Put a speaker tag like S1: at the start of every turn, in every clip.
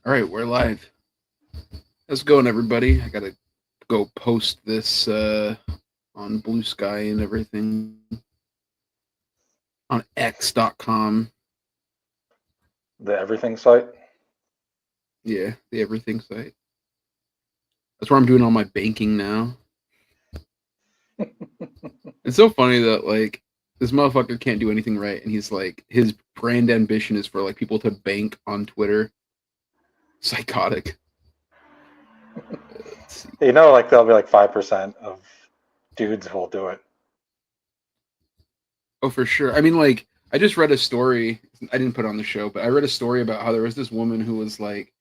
S1: All right, we're live. How's it going, everybody? I gotta go post this on Blue Sky and everything on X.com.
S2: The everything site.
S1: Yeah, the everything site. That's where I'm doing all my banking now. It's so funny that like this motherfucker can't do anything right, and he's like his brand ambition is for like people to bank on Twitter. Psychotic.
S2: Like there'll be like 5% of dudes who'll do it.
S1: Oh, for sure. I mean, like I just read a story. I didn't put it on the show, but I read a story about how there was this woman who was like,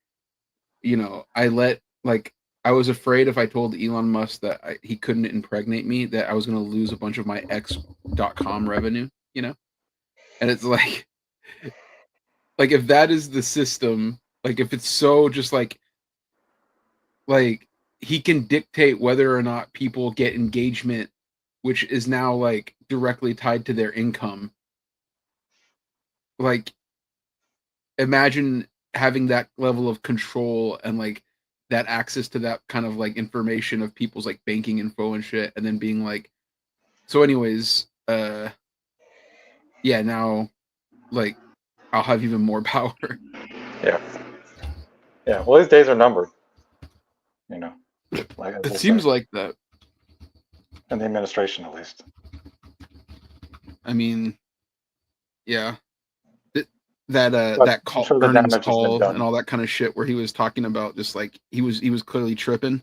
S1: I was afraid if I told Elon Musk that he couldn't impregnate me, that I was going to lose a bunch of my X.com revenue, And it's like if that is the system, like if it's so just like he can dictate whether or not people get engagement, which is now like directly tied to their income. Like imagine having that level of control and like that access to that kind of like information of people's like banking info and shit, and then being like, so anyways, yeah, now like I'll have even more power.
S2: Yeah. Yeah. Well, these days are numbered. Like
S1: It seems like that.
S2: in the administration, at least.
S1: I mean, yeah, that call,
S2: sure
S1: earnings call and all that kind of shit, where he was talking about just like he was clearly tripping,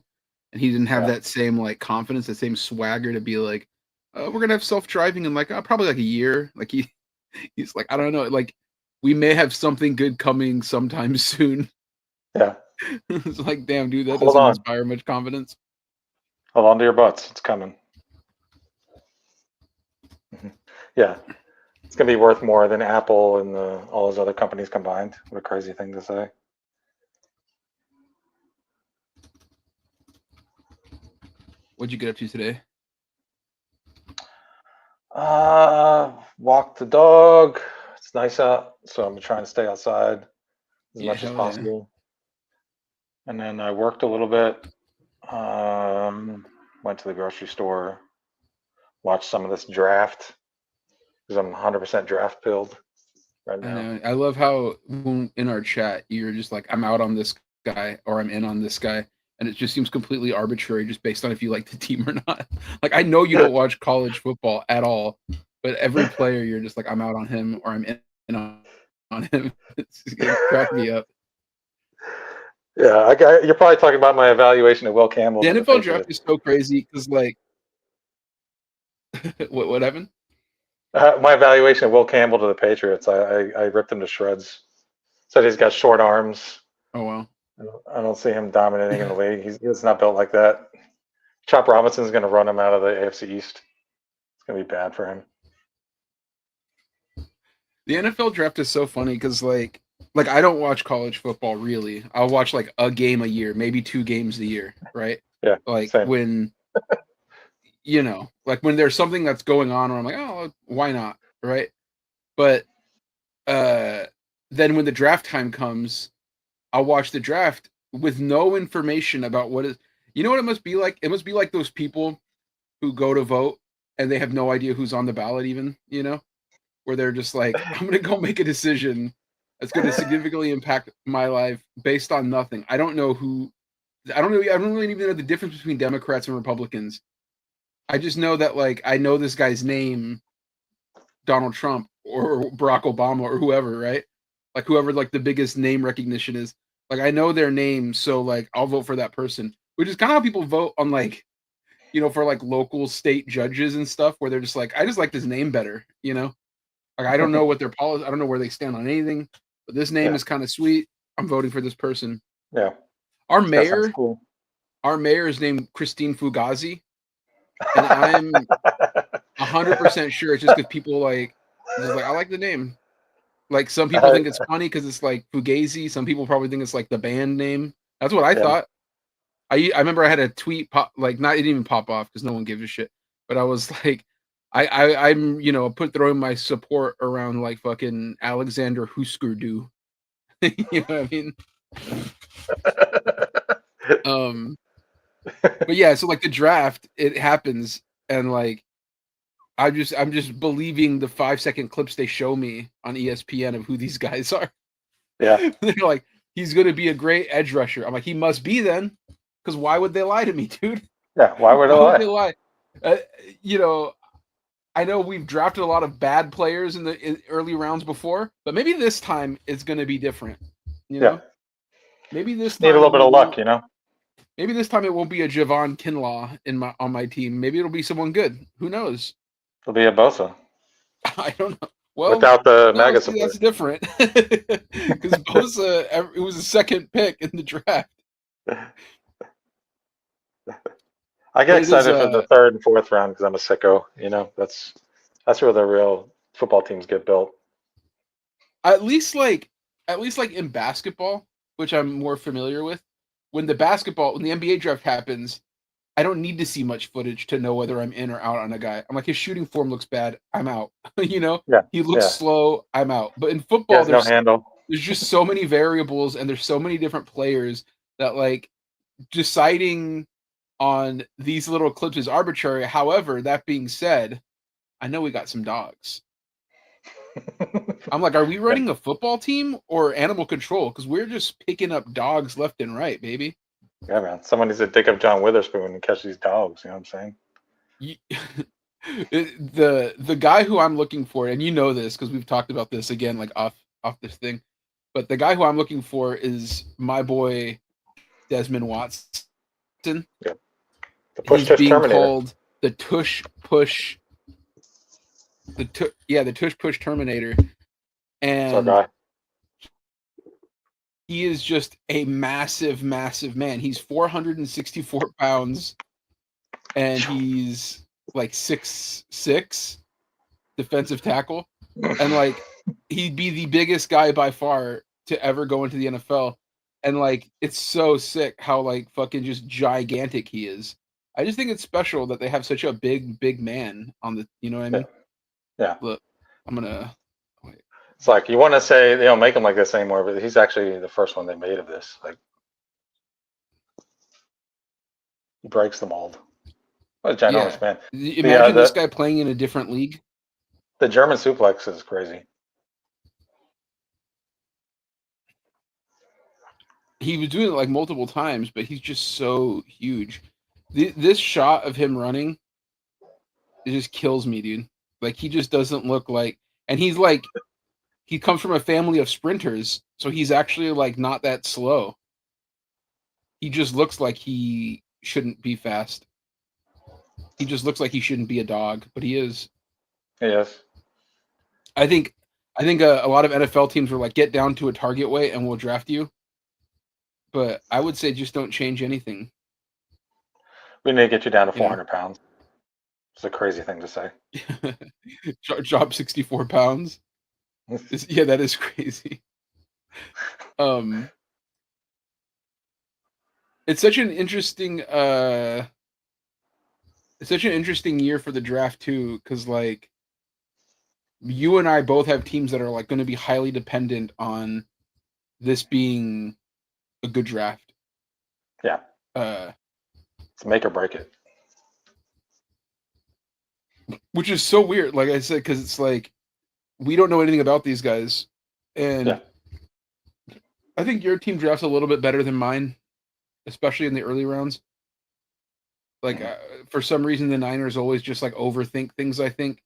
S1: and he didn't have that same like confidence, the same swagger to be like, we're gonna have self-driving in like probably like a year. Like he's like, I don't know, like we may have something good coming sometime soon.
S2: Yeah.
S1: It's like, damn, dude, that doesn't inspire much confidence.
S2: Hold on to your butts. It's coming. Yeah. It's going to be worth more than Apple and all those other companies combined. What a crazy thing to say.
S1: What'd you get up to today?
S2: Walk the dog. It's nice out, so I'm trying to stay outside as much as possible. Yeah. And then I worked a little bit. Went to the grocery store. Watched some of this draft because I'm 100% draft pilled right now.
S1: I know. I love how in our chat you're just like, I'm out on this guy or I'm in on this guy, and it just seems completely arbitrary just based on if you like the team or not. Like I know you don't watch college football at all, but every player you're just like, I'm out on him or I'm in on him. It cracked me up.
S2: Yeah, you're probably talking about my evaluation of Will Campbell.
S1: The NFL draft is so crazy because like, what happened?
S2: My evaluation of Will Campbell to the Patriots, I ripped him to shreds. Said he's got short arms.
S1: Oh wow.
S2: I don't see him dominating in the league. He's not built like that. Chop Robinson's going to run him out of the AFC East. It's going to be bad for him.
S1: The NFL draft is so funny because like I don't watch college football really. I'll watch like a game a year, maybe 2 games a year, right?
S2: Yeah.
S1: Like
S2: same.
S1: when like when there's something that's going on, where I'm like, oh, why not, right? But then when the draft time comes, I'll watch the draft with no information about what is. You know what it must be like? It must be like those people who go to vote and they have no idea who's on the ballot, even, where they're just like, I'm going to go make a decision that's going to significantly impact my life based on nothing. I don't know who. I don't really even know the difference between Democrats and Republicans. I just know that like I know this guy's name, Donald Trump or Barack Obama or whoever, right? Like whoever like the biggest name recognition is. Like I know their name, so like I'll vote for that person. Which is kind of how people vote on like, for like local state judges and stuff, where they're just like, I just like this name better, Like I don't know what their policy, I don't know where they stand on anything, but this name is kind of sweet. I'm voting for this person.
S2: Yeah.
S1: Our mayor is named Christine Fugazi, and I'm 100% sure it's just because people like, I like the name. Like some people think it's funny because it's like Fugazi. Some people probably think it's like the band name. That's what I thought. I remember I had a tweet pop, like it didn't even pop off because no one gives a shit. But I was like, I'm throwing my support around like fucking Alexander Huskerdu. You know what I mean? But yeah, so like the draft, it happens, and like I'm just believing the 5-second clips they show me on ESPN of who these guys are.
S2: Yeah.
S1: They're like, he's gonna be a great edge rusher. I'm like, he must be then, because why would they lie to me, dude?
S2: Yeah. Why would I
S1: Why would they
S2: lie?
S1: lie? Uh, you know, I know we've drafted a lot of bad players in early rounds before, but maybe this time it's gonna be different. You
S2: Yeah.
S1: know, maybe this
S2: Just need a little
S1: time
S2: bit
S1: we
S2: of luck,
S1: won't.
S2: you know.
S1: Maybe this time it won't be a Javon Kinlaw on my team. Maybe it'll be someone good. Who knows?
S2: It'll be a Bosa
S1: I don't know. Well,
S2: without the
S1: no,
S2: MAGA
S1: see,
S2: support.
S1: that's different because Bosa, it was a second pick in the draft.
S2: I get
S1: But it is
S2: excited for the third and fourth round because I'm a sicko. You know, that's where the real football teams get built.
S1: at least like in basketball, which I'm more familiar with. When the NBA draft happens, I don't need to see much footage to know whether I'm in or out on a guy. I'm like, his shooting form looks bad, I'm out. You know,
S2: Yeah.
S1: he looks
S2: Yeah.
S1: slow, I'm out. But in
S2: He
S1: football,
S2: has no handle.
S1: there's just so many variables and there's so many different players that like deciding on these little clips is arbitrary. However, that being said, I know we got some dogs. I'm like, are we
S2: Yeah.
S1: running a football team or animal control? Because we're just picking up dogs left and right, baby.
S2: Yeah, man. Someone needs to dig up John Witherspoon and catch these dogs. You know what I'm saying?
S1: The guy who I'm looking for, and you know this because we've talked about this again, like off this thing, but the guy who I'm looking for is my boy Desmond Watson.
S2: Yeah. The push
S1: He's
S2: tush
S1: being
S2: Terminator.
S1: called the tush push, the tush push Terminator,
S2: That's our
S1: and
S2: guy.
S1: he is just a massive, massive man. He's 464 pounds, and he's like 6'6" defensive tackle, and like he'd be the biggest guy by far to ever go into the NFL. And like it's so sick how like fucking just gigantic he is. I just think it's special that they have such a big man on the. You know what I mean?
S2: Yeah.
S1: Look, I'm gonna. Wait.
S2: It's like you want to say they don't make him like this anymore, but he's actually the first one they made of this. Like he breaks the mold. What a ginormous
S1: Yeah,
S2: man.
S1: imagine this guy playing in a different league.
S2: The German suplex is crazy.
S1: He was doing it like multiple times, but he's just so huge. This shot of him running, it just kills me, dude. Like he just doesn't look like, and he's like, he comes from a family of sprinters, so he's actually like not that slow. He just looks like he shouldn't be fast. He just looks like he shouldn't be a dog, but he is.
S2: Yes.
S1: I think a lot of NFL teams were like, get down to a target weight and we'll draft you. But I would say just don't change anything.
S2: We need to get you down to
S1: You know?
S2: 400 pounds. It's a crazy thing to say.
S1: Drop 64 pounds. Yeah, that is crazy. It's such an interesting year for the draft too, because like you and I both have teams that are like going to be highly dependent on this being a good draft.
S2: Yeah. It's make or break it.
S1: Which is so weird, like I said, because it's like we don't know anything about these guys, and
S2: Yeah.
S1: I think your team drafts a little bit better than mine, especially in the early rounds. Like for some reason, the Niners always just like overthink things, I think,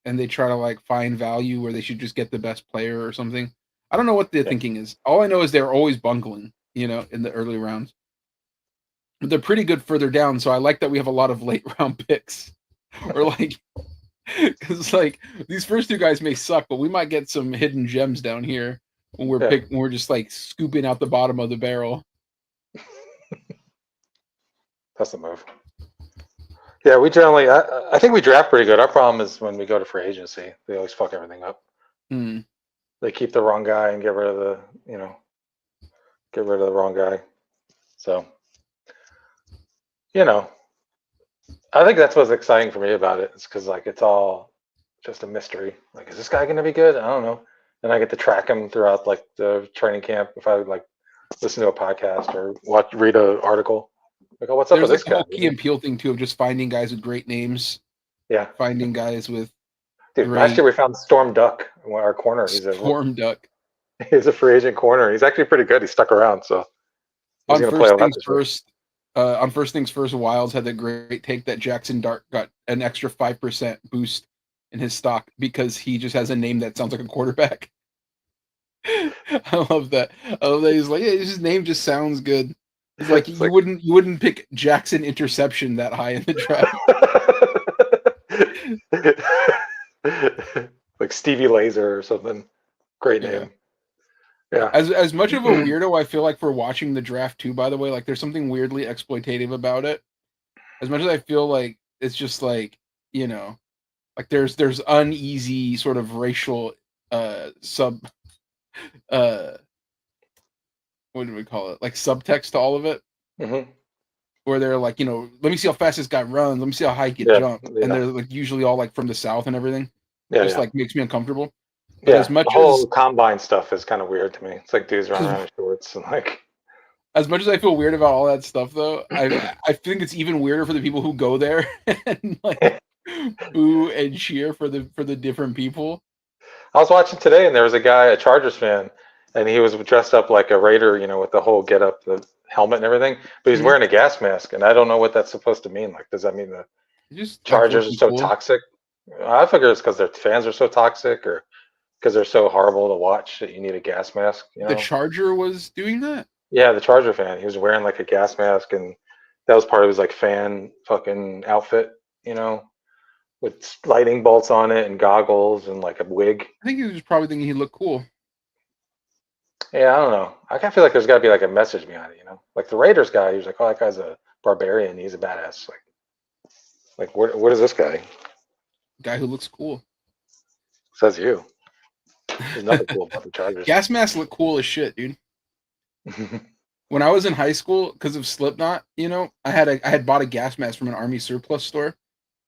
S1: and they try to like find value where they should just get the best player or something. I don't know what the thinking is. All I know is they're always bungling, you know, in the early rounds. But they're pretty good further down, so I like that we have a lot of late round picks. Or like, because like these first two guys may suck, but we might get some hidden gems down here when when we're just like scooping out the bottom of the barrel.
S2: That's the move. Yeah, we generally, I think we draft pretty good. Our problem is when we go to free agency, they always fuck everything up. They keep the wrong guy and get rid of the wrong guy. So, I think that's what's exciting for me about it. It's because like it's all just a mystery. Like, is this guy going to be good? I don't know. And I get to track him throughout like the training camp. If I like listen to a podcast or read an article. Like, oh, what's up
S1: There's
S2: with
S1: like
S2: this
S1: the
S2: guy?
S1: whole Key and Peele thing too of just finding guys with great names,
S2: Yeah,
S1: finding guys with
S2: dude. Last year
S1: great
S2: we found Storm Duck in our corner.
S1: Storm Duck.
S2: He's a free agent corner. He's actually pretty good. He stuck around, so he's
S1: On
S2: going to play a
S1: first
S2: lot
S1: things
S2: this year.
S1: first, on first things first, Wilds had the great take that Jackson Dart got an extra 5% boost in his stock because he just has a name that sounds like a quarterback. I love that. I love that he's like, yeah, his name just sounds good. It's like
S2: It's
S1: you wouldn't pick Jackson Interception that high in the draft.
S2: like Stevie Laser or something. Great name. Yeah.
S1: As much of a weirdo I feel like for watching the draft too, by the way, like there's something weirdly exploitative about it. As much as I feel like it's just like, you know, like there's uneasy sort of racial sub what do we call it? Like subtext to all of it.
S2: Mm-hmm.
S1: Where they're like, you know, let me see how fast this guy runs, let me see how high he can jump. And they're like usually all like from the South and everything. Just like makes me uncomfortable. But as much
S2: the whole combine stuff is kind of weird to me. It's like dudes running around in shorts and like.
S1: As much as I feel weird about all that stuff, though, I think it's even weirder for the people who go there and like boo and cheer for the different people.
S2: I was watching today, and there was a guy, a Chargers fan, and he was dressed up like a Raider, you know, with the whole get up, the helmet and everything. But he's wearing a gas mask, and I don't know what that's supposed to mean. Like, does that mean the Chargers are so toxic? I figure it's because their fans are so toxic, or because they're so horrible to watch that you need a gas mask. You know?
S1: The Charger was doing that?
S2: Yeah, the Charger fan. He was wearing like a gas mask, and that was part of his like fan fucking outfit, you know, with lightning bolts on it and goggles and like a wig.
S1: I think he was probably thinking he looked cool.
S2: Yeah, I don't know. I kind of feel like there's got to be like a message behind it, you know? Like the Raiders guy, he was like, oh, that guy's a barbarian. He's a badass. Like what is this guy?
S1: Guy who looks cool.
S2: Says you. There's nothing cool about the Chargers.
S1: Gas masks look cool as shit, dude. When I was in high school, because of Slipknot, you know, I had bought a gas mask from an army surplus store,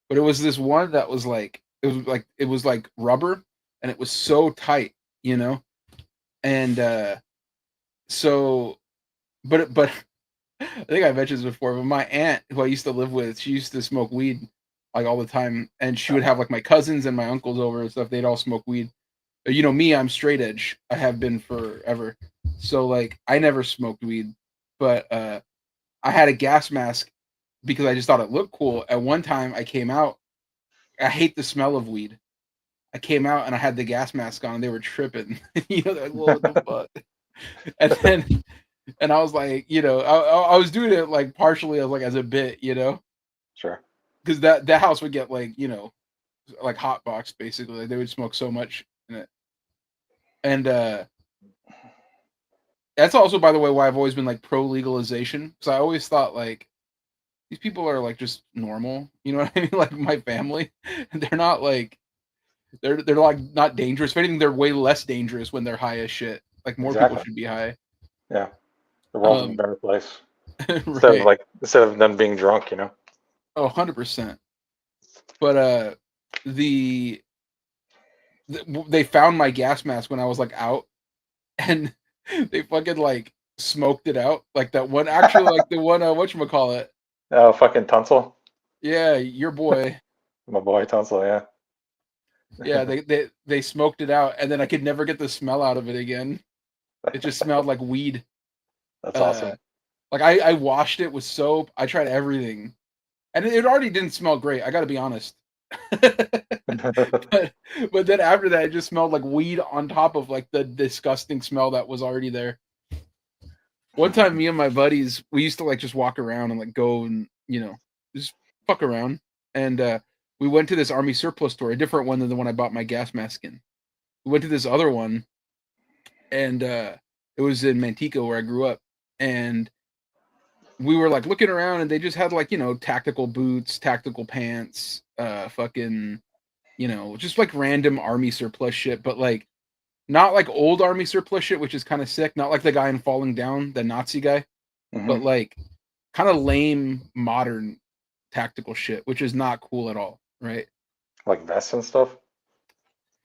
S1: but it was this one that was like it was like rubber, and it was so tight, you know, and so, but I think I mentioned this before, but my aunt, who I used to live with, she used to smoke weed like all the time, and she would have like my cousins and my uncles over and stuff. They'd all smoke weed. You know me, I'm straight edge. I have been forever. So like I never smoked weed, but I had a gas mask because I just thought it looked cool. At one time I came out, I hate the smell of weed. I came out and I had the gas mask on and they were tripping. You know, they're like, what the fuck? And then and I was like, you know, I was doing it like partially as a bit, you know.
S2: Sure.
S1: Because that house would get like, you know, like hot box basically. Like, they would smoke so much in it. And that's also, by the way, why I've always been like pro legalization, because I always thought like these people are like just normal, you know what I mean? Like my family, they're not like they're like not dangerous. If anything, they're way less dangerous when they're high as shit. Like more people should be high.
S2: Yeah, the world's in a better place
S1: right.
S2: instead of them being drunk, you know.
S1: Oh, 100%. But they found my gas mask when I was like out, and they fucking like smoked it out. Like that one, actually, like the one, whatchamacallit?
S2: Oh, fucking Tunsil.
S1: Yeah, your boy.
S2: My boy Tunsil, yeah.
S1: Yeah, they smoked it out, and then I could never get the smell out of it again. It just smelled like weed.
S2: That's awesome.
S1: Like I washed it with soap. I tried everything, and it already didn't smell great. I got to be honest. but then after that, it just smelled like weed on top of like the disgusting smell that was already there. One time, me and my buddies, we used to like just walk around and like go and, you know, just fuck around. And we went to this army surplus store, a different one than the one I bought my gas mask in. We went to this other one, and it was in Manteca where I grew up. And we were like looking around, and they just had like, you know, tactical boots, tactical pants, fucking, you know, just like random army surplus shit, but like not like old army surplus shit, which is kind of sick. Not like the guy in Falling Down, the Nazi guy, but like kind of lame modern tactical shit, which is not cool at all, right?
S2: Like vests and stuff.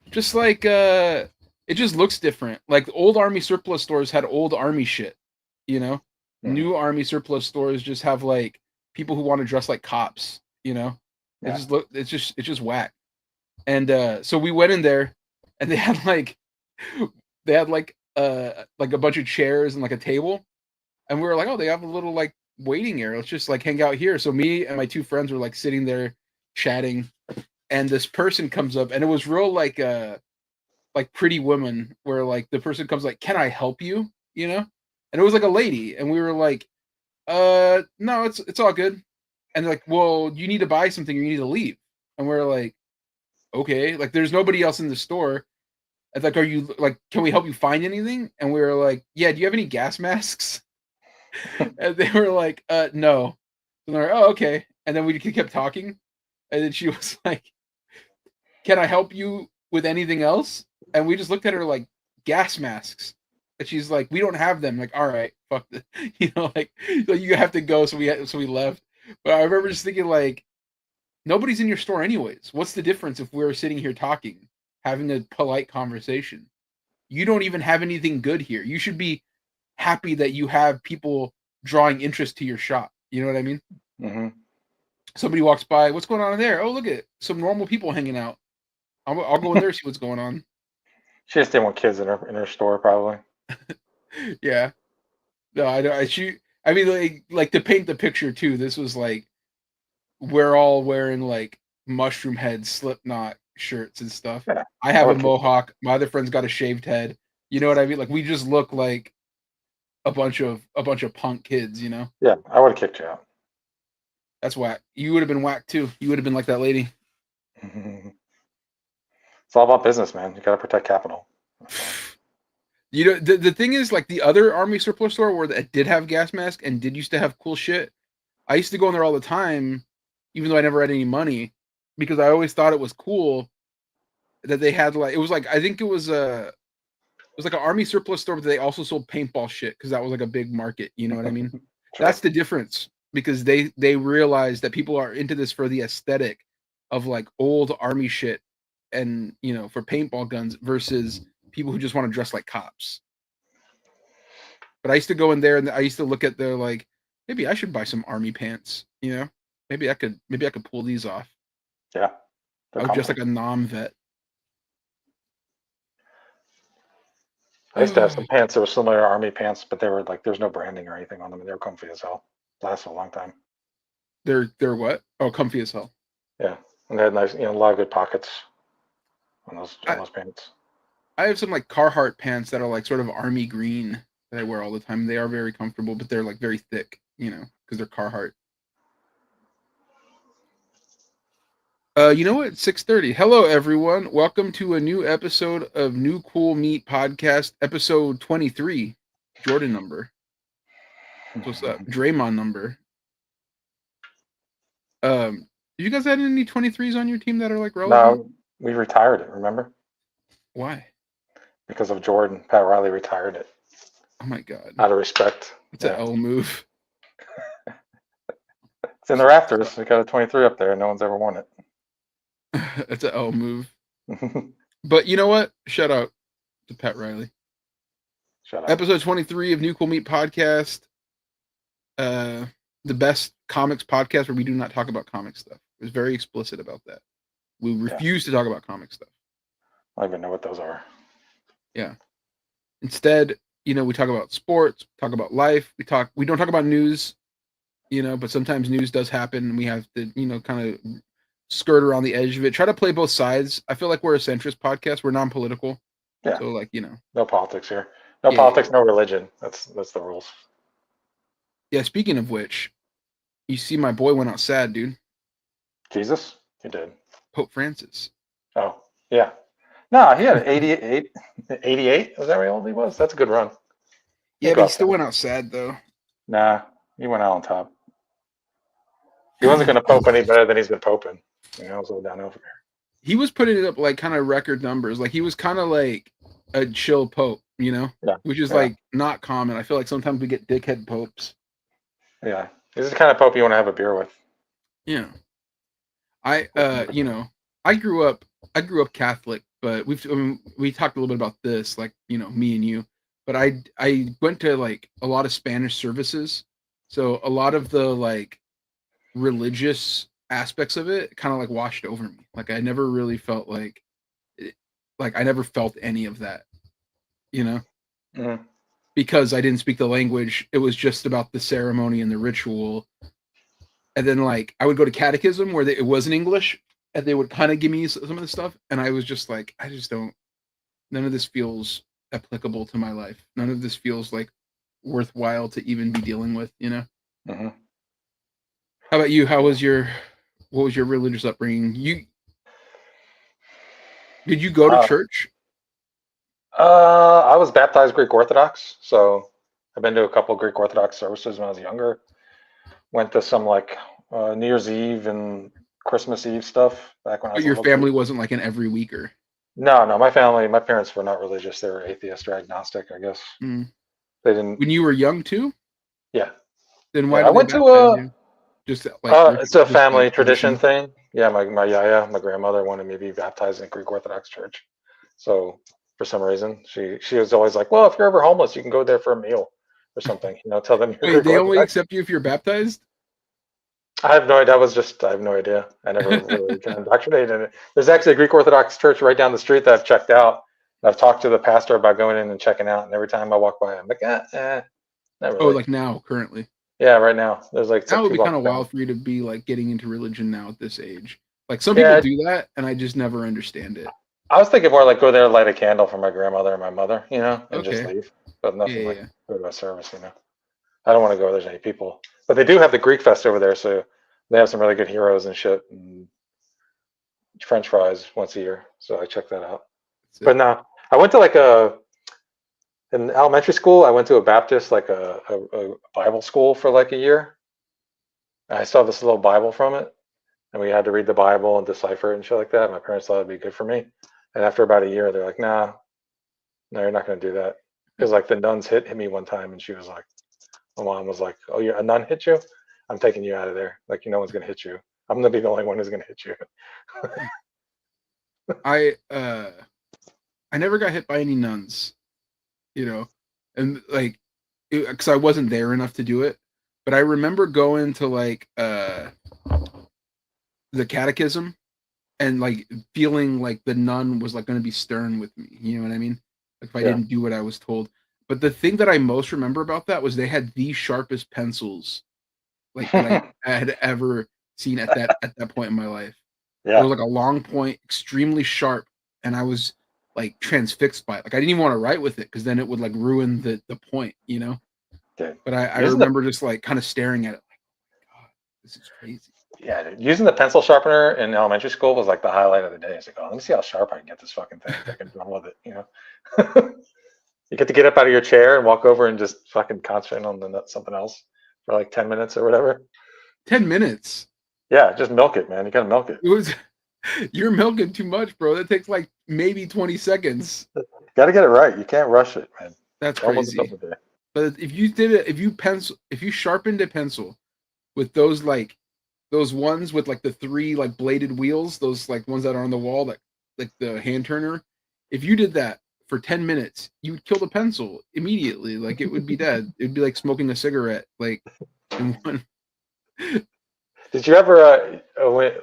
S1: Just like it just looks different. Like old army surplus stores had old army shit, You know,
S2: Mhm.
S1: new army surplus stores just have like people who want to dress like cops. You know,
S2: Yeah.
S1: it's just whack. And so we went in there, and they had like a bunch of chairs and like a table, and we were like, oh, they have a little like waiting area. Let's just like hang out here. So me and my two friends were like sitting there chatting, and this person comes up, and it was real like Pretty Woman, where like the person comes like, "Can I help you?" You know, and it was like a lady, and we were like, no, it's all good." And they're like, "Well, you need to buy something, or you need to leave." And we're like, "Okay." Like, there's nobody else in the store. It's like, "Are you like? Can we help you find anything?" And we were like, "Yeah. Do you have any gas masks?" And they were like, no." And they're like, "Oh, okay." And then we kept talking, and then she was like, "Can I help you with anything else?" And we just looked at her like, "Gas masks." And she's like, "We don't have them." Like, all right, fuck this. Like, so you have to go. So we left. But I remember just thinking like, nobody's in your store anyways. What's the difference if we're sitting here talking, having a polite conversation? You don't even have anything good here. You should be happy that you have people drawing interest to your shop. You know what I mean?
S2: Hmm.
S1: Somebody walks by, "What's going on in there?" "Oh, look at some normal people hanging out. I'll go in there, see what's going on."
S2: She just didn't want kids in her store, probably.
S1: Yeah. No, I don't. I mean, like to paint the picture too. This was like we're all wearing like mushroom head Slipknot shirts and stuff.
S2: Yeah,
S1: I
S2: I
S1: have a
S2: would kick you.
S1: mohawk. My other friend's got a shaved head. You know what I mean? Like we just look like a bunch of punk kids. You know.
S2: Yeah, I would have kicked you out.
S1: That's whack. You would have been whack too. You would have been like that lady.
S2: It's all about business, man. You got to protect capital. That's all.
S1: You know, the thing is, like the other army surplus store where that did have gas mask and did used to have cool shit. I used to go in there all the time, even though I never had any money, because I always thought it was cool that they had like it was like I think it was like an army surplus store, but they also sold paintball shit because that was like a big market. You know what I mean?
S2: Sure.
S1: That's the difference because they realize that people are into this for the aesthetic of like old army shit and for paintball guns versus people who just want to dress like cops. But I used to go in there and I used to look at their like, maybe I should buy some army pants. Maybe I could pull these off.
S2: Yeah, they're
S1: I was just
S2: comfy.
S1: like a nom vet.
S2: I used to have some pants that were similar to army pants, but they were like there's no branding or anything on them, and they were comfy as hell. Lasted a long time.
S1: They're what? Oh, comfy as hell.
S2: Yeah, and they had nice, a lot of good pockets on
S1: I
S2: those pants.
S1: I have some like Carhartt pants that are like sort of army green that I wear all the time. They are very comfortable, but they're like very thick, because they're Carhartt. You know what? 6:30. Hello, everyone. Welcome to a new episode of New Cool Meat Podcast, episode 23. Jordan number. What's up? Draymond number. Do you guys have any 23s on your team that are like relevant?
S2: No, we retired it. Remember?
S1: Why?
S2: Because of Jordan, Pat Riley retired it
S1: Oh my god.
S2: out of respect.
S1: It's an
S2: Yeah,
S1: L move.
S2: it's in the rafters. We got a 23 up there, and no one's ever worn
S1: It's an L move.
S2: it.
S1: But you know what? Shout out to Pat Riley.
S2: Shut up.
S1: Episode 23 of New Cool Meat Podcast. Uh, the best comics podcast where we do not talk about comic stuff. It was very explicit about that. We
S2: Yeah,
S1: refuse to talk about comic stuff.
S2: I don't even know what those are.
S1: Yeah. Instead, we talk about sports, talk about life. We don't talk about news, but sometimes news does happen and we have to, kind of skirt around the edge of it. Try to play both sides. I feel like we're a centrist podcast. We're non-political.
S2: Yeah,
S1: So like,
S2: no politics here. No
S1: yeah, yeah,
S2: politics, no religion. That's the rules.
S1: yeah. Speaking of which, you see my boy went out sad, dude.
S2: Jesus, he did.
S1: Pope Francis.
S2: Oh, yeah. No, he had 88. 88? Was that how old he was? That's a good run.
S1: Yeah,
S2: He'd
S1: but
S2: go
S1: he
S2: out
S1: still
S2: sad.
S1: went out sad though.
S2: Nah, he went out on top. He wasn't going to pope any better than he's been poping. So down over here.
S1: He was putting it up like kind of record numbers. Like he was kind of like a chill pope,
S2: Yeah,
S1: which is
S2: yeah,
S1: like not common. I feel like sometimes we get dickhead popes.
S2: yeah. He's the kind of pope you want to have a beer with.
S1: Yeah. I grew up Catholic, but we talked a little bit about this, like, me and you. but I went to like a lot of Spanish services, so a lot of the like religious aspects of it kind of like washed over me. Like I never really felt like I never felt any of that, you know,
S2: Mhm.
S1: because I didn't speak the language. It was just about the ceremony and the ritual. And then like I would go to catechism where it was in English, and they would kind of give me some of the stuff, and I was just like, I just don't. None of this feels applicable to my life. None of this feels like worthwhile to even be dealing with. You know.
S2: Mhm.
S1: How about you? How was your what was your religious upbringing? You did you go to
S2: Uh,
S1: church?
S2: I was baptized Greek Orthodox, so I've been to a couple Greek Orthodox services when I was younger. Went to some like New Year's Eve and Christmas Eve stuff back when I
S1: But
S2: was a
S1: your
S2: little kid.
S1: family wasn't like an every weeker.
S2: No, no, my family, my parents were not religious. They were atheist or agnostic, I guess.
S1: Mm.
S2: They didn't.
S1: When you were young too,
S2: Yeah,
S1: then
S2: yeah.
S1: why
S2: I
S1: did they
S2: went to
S1: baptize you? Just like
S2: it's a
S1: just like
S2: family tradition
S1: tradition.
S2: thing. Yeah, my yaya, my grandmother wanted me to be baptized in a Greek Orthodox church. So for some reason, she was always like, "Well, if you're ever homeless, you can go there for a meal or something. You know, tell them you're
S1: Wait,
S2: Greek
S1: they only
S2: Orthodox."
S1: accept you if you're baptized?
S2: I have no idea. I have no idea. I never really got indoctrinated in it. There's actually a Greek Orthodox church right down the street that I've checked out. I've talked to the pastor about going in and checking out, and every time I walk by, I'm like, not
S1: Oh,
S2: really.
S1: like now, currently.
S2: Yeah, right now. There's like it's
S1: That
S2: like
S1: would
S2: two
S1: be kind
S2: blocks
S1: of
S2: down.
S1: wild for you to be like getting into religion now at this age. Like some people
S2: Yeah,
S1: do that, and I just never understand it.
S2: I was thinking more like go there, light a candle for my grandmother and my mother, and just
S1: Okay.
S2: leave. But
S1: Yeah,
S2: nothing
S1: yeah,
S2: like
S1: yeah.
S2: go to a service. I don't want to go where there's any people. But they do have the Greek Fest over there, so they have some really good heroes and shit and French fries once a year. So I check that out.
S1: That's
S2: But
S1: it.
S2: no, I went to like in elementary school. I went to a Baptist like a Bible school for like a year. I still have this little Bible from it, and we had to read the Bible and decipher it and shit like that. My parents thought it'd be good for me, and after about a year, they're like, "Nah, no, you're not going to do that." Because like the nuns hit me one time, and she was like, my mom was like, "Oh, a nun hit you? I'm taking you out of there. Like, no one's going to hit you. I'm going to be the only one who's going to hit you."
S1: I I never got hit by any nuns, you know, and like because I wasn't there enough to do it. But I remember going to like the catechism and like feeling like the nun was like going to be stern with me. You know what I mean? Like if I
S2: Yeah.
S1: didn't do what I was told. But the thing that I most remember about that was they had the sharpest pencils like that I had ever seen at that point in my life. It
S2: Yeah.
S1: was like a long point, extremely sharp, and I was like transfixed by it. Like I didn't even want to write with it because then it would like ruin the point, you know.
S2: Dude.
S1: But I
S2: Using the
S1: remember just like kind of staring at it like, God, this is crazy.
S2: Yeah, dude. Using the pencil sharpener in elementary school was like the highlight of the day. It's like, oh, let me see how sharp I can get this fucking thing. I can run with it. You get to get up out of your chair and walk over and just fucking concentrate on something else for like 10 minutes or whatever.
S1: 10 minutes.
S2: Yeah, just milk it, man. You gotta milk it.
S1: It was you're milking too much, bro. That takes like maybe 20 seconds.
S2: Gotta get it right. You can't rush it, man.
S1: That's
S2: Almost a
S1: crazy.
S2: double day.
S1: But if you did it, if you sharpened a pencil with those like those ones with like the three like bladed wheels, those like ones that are on the wall, like the hand turner, if you did that for 10 minutes, you would kill the pencil immediately. Like it would be dead. It would be like smoking a cigarette, like in one.
S2: Did you ever?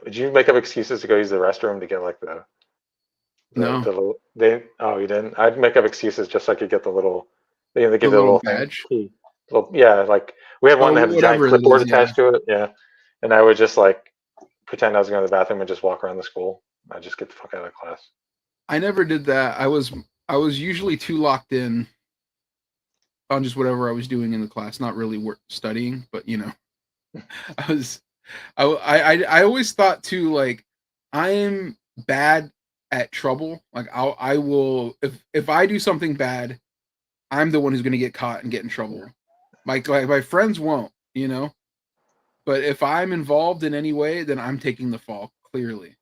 S2: Did you make up excuses to go use the restroom to get like
S1: No,
S2: the little? They Oh, you didn't. I'd make up excuses just so I could get the little. They
S1: the
S2: give you a
S1: little
S2: little thing
S1: badge.
S2: key. Little, yeah, like we had one
S1: Oh,
S2: that had a giant
S1: whatever it
S2: clipboard
S1: is. Yeah.
S2: attached to it. Yeah, and I would just like pretend I was going to the bathroom and just walk around the school. I'd just get the fuck out of class.
S1: I never did that. I was usually too locked in on just whatever I was doing in the class, not really studying, but you know, I was I always thought too like I am bad at trouble. Like I will if I do something bad, I'm the one who's going to get caught and get in trouble. Like my friends won't, you know. But if I'm involved in any way, then I'm taking the fall clearly.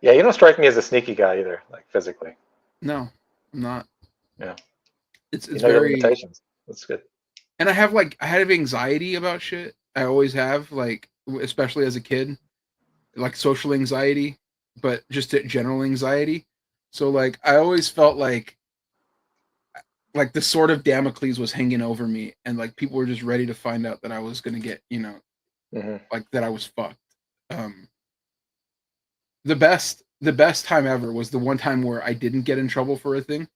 S2: Yeah, you don't strike me as a sneaky guy either, like physically.
S1: No, I'm not.
S2: Yeah,
S1: It's
S2: you know your
S1: very
S2: limitations. That's good.
S1: and I have anxiety about shit. I always have like especially as a kid, like social anxiety, but just general anxiety. So like I always felt like the sword of Damocles was hanging over me, and like people were just ready to find out that I was gonna get, like that I was fucked. The best time ever was the one time where I didn't get in trouble for a thing.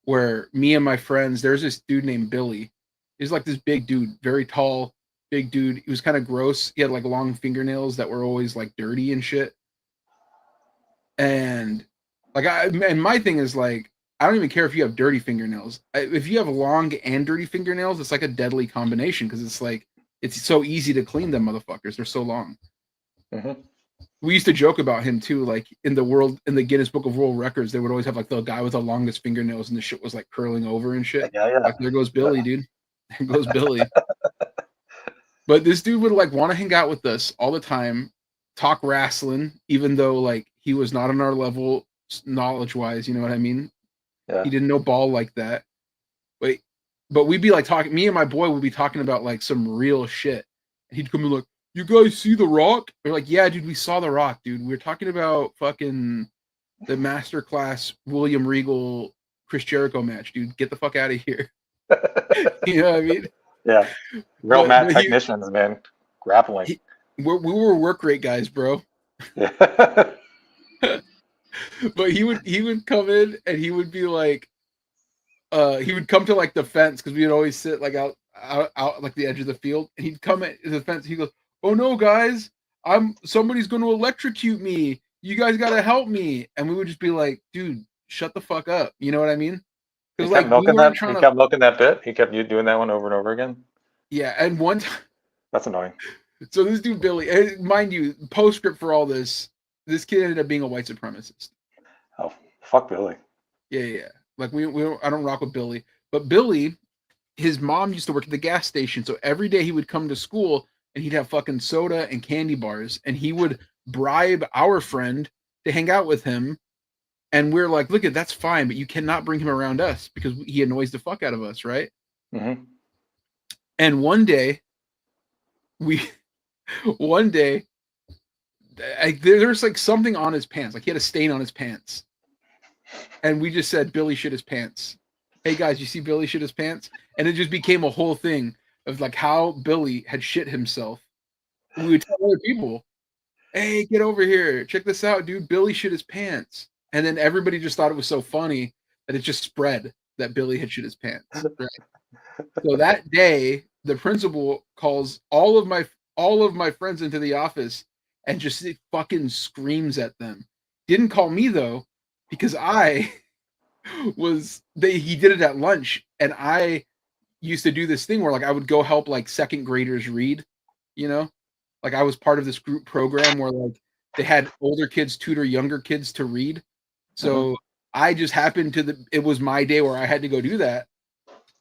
S1: Where me and my friends, there's this dude named Billy. He's like this big dude, very tall, big dude. He was kind of gross. He had like long fingernails that were always like dirty and shit. And and my thing is like, I don't even care if you have dirty fingernails. If you have long and dirty fingernails, it's like a deadly combination because it's like it's so easy to clean them motherfuckers. They're so long. We used to joke about him too, like in the Guinness Book of World Records, they would always have like the guy with the longest fingernails, and the shit was like curling over and shit.
S2: Yeah.
S1: Like there goes Billy, dude. There goes Billy. But this dude would like want to hang out with us all the time, talk wrestling, even though like he was not on our level knowledge wise. You know what I mean?
S2: Yeah.
S1: He didn't know ball like that. But we'd be like talking. Me and my boy would be talking about like some real shit, and he'd come in like, "You guys see The Rock?" We're like, "Yeah, dude, we saw The Rock, dude. We were talking about fucking the Masterclass William Regal Chris Jericho match, dude. Get the fuck out of here." You know what I mean?
S2: Yeah. Real mad technicians, man. Grappling.
S1: We were work rate guys, bro.
S2: Yeah.
S1: But he would come in and he would be like, he would come to like the fence because we would always sit like out like the edge of the field, and he'd come at the fence. He goes, "Oh no, guys, somebody's going to electrocute me. You guys got to help me." And we would just be like, "Dude, shut the fuck up." You know what I mean?
S2: He kept milking that bit. He kept doing that one over and over again.
S1: Yeah, and one time.
S2: That's annoying.
S1: So this dude Billy, mind you, postscript for all this kid ended up being a white supremacist.
S2: Oh, fuck Billy.
S1: Yeah. Like I don't rock with Billy, but Billy, his mom used to work at the gas station, so every day he would come to school and he'd have fucking soda and candy bars, and he would bribe our friend to hang out with him. And we're like, "Look, that's fine, but you cannot bring him around us because he annoys the fuck out of us, right?" And one day, there's like something on his pants, like he had a stain on his pants, and we just said, "Billy shit his pants." Hey guys, you see Billy shit his pants? And it just became a whole thing of like how Billy had shit himself. We would tell other people, "Hey, get over here, check this out, dude. Billy shit his pants." And then everybody just thought it was so funny that it just spread that Billy had shit his pants. Right? So that day, the principal calls all of my friends into the office and just fucking screams at them. Didn't call me though, because he did it at lunch, and I used to do this thing where like I would go help like second graders read, like I was part of this group program where like they had older kids tutor younger kids to read. So I just happened it was my day where I had to go do that.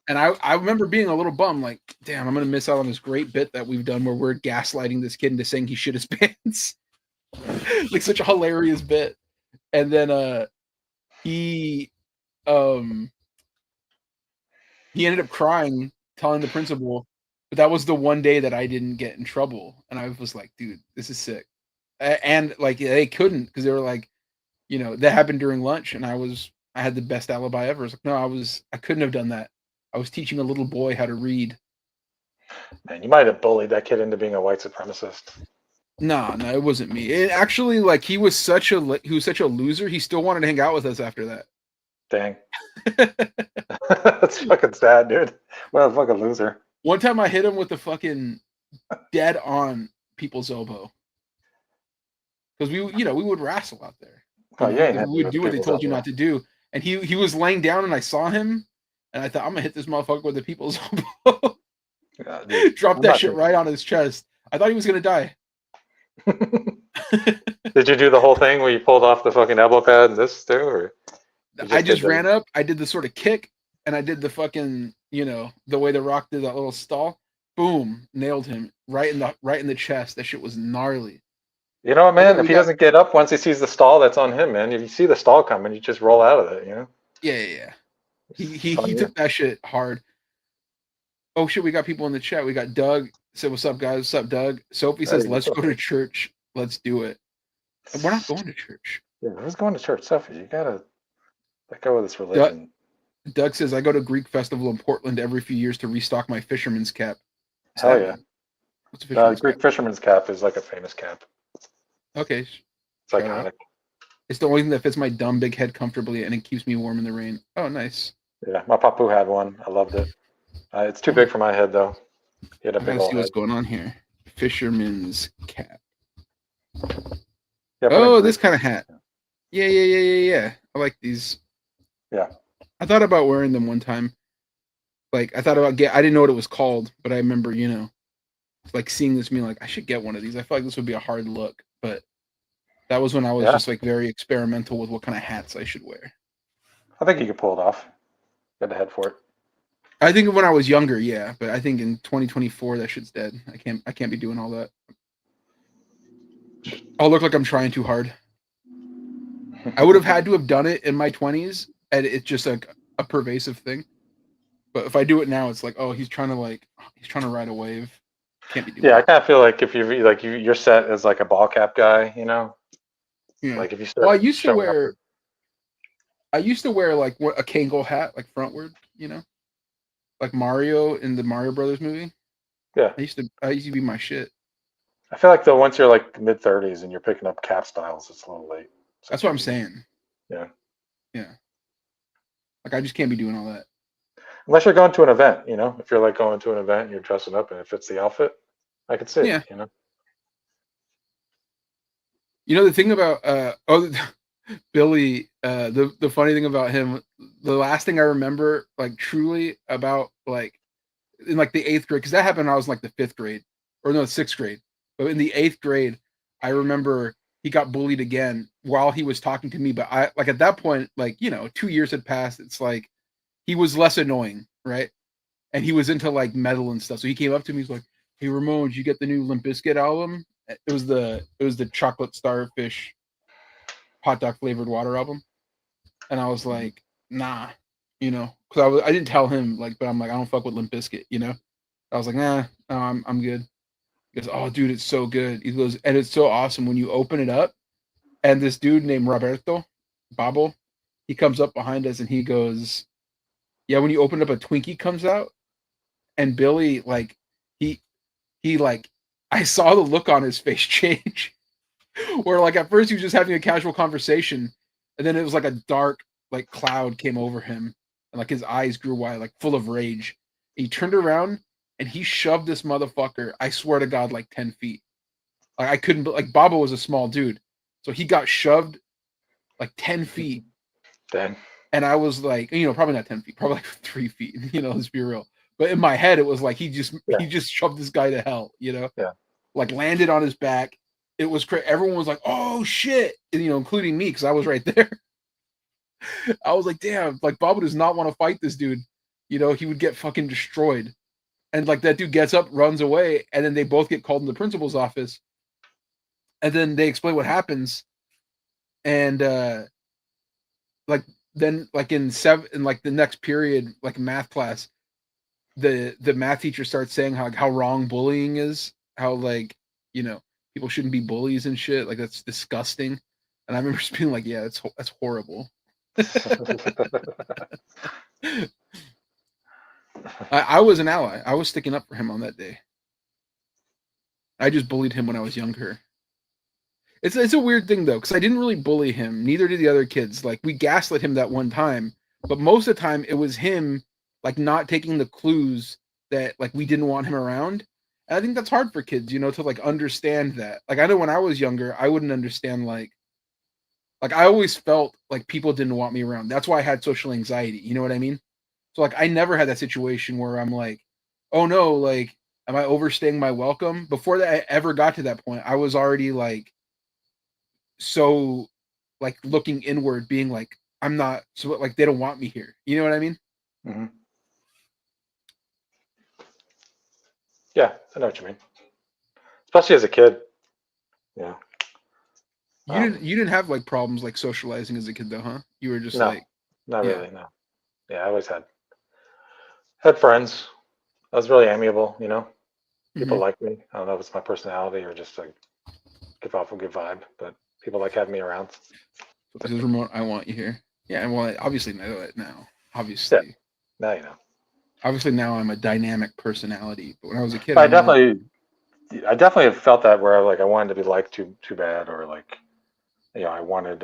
S1: And I remember being a little bummed, like, damn, I'm going to miss out on this great bit that we've done where we're gaslighting this kid into saying he shit his pants. Like such a hilarious bit. And then he ended up crying, telling the principal, but that was the one day that I didn't get in trouble. And I was like, dude, this is sick. And like they couldn't, because they were like, that happened during lunch, and I had the best alibi ever. I was like, no, I couldn't have done that. I was teaching a little boy how to read.
S2: Man, you might have bullied that kid into being a white supremacist.
S1: No, it wasn't me. It actually, like, he was such a loser. He still wanted to hang out with us after that.
S2: Dang. That's fucking sad, dude. What a fucking loser.
S1: One time I hit him with the fucking dead on people's elbow. Because we would wrestle out there. We would do what they told you not to do. And he was laying down, and I saw him, and I thought, I'm gonna hit this motherfucker with the people's elbow. Drop that shit right on his chest. I thought he was gonna die.
S2: Did you do the whole thing where you pulled off the fucking elbow pad and this too, or?
S1: I just ran up. I did the sort of kick, and I did the fucking, the way The Rock did that little stall. Boom, nailed him right in the chest. That shit was gnarly.
S2: You know what, man? If he doesn't get up once he sees the stall, that's on him, man. If you see the stall coming, you just roll out of it,
S1: Yeah. He took that shit hard. Oh shit, we got people in the chat. We got Doug said, "What's up, guys? What's up, Doug?" Sophie says, "Let's go to church. Let's do it." And we're not going to church.
S2: Yeah, who's going to church, Sophie? You gotta let go of this religion.
S1: Doug says I go to Greek festival in Portland every few years to restock my fisherman's cap. What's
S2: Hell
S1: that
S2: yeah.
S1: mean? What's a fisherman's cap?
S2: Greek fisherman's cap is like a famous cap.
S1: Okay,
S2: It's
S1: shout out.
S2: iconic.
S1: It's the only thing that fits my dumb big head comfortably, and it keeps me warm in the rain. Oh, nice.
S2: Yeah, my papu had one. I loved it. It's too big for my head though. He had a
S1: I
S2: big
S1: gotta
S2: old
S1: see what's
S2: head.
S1: going on here. Fisherman's cap.
S2: Yeah, put in
S1: Oh,
S2: Greek.
S1: this kind of hat. Yeah. I like these.
S2: Yeah.
S1: I thought about wearing them one time. Like I thought about I didn't know what it was called, but I remember, like seeing this, being like, I should get one of these. I feel like this would be a hard look, but that was when I was
S2: Yeah.
S1: just like very experimental with what kind of hats I should wear.
S2: I think you could pull it off. Get the head for it.
S1: I think when I was younger, yeah, but I think in 2024 that shit's dead. I can't be doing all that. I'll look like I'm trying too hard. I would have had to have done it in my 20s, and it's just like a pervasive thing. But if I do it now, it's like, oh, he's trying to ride a wave. Can't be doing.
S2: Yeah, I kind of feel like if you're set as like a ball cap guy,
S1: Yeah.
S2: like if you start.
S1: Well, I used to
S2: showing up
S1: wear like a Kangol hat, like frontward, like Mario in the Mario Brothers movie.
S2: Yeah.
S1: I used to be my shit.
S2: I feel like though once you're like mid 30s and you're picking up cap styles, it's a little late. So
S1: That's what I'm saying.
S2: Yeah.
S1: Like I just can't be doing all that.
S2: Unless you're going to an event, if you're like going to an event and you're dressing up and it fits the outfit, I could see it.
S1: Yeah. The thing about Billy, the funny thing about him, the last thing I remember like truly about like in like the 8th grade, because that happened when I was in like the 5th grade, or no, 6th grade. But in the 8th grade, I remember he got bullied again while he was talking to me. But I like at that point, like 2 years had passed. It's like he was less annoying, right? And he was into like metal and stuff. So he came up to me, he's like, "Hey Ramon, did you get the new Limp Bizkit album?" It was the Chocolate Starfish hot dog flavored water album. And I was like, nah, because I didn't tell him, like, but I'm like, I don't fuck with Limp Bizkit, I was like, nah, no, I'm good. He goes, oh, dude, it's so good. He goes, and it's so awesome when you open it up, and this dude named Roberto Babo, he comes up behind us and he goes, yeah, when you open up, a Twinkie comes out, and Billy, like, he like, I saw the look on his face change, where like at first he was just having a casual conversation, and then it was like a dark like cloud came over him, and like his eyes grew wide, like full of rage. He turned around and he shoved this motherfucker, I swear to God, like 10 feet. Like I couldn't, like Baba was a small dude, so he got shoved like 10 feet.
S2: Dang.
S1: And I was like, probably not 10 feet, probably like 3 feet. Let's be real. But in my head, it was like he just shoved this guy to hell.
S2: Yeah.
S1: Like landed on his back. It was crazy. Everyone was like, "Oh shit!" And, including me, because I was right there. I was like, "Damn!" Like Baba does not want to fight this dude. He would get fucking destroyed. And like that dude gets up, runs away, and then they both get called in the principal's office. And then they explain what happens. And then in like the next period, like math class, the math teacher starts saying how wrong bullying is, how like people shouldn't be bullies and shit, like that's disgusting. And I remember just being like, yeah, that's horrible. I was an ally. I was sticking up for him on that day. I just bullied him when I was younger. It's a weird thing though, because I didn't really bully him. Neither did the other kids. Like we gaslit him that one time, but most of the time it was him like not taking the clues that like we didn't want him around. And I think that's hard for kids, to like understand that. Like I know when I was younger, I wouldn't understand like I always felt like people didn't want me around. That's why I had social anxiety. You know what I mean? So like I never had that situation where I'm like, oh no, like am I overstaying my welcome? Before that I ever got to that point, I was already like so like looking inward, being like, I'm not, so like they don't want me here. You know what I mean?
S2: Mm-hmm. Yeah, I know what you mean. Especially as a kid. Yeah.
S1: You didn't have like problems like socializing as a kid though, huh? You were just
S2: No,
S1: like,
S2: not really. No. Yeah, I always had friends. I was really amiable. People like me. I don't know if it's my personality or just like give off a good vibe, but people like having me around.
S1: this is remote. I want you here. Yeah, well, I obviously know it now. obviously.
S2: Now you know.
S1: Obviously now I'm a dynamic personality, but when I was a kid,
S2: But
S1: I didn't.
S2: I definitely have felt that where like I wanted to be liked too bad, or like I wanted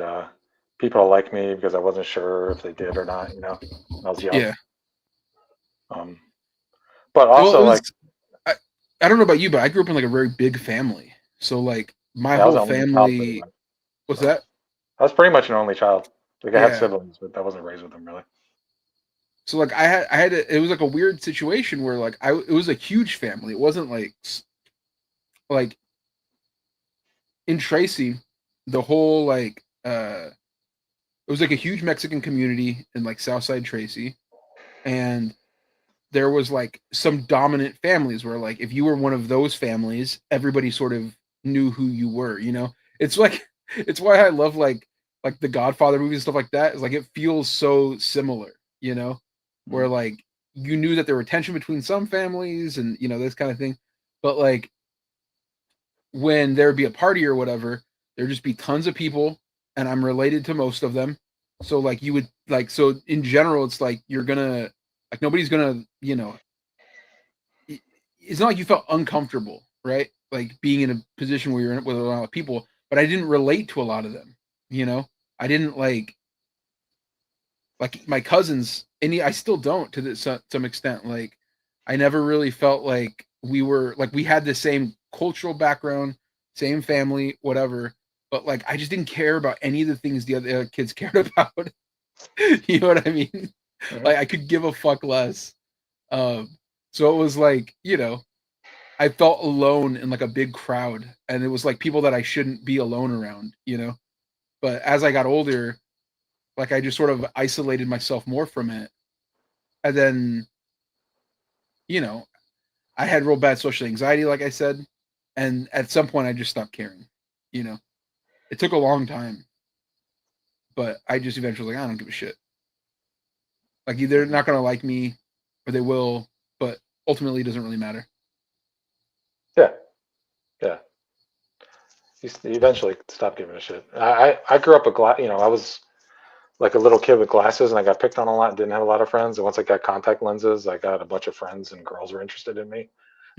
S2: people to like me because I wasn't sure if they did or not. When I was young.
S1: Yeah.
S2: Um, but
S1: Well, it
S2: also
S1: was.
S2: like
S1: I don't know about you, but I grew up in like a very big family. So like my
S2: I was
S1: whole
S2: an only child pretty
S1: family.
S2: much.
S1: What's
S2: So
S1: that?
S2: I was pretty much an only child. Like I had
S1: Yeah.
S2: siblings, but I wasn't raised with them really.
S1: So like it was like a weird situation where like it was a huge family. It wasn't like in Tracy, the whole it was like a huge Mexican community in like Southside Tracy, and there was like some dominant families where like if you were one of those families, everybody sort of knew who you were. It's like it's why I love like the Godfather movies and stuff like that. Is like it feels so similar, where
S2: Mm.
S1: like you knew that there were tension between some families and this kind of thing, but like when there would be a party or whatever, there'd just be tons of people, and I'm related to most of them. So like you would like so in general, it's like you're gonna like nobody's gonna it's not like you felt uncomfortable, right? Like being in a position where you're in with a lot of people, but I didn't relate to a lot of them. I didn't like my cousins, and I still don't to some extent. Like I never really felt like we had the same cultural background, same family, whatever. But like I just didn't care about any of the things the other kids cared about. You know what I mean?
S2: Mhm.
S1: Like I could give a fuck less. So it was like I felt alone in like a big crowd, and it was like people that I shouldn't be alone around. But as I got older, like I just sort of isolated myself more from it, and then you know I had real bad social anxiety, like I said, and at some point I just stopped caring. You know, it took a long time, but I just eventually was like I don't give a shit. Like they're
S2: Mhm.
S1: not gonna like me, or they will, but ultimately it doesn't really matter.
S2: Yeah, yeah. You eventually stop giving a shit. I grew up I was like a little kid with glasses, and I got picked on a lot and didn't have a lot of friends. And once I got contact lenses, I got a bunch of friends, and girls were interested in me.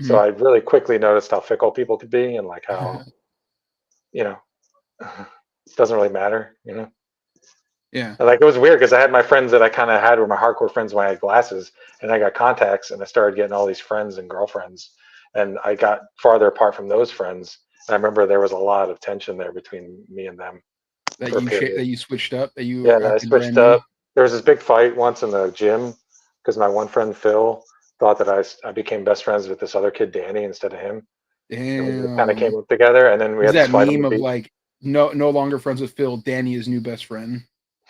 S2: So
S1: Mhm.
S2: I really quickly noticed how fickle people could be, and like how you know it doesn't really matter.
S1: Yeah,
S2: And like it was weird because I had my friends that I kind of had were my hardcore friends when I had glasses, and I got contacts, and I started getting all these friends and girlfriends, and I got farther apart from those friends. And I remember there was a lot of tension there between me and them for a period.
S1: that you switched up, that you
S2: Yeah, and I
S1: acted
S2: switched
S1: brand new.
S2: up. There was this big fight once in the gym because my one friend Phil thought that I became best friends with this other kid Danny instead of him, and we just kind of came
S1: Damn.
S2: up together. And then we
S1: Is
S2: had this
S1: that
S2: fight on
S1: meme
S2: the
S1: of
S2: beach.
S1: like no longer friends with Phil, Danny is new best friend?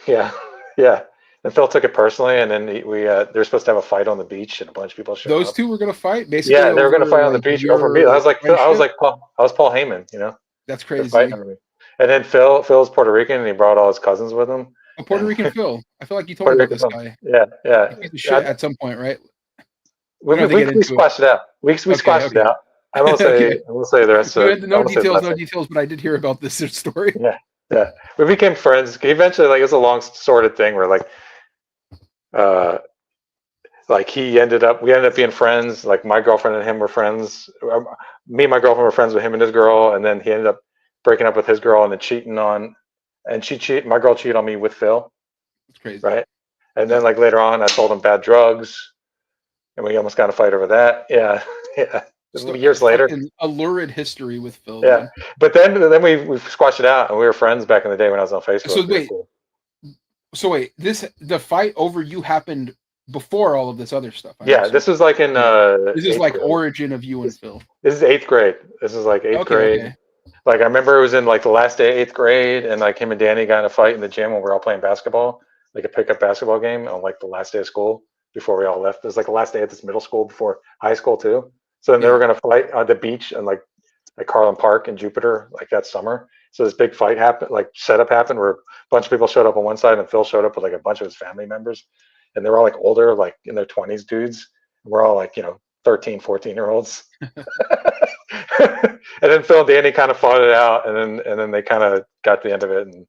S2: Yeah, yeah. And Phil took it personally, and then they were supposed to have a fight on the beach, and a bunch of people showed
S1: Those
S2: up.
S1: two were gonna fight basically
S2: Yeah, they were going to
S1: over
S2: fight on the
S1: like
S2: beach over me.
S1: your
S2: I was
S1: friendship.
S2: like Paul. I was Paul Heyman.
S1: That's
S2: They're fighting
S1: crazy.
S2: over me. And then Phil's Puerto Rican, and he brought all his cousins with him.
S1: A Puerto
S2: And
S1: Rican Phil. I feel like you told me
S2: Puerto
S1: about
S2: Rican
S1: this
S2: Phil.
S1: guy.
S2: Yeah,
S1: A
S2: yeah.
S1: piece of shit at some point, right?
S2: We,
S1: We don't have to
S2: we,
S1: get
S2: we
S1: into it.
S2: squashed it out. We
S1: Okay,
S2: squashed it
S1: okay.
S2: out. I won't say.
S1: Okay.
S2: I won't say the rest of it. I
S1: No
S2: won't say the
S1: details,
S2: rest
S1: no
S2: of
S1: details, but I did hear about this story.
S2: it. Yeah, yeah. We became friends. Eventually, like it's a long sordid thing where uh, like we ended up being friends. Like my girlfriend and him were friends. Me and my girlfriend were friends with him and his girl, and then he ended up breaking up with his girl and then cheating on, and my girl cheated on me with Phil,
S1: It's crazy.
S2: right? And then
S1: Yeah.
S2: like later on, I told him bad drugs, and we almost got in a fight over that. Yeah, yeah.
S1: So
S2: Years later.
S1: fucking a lurid history with Phil,
S2: Yeah,
S1: dude.
S2: but then we squashed it out, and we were friends back in the day when I was on Facebook.
S1: So
S2: We were
S1: wait,
S2: cool.
S1: the fight over you happened before all of this other stuff, I'm
S2: Yeah,
S1: assuming.
S2: this was like in
S1: Yeah. This is
S2: eighth
S1: like
S2: grade.
S1: origin of you and
S2: This,
S1: Phil.
S2: this is eighth grade. This is like eighth
S1: Okay,
S2: grade.
S1: okay.
S2: Like I remember it was in like the last day of eighth grade, and like him and Danny got in a fight in the gym when we were all playing basketball, like a pickup basketball game on like the last day of school before we all left. It was like the last day at this middle school before high school too. So then they
S1: Yeah.
S2: were gonna fight on the beach and like at Carlin Park in Jupiter, like that summer. So this big fight happened, like setup happened where a bunch of people showed up on one side and Phil showed up with like a bunch of his family members. And they were all like older, like in their 20s dudes. And we're all like, 13, 14-year olds. And then Phil and Danny kind of fought it out, and then they kind of got to the end of it, and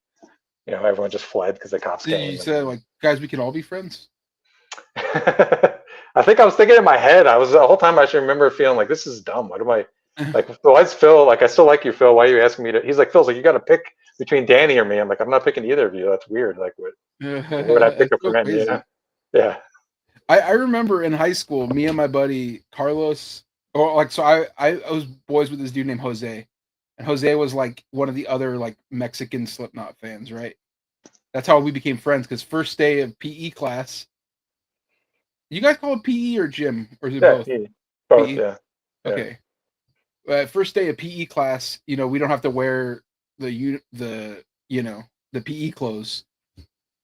S2: everyone just fled because the cops
S1: Did you
S2: came.
S1: say
S2: And
S1: like guys we can all be friends?
S2: I think I was thinking in my head. I was the whole time. I should remember feeling like this is dumb. What am I like? Why is Phil like? I still like you, Phil. Why are you asking me to? He's like, Phil's like, you got to pick between Danny or me. I'm like, I'm not picking either of you. That's weird. Like, what? Why would I pick
S1: It's
S2: a
S1: so
S2: friend? Yeah,
S1: crazy.
S2: yeah,
S1: I remember in high school, me and my buddy Carlos, or like, so I was boys with this dude named Jose, and Jose was like one of the other like Mexican Slipknot fans, right? That's how we became friends. Because first day of PE class, you guys call it PE or gym, or is it
S2: yeah.
S1: both?
S2: Both.
S1: PE.
S2: Yeah, yeah.
S1: Okay. First day of PE class, we don't have to wear the the PE clothes.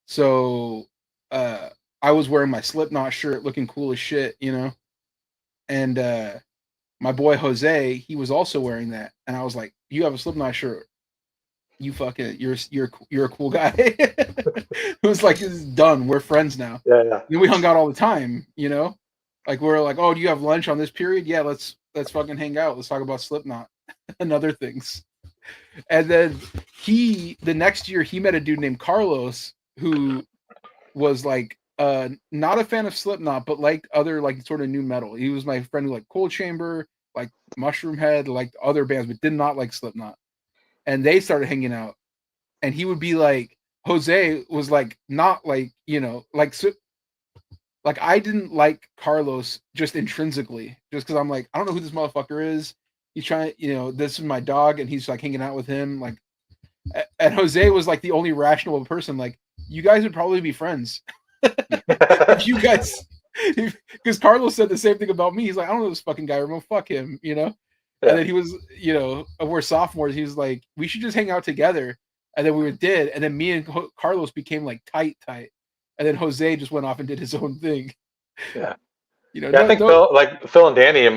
S1: So I was wearing my Slipknot shirt, looking cool as shit, and my boy Jose, he was also wearing that, and I was like, "You have a Slipknot shirt? You fucking you're a cool guy." It was like, "This is done. We're friends now."
S2: Yeah, yeah.
S1: And we hung out all the time, like we're like, "Oh, do you have lunch on this period? Yeah, let's fucking hang out. Let's talk about Slipknot and other things." And then the next year he met a dude named Carlos who was like not a fan of Slipknot, but liked other like sort of new metal. He was my friend who liked Cold Chamber, like Mushroom Head, liked other bands, but did not like Slipknot. And they started hanging out, and he would be like, Jose was like not like like like I didn't like Carlos just intrinsically, just because I'm like I don't know who this motherfucker is. He's trying, this is my dog, and he's like hanging out with him, like. And Jose was like the only rational person. Like, you guys would probably be friends if you guys, because Carlos said the same thing about me. He's like, I don't know this fucking guy, Ramon. Fuck him, And
S2: Yeah.
S1: then he was, we're sophomores. He was like, we should just hang out together. And then we did. And then me and Carlos became like tight. And then Jose just went off and did his own thing.
S2: Yeah. Yeah, I
S1: No,
S2: think Phil and Danny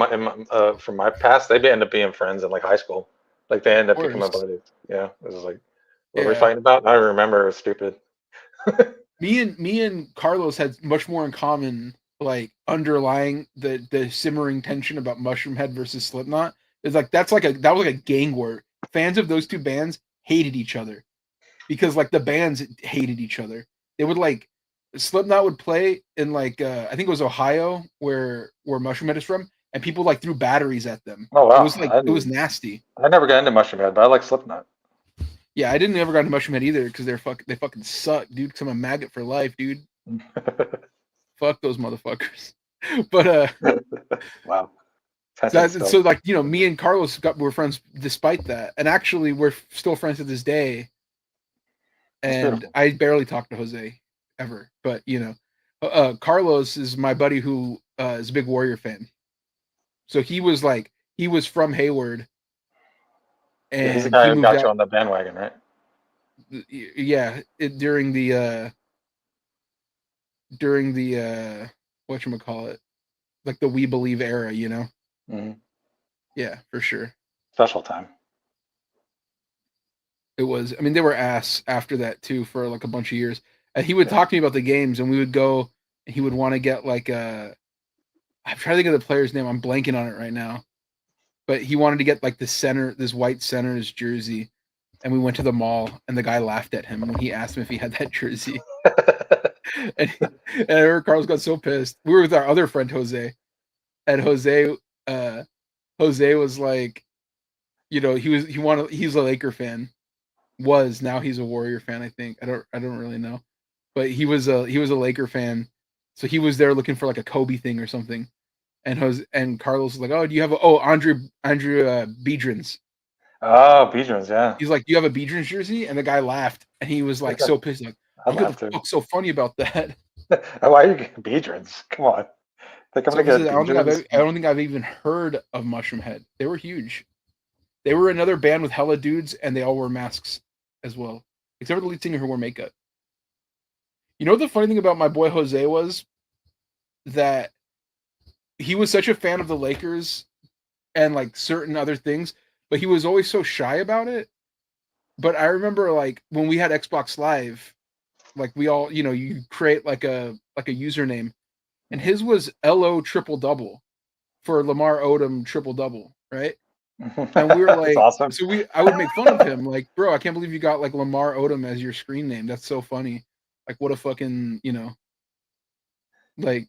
S2: from my past, they end up being friends in like high school. Like they end
S1: of
S2: up becoming
S1: course.
S2: buddies. Yeah, it was like, what were we
S1: Yeah.
S2: fighting about? I don't remember. It was stupid.
S1: Me and Carlos had much more in common, like underlying the simmering tension about Mushroom Head versus Slipknot. It's like that was like a gang war. Fans of those two bands hated each other because like the bands hated each other. They would like Slipknot would play in like I think it was Ohio where Mushroom Head is from, and people like threw batteries at them.
S2: Oh
S1: It
S2: wow,
S1: was like it was nasty.
S2: I never got into Mushroom Head, but I like Slipknot.
S1: Yeah, I didn't ever got into Mushroom Head either because they fucking suck, dude. Because I'm a maggot for life, dude. Fuck those motherfuckers. But
S2: Wow. So
S1: like me and Carlos were friends despite that, and actually we're still friends to this day.
S2: that's
S1: And
S2: beautiful.
S1: I barely talk to Jose ever, but Carlos is my buddy who is a big Warrior fan. So he was from Hayward,
S2: Yeah, he's the
S1: and
S2: guy
S1: he
S2: who
S1: moved
S2: got you
S1: out.
S2: on the bandwagon, right?
S1: Yeah, during the whatchamacallit, like the We Believe era,
S2: Mm-hmm.
S1: Yeah, for sure.
S2: Special time.
S1: It was. I mean, they were ass after that too for like a bunch of years. And he would talk to me about the games, and we would go. And he would want to get like a. I'm trying to think of the player's name. I'm blanking on it right now. But he wanted to get like this white center's jersey, and we went to the mall, and the guy laughed at him when he asked him if he had that jersey. And I remember Carlos got so pissed. We were with our other friend Jose, and Jose was like, he's a Laker fan. Now he's a Warrior fan, I think. I don't really know. But he was a Laker fan. So he was there looking for like a Kobe thing or something. And Carlos was like, "Oh, do you have Andrew Biedrins?"
S2: Oh, Biedrins, yeah.
S1: He's like, "Do you have a Biedrins jersey?" And the guy laughed, and he was like so pissed, like,
S2: I
S1: "What the
S2: laughed too.
S1: fuck's so funny about that?"
S2: Why are you getting Biedrins? Come on. Think I'm
S1: So
S2: gonna get Biedrins?
S1: I don't think I've even heard of Mushroom Head. They were huge. They were another band with hella dudes, and they all wore masks as well, except for the lead singer who wore makeup. You know what the funny thing about my boy Jose was? That he was such a fan of the Lakers and like certain other things, but he was always so shy about it. But I remember like when we had Xbox Live, like we all, you create like a username, and his was LO triple double for Lamar Odom triple double, right? And we were
S2: That's
S1: like,
S2: awesome.
S1: I would make fun of him, like, bro, I can't believe you got like Lamar Odom as your screen name. That's so funny. Like, what a fucking, like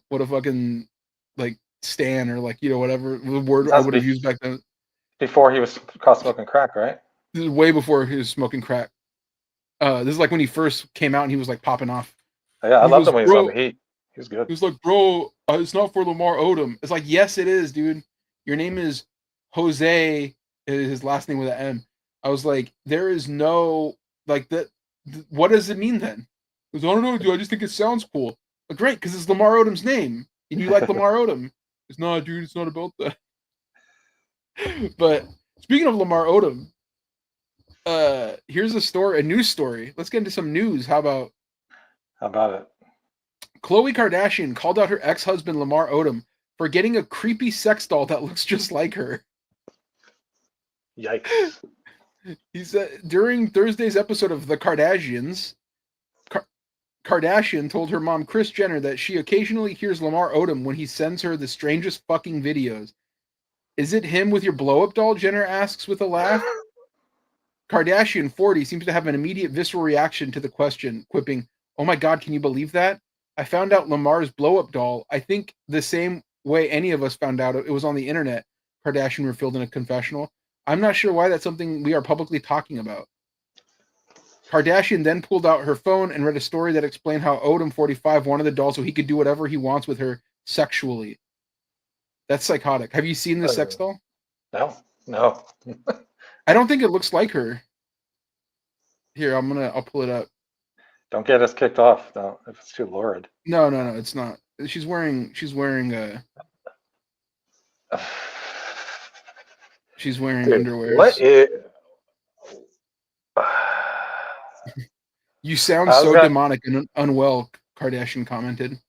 S1: what a fucking like stan or like whatever the word I
S2: That's
S1: would have used back then.
S2: before he was caught smoking crack, right?
S1: This is way before he was smoking crack. This is like when he first came out and he was like popping off.
S2: Yeah, I
S1: And he
S2: loved
S1: goes,
S2: him when he was on
S1: bro,
S2: the Heat. He was good.
S1: he was like, bro, it's not for Lamar Odom. It's like, yes, it is, dude. Your name is Jose. His last name with an M. I was like, there is no like that. What does it mean then? He goes, I don't know, dude. I just think it sounds cool. Like, great, because it's Lamar Odom's name, and you like Lamar Odom. It's not, dude. It's not about that. But speaking of Lamar Odom, here's a news story. Let's get into some news. How about
S2: How about it?
S1: Khloe Kardashian called out her ex-husband Lamar Odom for getting a creepy sex doll that looks just like her.
S2: Yikes.
S1: He said during Thursday's episode of The Kardashians, Kardashian told her mom Kris Jenner that she occasionally hears Lamar Odom when he sends her the strangest fucking videos. Is it him with your blow-up doll? Jenner asks with a laugh. Kardashian 40 seems to have an immediate visceral reaction to the question, quipping, "Oh my god, can you believe that? I found out Lamar's blow-up doll. I think the same way any of us found out it was on the internet," Kardashian revealed in a confessional. "I'm not sure why that's something we are publicly talking about." Kardashian then pulled out her phone and read a story that explained how Odom 45 wanted the doll so he could do whatever he wants with her sexually. That's psychotic. Have you seen this sex doll?
S2: No.
S1: I don't think it looks like her. Here, I'll pull it up.
S2: Don't get us kicked off, though, if it's too lurid.
S1: No, it's not. She's wearing underwear.
S2: What is...
S1: You sound so demonic and unwell, Kardashian commented.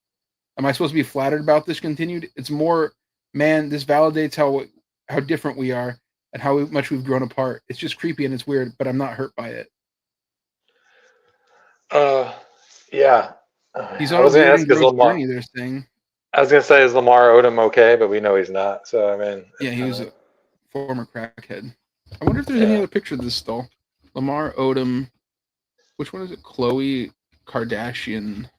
S1: Am I supposed to be flattered about this? Continued. It's more, man, this validates how different we are and how much we've grown apart. It's just creepy and it's weird, but I'm not hurt by it.
S2: Yeah.
S1: He's on a weird and gross journey, they're saying.
S2: I was gonna say, is Lamar Odom okay? But we know he's not. So I mean,
S1: yeah, he was a former crackhead. I wonder if there's any other picture of this doll. Lamar Odom. Which one is it? Khloe Kardashian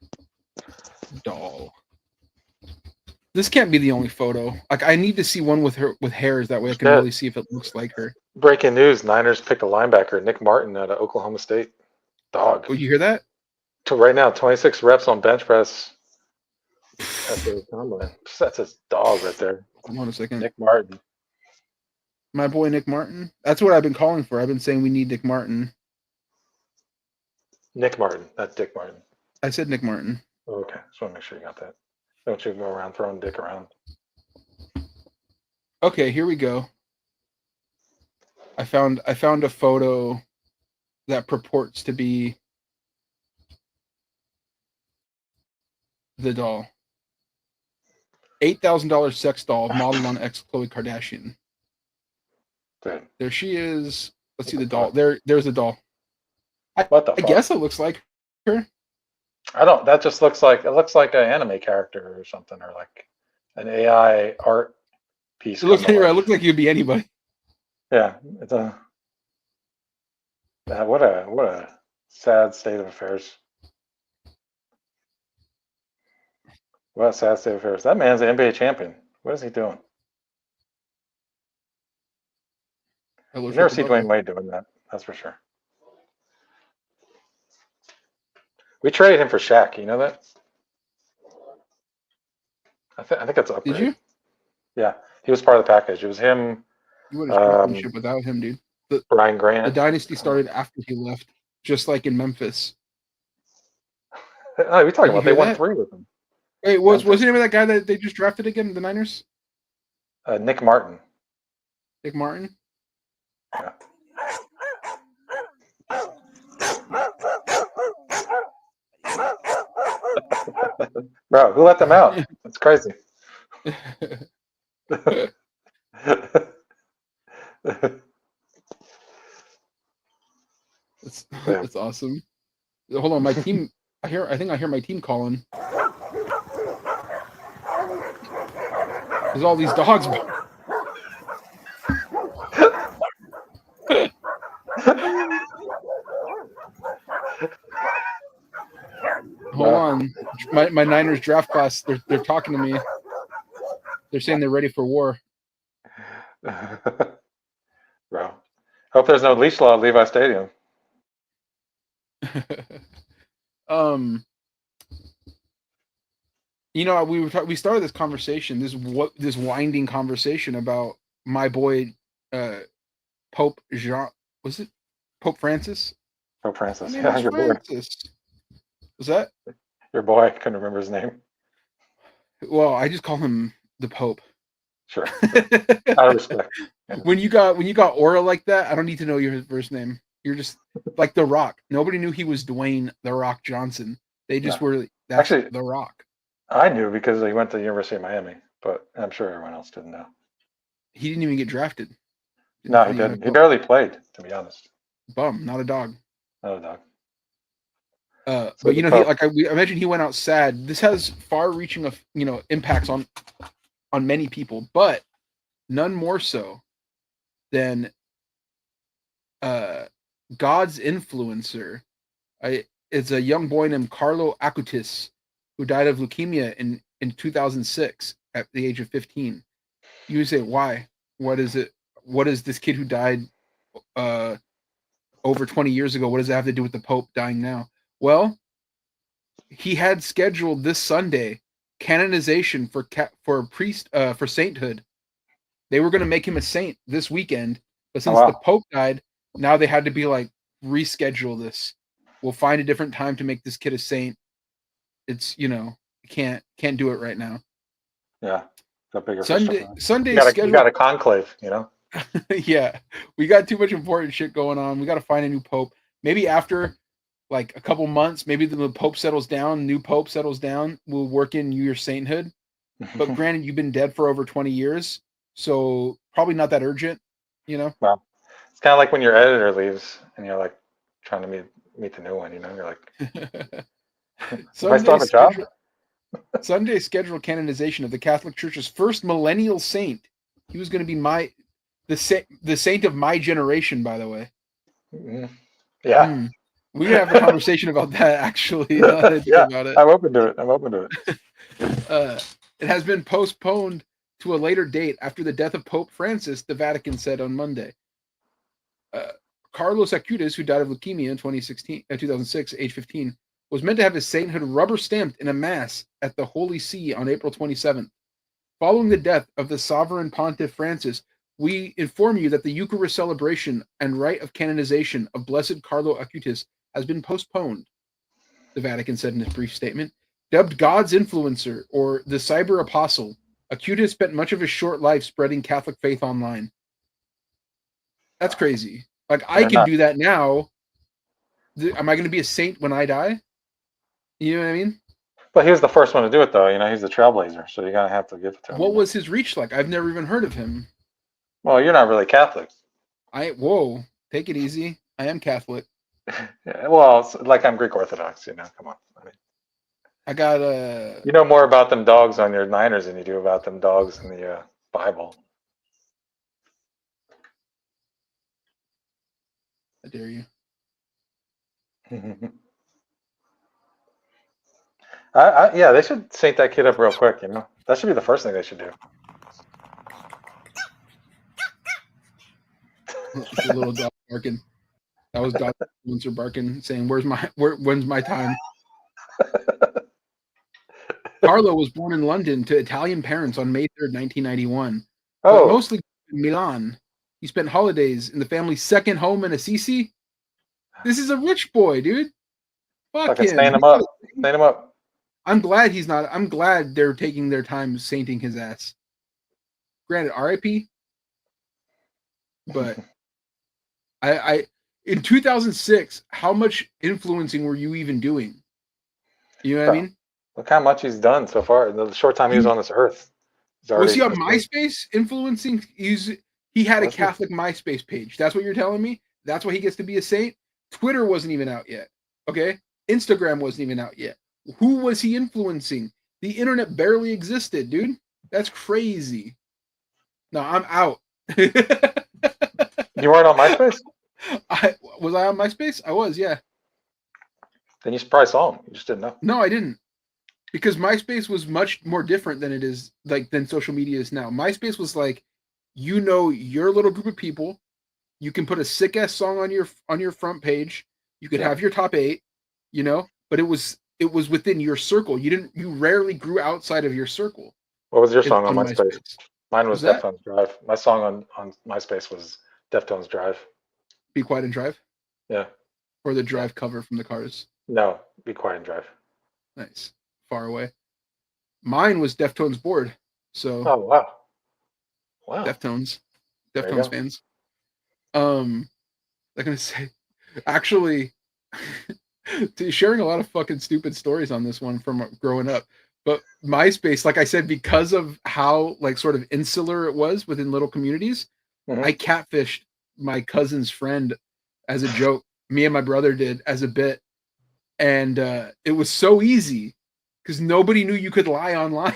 S1: doll. This can't be the only photo. Like, I need to see one with her with hairs. That way I can really see if it looks like her.
S2: Breaking news: Niners picked a linebacker, Nick Martin, out of Oklahoma State. Dog.
S1: Oh, you hear that?
S2: Right now, 26 reps on bench press. That's a dog right there.
S1: Hold on a second.
S2: Nick Martin.
S1: My boy Nick Martin. That's what I've been calling for. I've been saying we need Nick Martin.
S2: Nick Martin, not Dick Martin.
S1: I said Nick Martin.
S2: Okay, just want to make sure you got that. Don't you go around throwing dick around.
S1: Okay, here we go. I found a photo that purports to be the doll. $8,000 sex doll modeled on ex Khloe Kardashian.
S2: Dude.
S1: There she is. Let's see the doll. There's the doll.
S2: What the fuck?
S1: I guess it looks like her.
S2: I don't. That just looks like an anime character or something, or like an AI art piece.
S1: It looks like you'd be anybody.
S2: Yeah, it's what a sad state of affairs. What a sad state of affairs. That man's an NBA champion. What is he doing? You never see Dwayne Wade doing that. That's for sure. We traded him for Shaq. You know that? I think that's an upgrade.
S1: Did you?
S2: Yeah, he was part of the package. It was him.
S1: You would have championship without him, dude.
S2: Brian Grant.
S1: The dynasty started after he left, just like in Memphis.
S2: Oh, we talking about they won 3 with him.
S1: Wait, what's the name of that guy that they just drafted again? The Niners?
S2: Nick Martin.
S1: Nick Martin.
S2: Yeah. Bro, who let them out? That's crazy.
S1: That's awesome. Hold on, my team. I think I hear my team calling. There's all these dogs. Hold on. my Niners draft class. They're talking to me. They're saying they're ready for war.
S2: Bro, hope there's no leash law at Levi Stadium.
S1: You know, we started this conversation, this winding conversation about my boy, Pope Jean. Was it Pope Francis?
S2: Pope Francis.
S1: My name
S2: Yeah,
S1: is
S2: your boy.
S1: Francis. Was that?
S2: Your boy. I couldn't remember his name.
S1: Well, I just call him the Pope.
S2: Sure. Out of respect.
S1: When you got aura like that, I don't need to know your first name. You're just like The Rock. Nobody knew he was Dwayne The Rock Johnson. They just were. That's
S2: actually
S1: The Rock.
S2: I knew because he went to the University of Miami, but I'm sure everyone else didn't know.
S1: He didn't even get drafted.
S2: No, he didn't. He barely played, to be honest.
S1: Bum, not a dog.
S2: Not a dog.
S1: But you know, I imagine he went out sad. This has far-reaching of impacts on many people, but none more so than God's influencer. It's a young boy named Carlo Acutis who died of leukemia in 2006 at the age of 15. You would say, why? What is it? What is this kid who died over 20 years ago? What does it have to do with the Pope dying now? Well, he had scheduled this Sunday canonization for priest for sainthood. They were going to make him a saint this weekend, but since the Pope died, now they had to be like, reschedule this. We'll find a different time to make this kid a saint. It's can't do it right now.
S2: Yeah, got bigger.
S1: Sunday
S2: you got a conclave,
S1: Yeah, we got too much important shit going on. We got to find a new pope. Maybe after like a couple months, maybe the pope settles down, new pope settles down, we'll work in your sainthood. But granted, you've been dead for over 20 years, so probably not that urgent,
S2: Well, it's kind of like when your editor leaves and you're like trying to meet the new one, you're like, I still have a job?
S1: Sunday scheduled canonization of the Catholic Church's first millennial saint. He was going to be the saint of my generation, by the way.
S2: Mm-hmm. Yeah.
S1: We can have a conversation about that, actually.
S2: Yeah, about it. I'm open to
S1: it. It has been postponed to a later date after the death of Pope Francis, the Vatican said on Monday. Carlos Acutis, who died of leukemia in 2006, age 15, was meant to have his sainthood rubber stamped in a mass at the Holy See on April 27th. Following the death of the sovereign pontiff Francis, we inform you that the Eucharist celebration and rite of canonization of Blessed Carlo Acutis has been postponed, the Vatican said in a brief statement. Dubbed God's influencer, or the cyber apostle, Acutis spent much of his short life spreading Catholic faith online. That's crazy. Like, I can do that now. Am I going to be a saint when I die? You know what I mean?
S2: But he was the first one to do it, though. He's the trailblazer, so you're going to have to give it to him.
S1: What was his reach like? I've never even heard of him.
S2: Well, you're not really Catholic.
S1: Whoa, take it easy. I am Catholic.
S2: Yeah, well, it's like I'm Greek Orthodox, come on.
S1: I got
S2: You know more about them dogs on your Niners than you do about them dogs in the Bible.
S1: I dare you.
S2: Yeah, they should saint that kid up real quick, That should be the first thing they should do.
S1: The little dog barking. That was God's influencer barking, saying, when's my time? Carlo was born in London to Italian parents on May 3rd, 1991. But mostly in Milan. He spent holidays in the family's second home in Assisi. This is a rich boy, dude. Fuck him.
S2: Stand him up.
S1: I'm glad he's not. I'm glad they're taking their time sainting his ass. Granted, RIP. But I in 2006, how much influencing were you even doing? You know what I mean?
S2: Look how much he's done so far in the short time he was on this earth.
S1: Was he on MySpace influencing? He had a Catholic MySpace page. That's what you're telling me? That's why he gets to be a saint? Twitter wasn't even out yet. Okay? Instagram wasn't even out yet. Who was he influencing? The internet barely existed, dude. That's crazy. No, I'm out.
S2: You weren't on MySpace?
S1: Was I on MySpace? I was, yeah.
S2: Then you probably saw him. You just didn't know.
S1: No, I didn't. because MySpace was much more different than it is like than social media is now. MySpace was like, you know, your little group of people. You can put a sick ass song on your front page. You could
S2: Yeah.
S1: have your top 8, you know, but it was within your circle. You rarely grew outside of your circle
S2: What was your song on
S1: on
S2: MySpace?
S1: MySpace.
S2: Mine was
S1: Was that
S2: Deftones Drive. My song on MySpace was Deftones Drive.
S1: Be Quiet and Drive
S2: Yeah.
S1: or the
S2: Yeah.
S1: Drive cover from the Cars?
S2: No, Be Quiet and Drive.
S1: Nice, Far Away. Mine was Deftones Board. So
S2: Oh wow. Wow.
S1: Deftones,
S2: There you
S1: Deftones
S2: go.
S1: fans. I'm gonna say, actually, sharing a lot of fucking stupid stories on this one from growing up. But MySpace, like I said, because of how like sort of insular it was within little communities, I
S2: Mm-hmm.
S1: catfished my cousin's friend as a joke. Me and my brother did as a bit, and it was so easy because nobody knew you could lie online.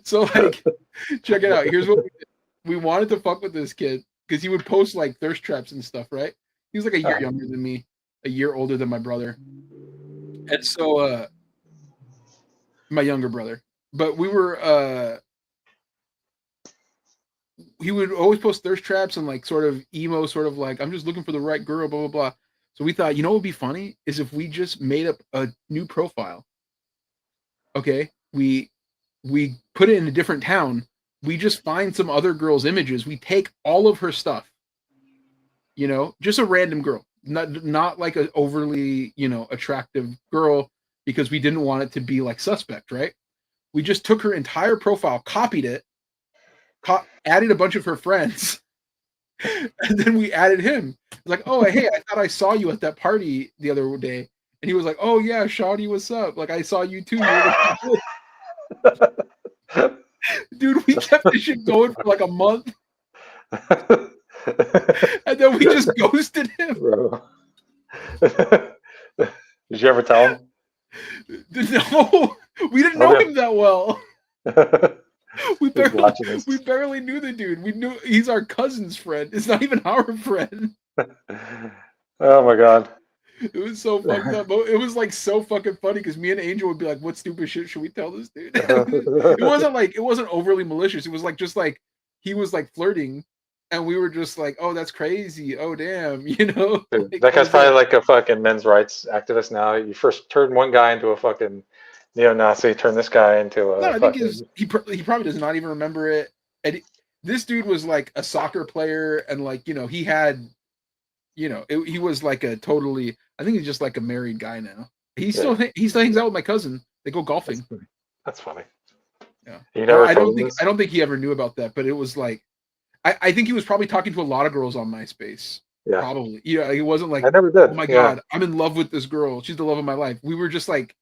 S1: So like, check it out. Here's what we did. We wanted to fuck with this kid because he would post like thirst traps and stuff, right? He was like a year
S2: Uh,
S1: younger than me, a year older than my brother. And so my younger brother. But we were he would always post thirst traps and like sort of emo, sort of like, I'm just looking for the right girl, blah blah blah. So we thought, you know what would be funny is if we just made up a new profile. Okay. We put it in a different town. We just find some other girl's images. We take all of her stuff, you know, just a random girl, not like an overly, you know, attractive girl, because we didn't want it to be like suspect, right? We just took her entire profile, copied it, added a bunch of her friends, and then we added him. Like, oh hey, I thought I saw you at that party the other day, and he was like, oh yeah, Shawty, what's up? Like I saw you too. You're looking good. Dude, we kept this shit going for like a month, and then we just ghosted him.
S2: Bro. Did you ever tell him?
S1: No, we didn't know
S2: Okay.
S1: him that well. We
S2: He's
S1: barely,
S2: watching this.
S1: we barely knew the dude. We knew he's our cousin's friend. It's not even our friend.
S2: Oh my god.
S1: It was so fucked up. But it was like so fucking funny because me and Angel would be like, "What stupid shit should we tell this dude?" It wasn't overly malicious. It was like just like he was like flirting, and we were just like, "Oh, that's crazy. Oh, damn," you know.
S2: Dude,
S1: Like,
S2: that
S1: it
S2: guy's
S1: was like,
S2: probably like a fucking men's rights activist now. You first turned one guy into a fucking neo-Nazi, turn this guy into
S1: no,
S2: a
S1: I think
S2: fucking.
S1: he probably does not even remember it. And this dude was like a soccer player, and like, you know, he had, you know, he was like a totally. I think he's just like a married guy now.
S2: Yeah,
S1: He still hangs out with my cousin. They go
S2: that's
S1: golfing.
S2: funny. That's funny.
S1: Yeah,
S2: You never
S1: I
S2: told
S1: don't
S2: him
S1: think
S2: this?
S1: he ever knew about that, but it was like I think he was probably talking to a lot of girls on MySpace.
S2: Yeah,
S1: Probably, yeah. It wasn't
S2: I
S1: like,
S2: never
S1: oh
S2: did.
S1: my
S2: Yeah.
S1: god, I'm in love with this girl. She's the love of my life. We were just like,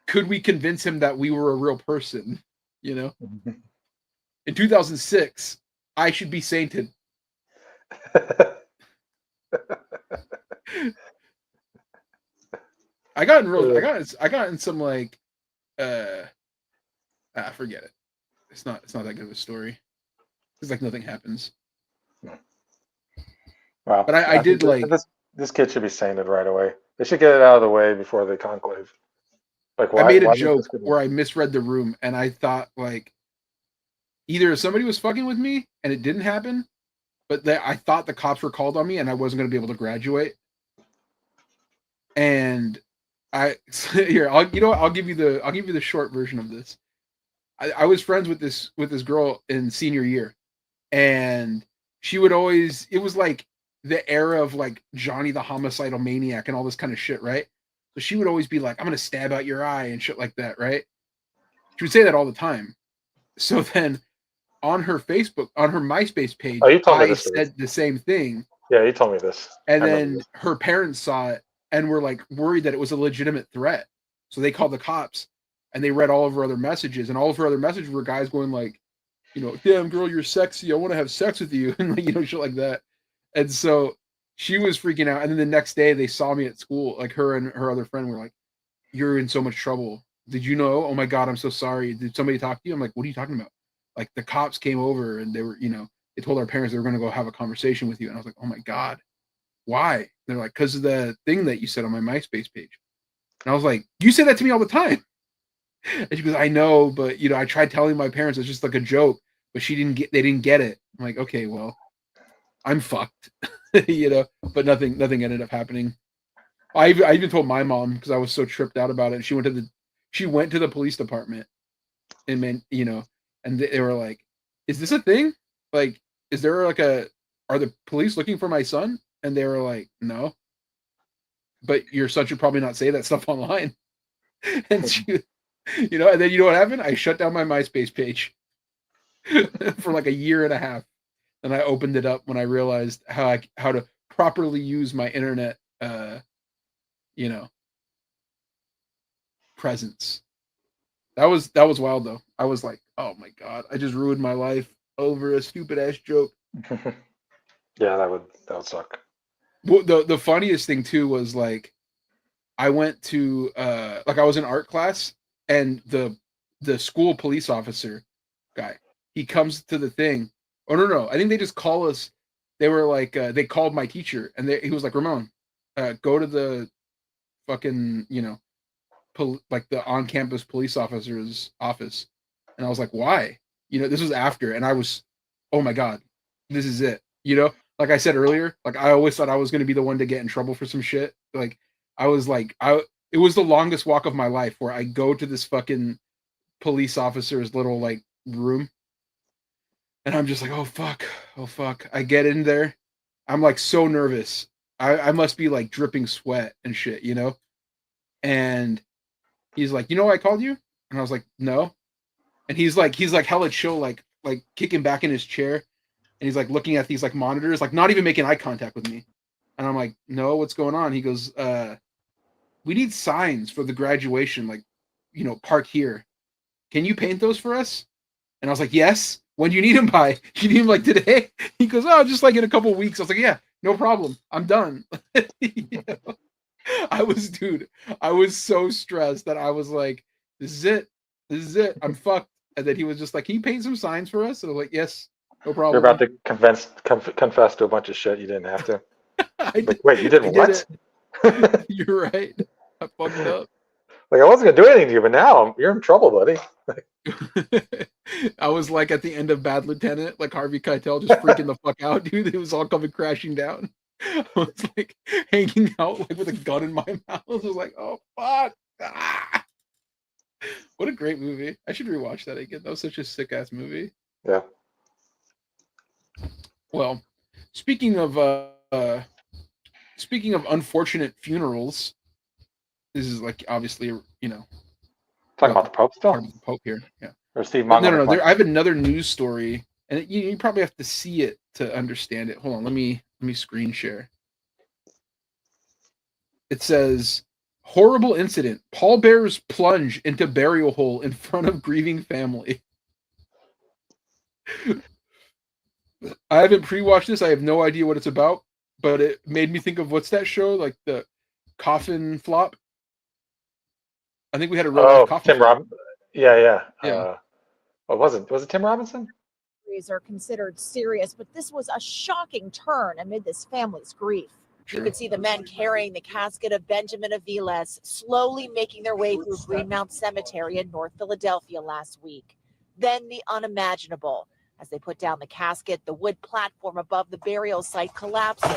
S1: could we convince him that we were a real person? You know, in 2006, I should be sainted. I got in some like, uh, forget it. It's not that good of a story. It's like nothing happens.
S2: Wow.
S1: But I
S2: I think
S1: did like,
S2: this kid should be sainted right away. They should get it out of the way before the conclave. Like,
S1: I
S2: why?
S1: made a
S2: Why does this
S1: joke
S2: kid?
S1: where I misread the room, and I thought like either somebody was fucking with me and it didn't happen, but I thought the cops were called on me and I wasn't going to be able to graduate. And here, you know what? I'll give you the short version of this. I was friends with this girl in senior year, and she would always, it was like the era of like Johnny the homicidal maniac and all this kind of shit, right? So she would always be like, I'm gonna stab out your eye and shit like that, right? She would say that all the time. So then on her MySpace
S2: Oh,
S1: page,
S2: you told me
S1: I
S2: this story.
S1: said the same thing.
S2: Yeah, you told me this.
S1: And
S2: I remember
S1: then
S2: this.
S1: her parents saw it and were like worried that it was a legitimate threat. So they called the cops and they read all of her other messages. And all of her other messages were guys going like, you know, damn girl, you're sexy. I want to have sex with you. And like, you know, shit like that. And so she was freaking out. And then the next day they saw me at school, like her and her other friend were like, you're in so much trouble. Did you know? Oh my God, I'm so sorry. Did somebody talk to you? I'm like, what are you talking about? Like the cops came over and they were, you know, they told our parents they were going to go have a conversation with you. And I was like, oh my God, why? They're like, because of the thing that you said on my MySpace page. And I was like, you say that to me all the time. And she goes, I know, but I tried telling my parents it's just like a joke, but they didn't get it. I'm like, okay, well, I'm fucked, but nothing ended up happening. I even told my mom because I was so tripped out about it. And she went to the police department and and they were like, is this a thing? Like, is there like are the police looking for my son? And they were like, no, but your son should probably not say that stuff online. And she, and then what happened? I shut down my MySpace page for like a year and a half. And I opened it up when I realized how to properly use my internet, presence. That was wild though. I was like, oh my god, I just ruined my life over a stupid ass joke.
S2: Yeah, that would suck.
S1: Well, the funniest thing too was like, I went to I was in art class, and the school police officer guy, he comes to the thing. Oh no, I think they just call us. They were like, they called my teacher, and he was like, Ramon, go to the fucking like the on-campus police officer's office. And I was like, why? This was after, and I was, oh my god, this is it. Like I said earlier, like I always thought I was going to be the one to get in trouble for some shit. Like I was like, it was the longest walk of my life where I go to this fucking police officer's little like room, and I'm just like, oh fuck. I get in there, I'm like so nervous. I must be like dripping sweat and shit, and he's like, I called you? And I was like, no. And he's like hella chill, like kicking back in his chair, and he's like looking at these like monitors, like not even making eye contact with me. And I'm like, no, what's going on? He goes, we need signs for the graduation, like, park here. Can you paint those for us? And I was like, yes. When do you need them by? You need them like today? He goes, oh, just like in a couple weeks. I was like, yeah, no problem. I'm done. I was so stressed that I was like, this is it. I'm fucked. And then he was just like, can you paint some signs for us? And I was like, yes, no problem.
S2: You're about to confess to a bunch of shit you didn't have to. Wait, you did what?
S1: You're right. I fucked up.
S2: Like, I wasn't gonna do anything to you, but now you're in trouble, buddy.
S1: I was like at the end of Bad Lieutenant, like Harvey Keitel, just freaking the fuck out, dude. It was all coming crashing down. I was like hanging out like with a gun in my mouth. I was like, oh fuck. Ah! What a great movie. I should rewatch that again. That was such a sick ass movie.
S2: Yeah.
S1: Well, speaking of unfortunate funerals, this is like obviously,
S2: Talking about the Pope still?
S1: The Pope here, yeah.
S2: Or Steve Montgomery.
S1: No. I have another news story, and you probably have to see it to understand it. Hold on, let me screen share. It says, horrible incident. Pallbearers plunge into burial hole in front of grieving family. I haven't pre-watched this. I have no idea what it's about, but it made me think of what's that show, like the Coffin Flop. I think we had a real Coffin
S2: Tim Robinson. Yeah. What was it? Was it Tim Robinson?
S3: Are considered serious, but this was a shocking turn amid this family's grief. Sure. You could see the men carrying the casket of Benjamin Aviles slowly making their way through Greenmount Cemetery in North Philadelphia last week. Then the unimaginable. As they put down the casket, the wood platform above the burial site collapses.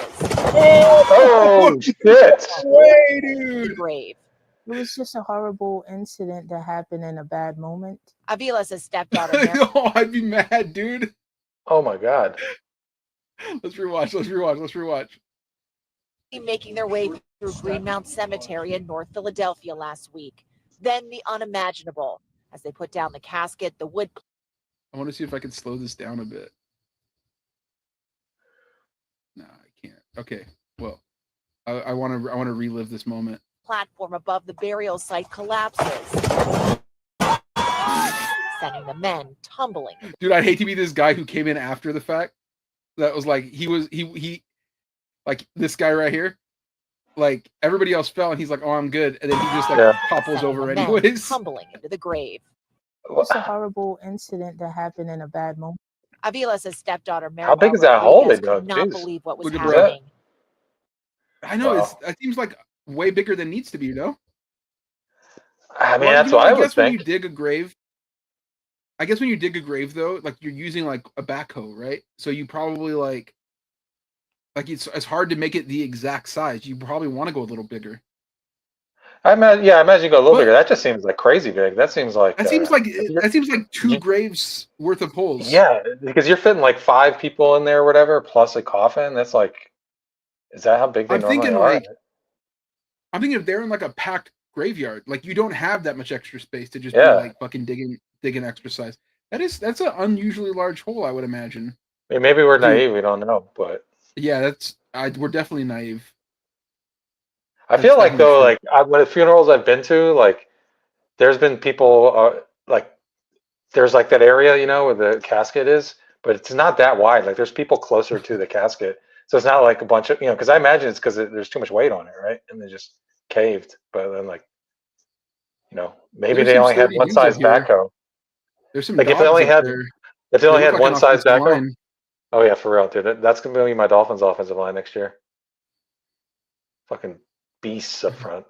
S2: Oh shit!
S1: Way, dude!
S3: Grave.
S4: It was just a horrible incident that happened in a bad moment.
S3: Aviles' stepdaughter.
S1: Oh, I'd be mad, dude.
S2: Oh my god.
S1: Let's rewatch.
S3: Making their way through Greenmount Cemetery in North Philadelphia last week. Then the unimaginable. As they put down the casket, the wood.
S1: I want to see if I can slow this down a bit. No, I can't. Okay, well, I want to relive this moment.
S3: Platform above the burial site collapses, sending the men tumbling.
S1: Dude, I'd hate to be this guy who came in after the fact. That was like he like this guy right here. Like everybody else fell, and he's like, "Oh, I'm good," and then he just like topples over anyways,
S3: tumbling into the grave.
S4: It was a horrible incident that happened in a bad moment.
S3: Aviles' stepdaughter, Mary.
S2: How big is that hole they dug?
S3: Could not believe what was
S1: Look at
S3: happening.
S1: I know
S2: Wow.
S1: it seems like way bigger than it needs to be, you know?
S2: I mean,
S1: Well,
S2: that's what I would
S1: guess when you
S2: think.
S1: dig a grave, I guess when you dig a grave though, like you're using like a backhoe, right? So you probably like it's hard to make it the exact size. You probably want to go a little bigger.
S2: I imagine you go a little
S1: But
S2: bigger. That just seems like crazy big. That seems like
S1: that seems like 2
S2: you-
S1: graves worth of holes.
S2: yeah, because you're fitting like 5 people in there or whatever, plus a coffin. That's like, is that how big they
S1: I'm
S2: normally
S1: thinking
S2: are?
S1: like I'm thinking if they're in like a packed graveyard, like you don't have that much extra space to just be
S2: Yeah.
S1: like fucking digging exercise. That's an unusually large hole, I would imagine.
S2: I mean, maybe we're
S1: Dude.
S2: naive. We don't know, but
S1: Yeah, we're definitely naive.
S2: I
S1: That's
S2: feel like
S1: definitely
S2: though,
S1: true.
S2: like when the funerals I've been to, like there's been people like there's like that area, where the casket is, but it's not that wide. Like there's people closer to the casket, so it's not like a bunch of because I imagine it's because there's too much weight on it, right? And they just caved. But then like maybe
S1: There's
S2: they
S1: some
S2: only had
S1: sturdy
S2: one
S1: dudes up
S2: size
S1: here.
S2: backhoe.
S1: There's some
S2: Like if they
S1: dogs
S2: only
S1: up
S2: had
S1: there.
S2: if they
S1: They
S2: only
S1: look
S2: had
S1: like an
S2: one size
S1: offensive
S2: backhoe.
S1: line.
S2: Oh yeah, for real, dude. That's gonna be my Dolphins' offensive line next year. Fucking beasts up front.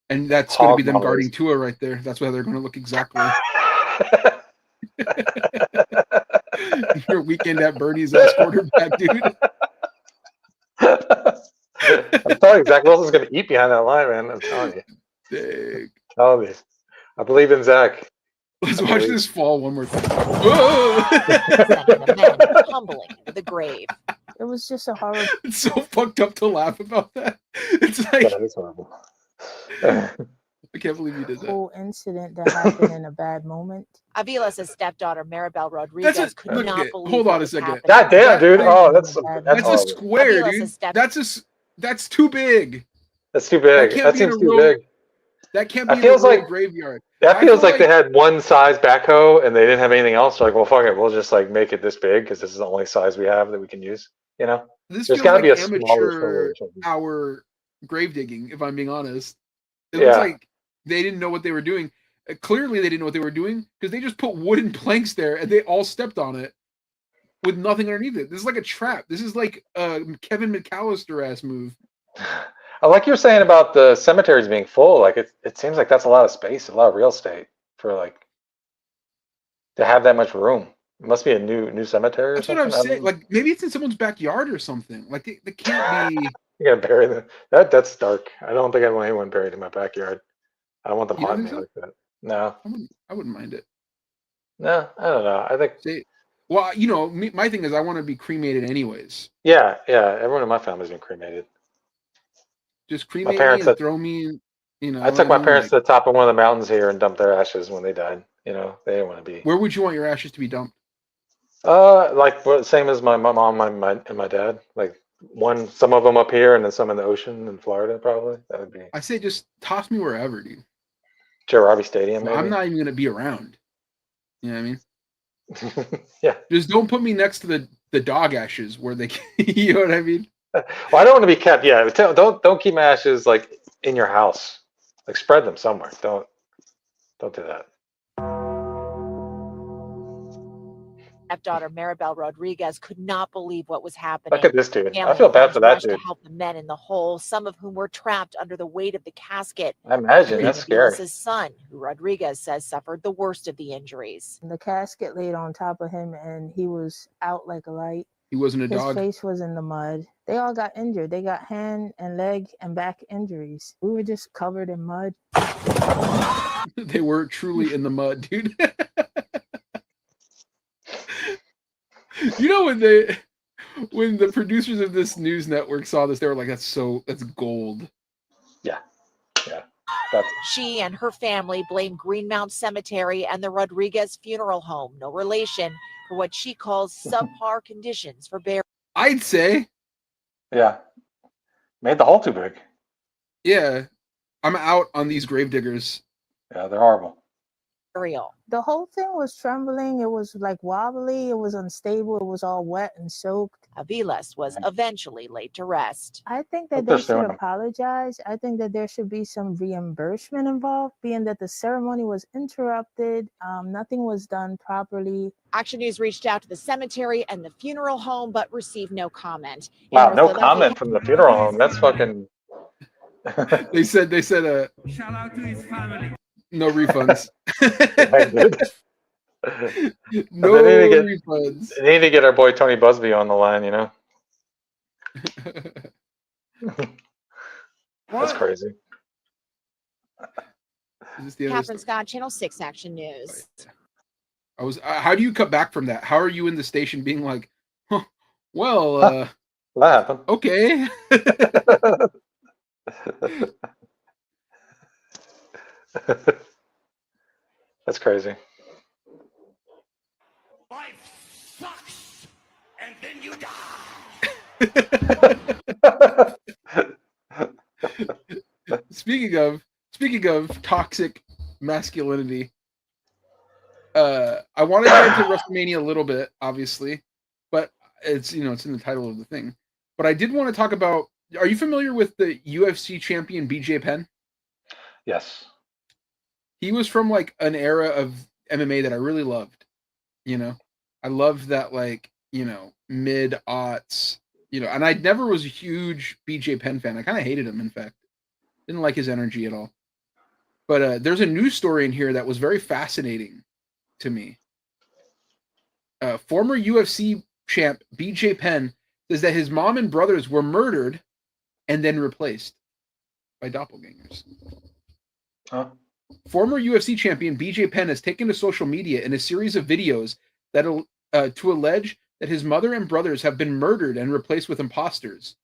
S1: And that's going to be
S2: Hog
S1: them
S2: mollies.
S1: guarding Tua right there. That's why they're going to look exactly. Your weekend at Bernie's as quarterback, dude.
S2: I'm telling you, Zach Wilson's going to eat behind that line, man. I'm telling you.
S1: Dang.
S2: Telling you. I believe in Zach.
S1: Let's
S2: I
S1: watch
S2: believe.
S1: this fall one more time. Whoa!
S3: Sending the men tumbling into the grave.
S4: It was just a horrible.
S1: It's so fucked up to laugh about that. It's like
S2: Yeah, that's horrible.
S1: I can't believe you did that.
S4: Whole incident that happened in a bad moment.
S3: Avila's stepdaughter Maribel Rodriguez could
S1: look,
S3: not
S1: okay,
S3: believe
S1: hold
S3: what
S1: on a
S3: was
S1: second.
S3: happening.
S2: God damn,
S1: That
S2: dude.
S1: thing-
S2: Oh, that's
S1: That's a
S2: horrible.
S1: square,
S3: Avila's
S1: dude. That's too big.
S2: That's too big.
S1: can't
S2: That
S1: be in
S2: seems
S1: a
S2: too
S1: real-
S2: big.
S1: That can't
S2: That
S1: be in a
S2: feels
S1: real
S2: like-
S1: graveyard.
S2: That
S1: I
S2: feels
S1: feel
S2: like they had one size backhoe and they didn't have anything else. They're like, well, fuck it. We'll just like make it this big because this is the only size we have that we can use.
S1: This
S2: There's
S1: feels
S2: got to
S1: like
S2: be a smaller shovel
S1: amateur
S2: or something.
S1: hour grave digging, if I'm being honest. It
S2: Yeah.
S1: looks like they didn't know what they were doing. Clearly, they didn't know what they were doing because they just put wooden planks there and they all stepped on it with nothing underneath it. This is like a trap. This is like a Kevin McAllister ass move.
S2: I like you're saying about the cemeteries being full. Like it seems like that's a lot of space, a lot of real estate for like to have that much room. It must be a new cemetery or
S1: That's what
S2: something.
S1: I'm saying. Like maybe it's in someone's backyard or something. Like they can't be.
S2: You gotta bury them. That's dark. I don't think I want anyone buried in my backyard. I don't want them
S1: You don't
S2: haunting me
S1: think so?
S2: like that. No,
S1: I wouldn't mind it.
S2: no, I don't know. I think
S1: Say, well, my thing is I want to be cremated anyways.
S2: yeah. Everyone in my family's been cremated.
S1: Just cremate me
S2: parents
S1: and
S2: had-
S1: throw me.
S2: I took my parents to the top of one of the mountains here and dumped their ashes when they died. They didn't want to be.
S1: Where would you want your ashes to be dumped?
S2: Like same as my mom, and my dad. Like some of them up here, and then some in the ocean in Florida, probably. That would be
S1: I say just toss me wherever, dude.
S2: Joe Robbie Stadium,
S1: Well,
S2: maybe.
S1: I'm not even gonna be around. You know what I mean?
S2: Yeah.
S1: Just don't put me next to the dog ashes where they. You know what I mean?
S2: Well, I don't want to be kept. Yeah, don't keep my ashes like in your house. Like spread them somewhere. Don't do that.
S3: Stepdaughter Maribel Rodriguez could not believe what was happening.
S2: Look at this dude. I
S3: Family
S2: feel
S3: and
S2: bad
S3: friends
S2: for that
S3: rushed
S2: dude.
S3: to help the men in the hole, some of whom were trapped under the weight of the casket.
S2: I imagine
S3: including
S2: that's scary.
S3: Avila's son, who Rodriguez says suffered the worst of the injuries.
S4: The casket laid on top of him and he was out like a light.
S1: He wasn't a
S4: His
S1: dog.
S4: face was in the mud. They all got injured. They got hand and leg and back injuries. We were just covered in mud.
S1: They were truly in the mud, dude. When the producers of this news network saw this, they were like, that's gold.
S3: She and her family blame Greenmount Cemetery and the Rodriguez Funeral Home, no relation, for what she calls subpar conditions for burial.
S1: I'd say,
S2: Yeah. Made the hole too big.
S1: yeah, I'm out on these gravediggers.
S2: Yeah, they're horrible.
S3: Real.
S4: The whole thing was trembling. It was like wobbly. It was unstable. It was all wet and soaked.
S3: Aviles was eventually laid to rest.
S4: I think that
S2: Hope they're
S4: they should
S2: suing him.
S4: apologize. I think that there should be some reimbursement involved, being that the ceremony was interrupted. Nothing was done properly.
S3: Action News reached out to the cemetery and the funeral home, but received no comment.
S2: Wow, no comment from the funeral home. That's fucking.
S1: They said
S5: Shout out to his family.
S1: no refunds. No
S2: They need to get-
S1: refunds.
S2: They need to get our boy Tony Busby on the line, you know? That's crazy.
S1: Is this the other
S3: Catherine
S1: story?
S3: Scott, Channel 6 Action News.
S1: How do you cut back from that? How are you in the station being like, huh, well,
S2: That happened.
S1: okay.
S2: That's crazy.
S5: Life sucks, and then you die.
S1: Speaking of toxic masculinity, I want to get into Wrestlemania a little bit, obviously, but it's it's in the title of the thing. But I did want to talk about. Are you familiar with the UFC champion BJ Penn?
S2: Yes.
S1: He was from like an era of MMA that I really loved. I loved that mid aughts. And I never was a huge BJ Penn fan. I kind of hated him, in fact. Didn't like his energy at all. But there's a news story in here that was very fascinating to me. Former UFC champ BJ Penn says that his mom and brothers were murdered and then replaced by doppelgangers.
S2: Huh?
S1: Former UFC champion BJ Penn has taken to social media in a series of videos that to allege that his mother and brothers have been murdered and replaced with imposters.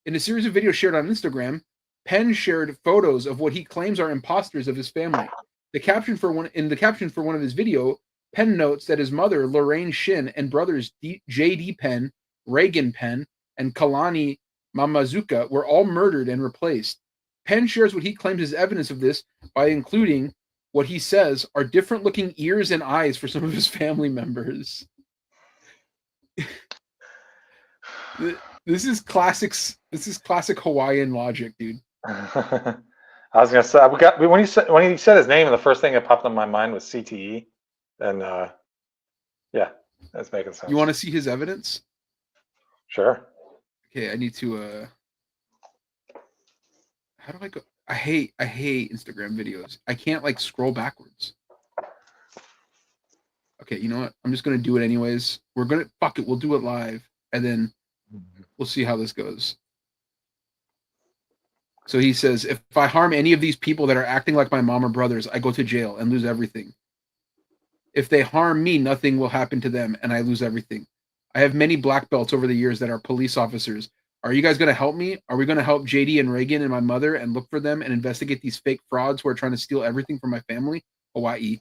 S1: In a series of videos shared on Instagram, Penn shared photos of what he claims are imposters of his family. In the caption for one of his video, Penn notes that his mother, Lorraine Shin, and brothers J.D. Penn, Reagan Penn, and Kalani Mamazuka were all murdered and replaced. Penn shares what he claims is evidence of this by including what he says are different-looking ears and eyes for some of his family members. This is classic Hawaiian logic, dude.
S2: I was gonna say when he said his name, the first thing that popped in my mind was CTE, and yeah, that's making sense.
S1: You want to see his evidence?
S2: Sure.
S1: Okay, I need to. How do I go? I hate Instagram videos. I can't scroll backwards. Okay, you know what? I'm just gonna do it anyways. Fuck it. We'll do it live, and then we'll see how this goes. So he says, if I harm any of these people that are acting like my mom or brothers, I go to jail and lose everything. If they harm me, nothing will happen to them, and I lose everything. I have many black belts over the years that are police officers. Are you guys going to help me? Are we going to help JD and Reagan and my mother and look for them and investigate these fake frauds who are trying to steal everything from my family? Hawaii.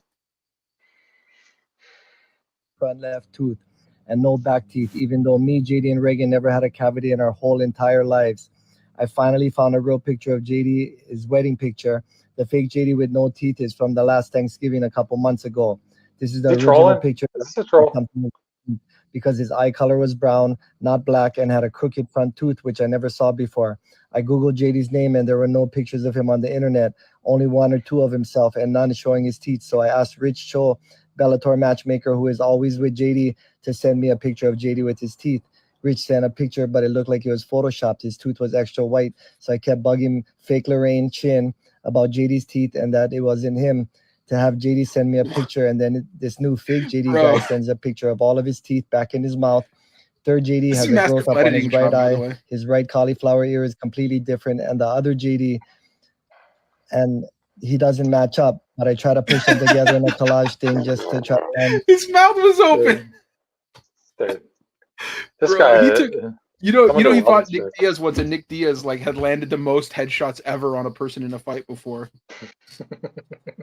S6: Front left tooth and no back teeth, even though me, JD, and Reagan never had a cavity in our whole entire lives. I finally found a real picture of JD, his wedding picture. The fake JD with no teeth is from the last Thanksgiving a couple months ago. This is the original
S2: trolling?
S6: picture.
S2: Is this a troll?
S6: Because his eye color was brown, not black, and had a crooked front tooth, which I never saw before. I Googled JD's name, and there were no pictures of him on the internet, only one or two of himself, and none showing his teeth. So I asked Rich Cho, Bellator matchmaker, who is always with JD, to send me a picture of JD with his teeth. Rich sent a picture, but it looked like it was photoshopped. His tooth was extra white. So I kept bugging fake Lorraine Chin about JD's teeth and that it wasn't him, to have JD send me a picture. And then this new fake JD guy sends a picture of all of his teeth back in his mouth. Third JD has a growth up on his right eye. His right cauliflower ear is completely different. And the other JD, and he doesn't match up. But I try to push them together in a collage thing just to try to...
S1: His mouth was open.
S2: Dude. This guy,
S1: he took, he fought Nick Diaz once, and Nick Diaz had landed the most headshots ever on a person in a fight before.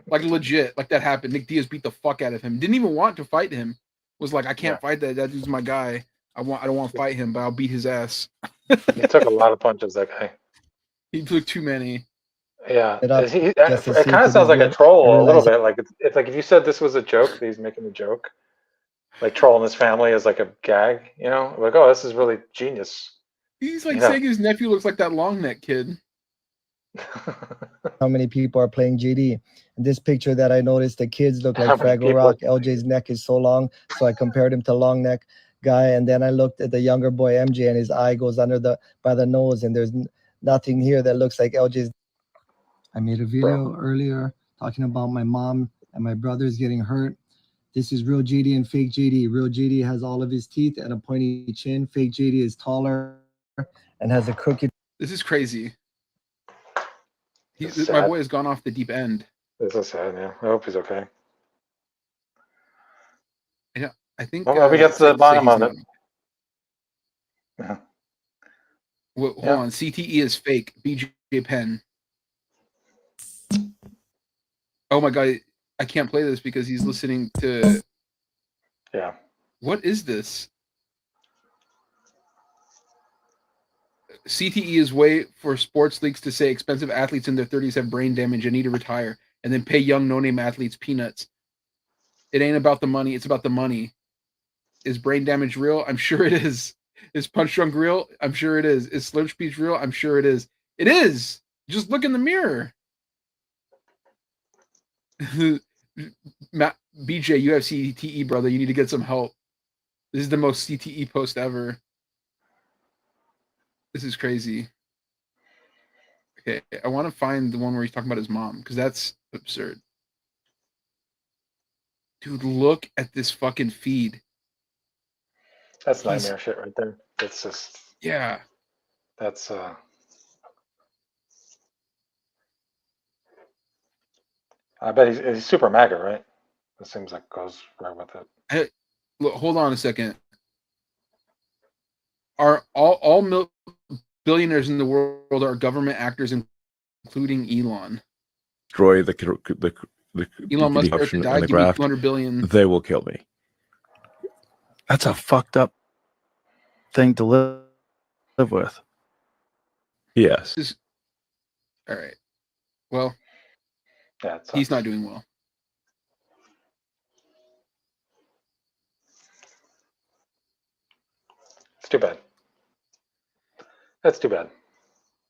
S1: Legit, that happened. Nick Diaz beat the fuck out of him. Didn't even want to fight him. Was like, I can't fight that. That dude's my guy. I don't want to fight him, but I'll beat his ass.
S2: He took a lot of punches, that guy.
S1: He took too many.
S2: Yeah,
S6: it up
S2: it
S6: just to
S2: kind
S6: see if
S2: of
S6: it
S2: sounds
S6: was
S2: like a
S6: real. I
S2: troll a little
S6: realized
S2: bit. Like it's like if you said this was a joke, that he's making a joke, like trolling his family as like a gag. You know, like oh, this is really genius.
S1: He's like
S2: Yeah.
S1: saying his nephew looks like that long neck kid.
S6: how many people are playing JD. In this picture that I noticed, the kids look like
S2: How many
S6: Fraggle
S2: people
S6: Rock.
S2: are
S6: LJ's neck is so long, so I compared him to long neck guy. And then I looked at the younger boy MJ, and his eye goes under by the nose, and there's nothing here that looks like LJ's. I made a video earlier talking about my mom and my brothers getting hurt. This is real JD and fake JD. Real JD has all of his teeth and a pointy chin. Fake JD is taller and has a crooked.
S1: This is crazy.
S2: It's
S1: My
S2: sad.
S1: boy has gone off the deep end.
S2: This is sad. Yeah, I hope he's okay.
S1: Yeah, I think.
S2: Well, we get to the bottom of it. Yeah.
S1: Hold on. CTE is fake. BJ Penn. Oh my god, I can't play this because he's listening to.
S2: Yeah.
S1: What is this? CTE is way for sports leagues to say expensive athletes in their 30s have brain damage and need to retire, and then pay young no-name athletes peanuts. It ain't about the money; it's about the money. Is brain damage real? I'm sure it is. Is Punch Drunk real? I'm sure it is. Is Slurp Speech real? I'm sure it is. It is. Just look in the mirror. Matt, BJ, you have CTE, brother. You need to get some help. This is the most CTE post ever. This is crazy. Okay, I want to find the one where he's talking about his mom, because that's absurd. Dude, look at this fucking feed.
S2: That's nightmare shit right there. It's just.
S1: Yeah.
S2: That's I bet he's super MAGA, right? It seems like goes right with it.
S1: Look, hold on a second. Are all billionaires in the world are government actors, including Elon?
S7: Destroy the
S1: Elon Musk
S7: option
S1: died.
S7: and the
S1: Give me
S7: graft.
S1: 200 billion.
S7: They will kill me.
S8: That's a fucked up thing to live with.
S7: Yes.
S1: All right. Well,
S2: yeah,
S1: he's not doing well.
S2: It's too bad. That's too bad.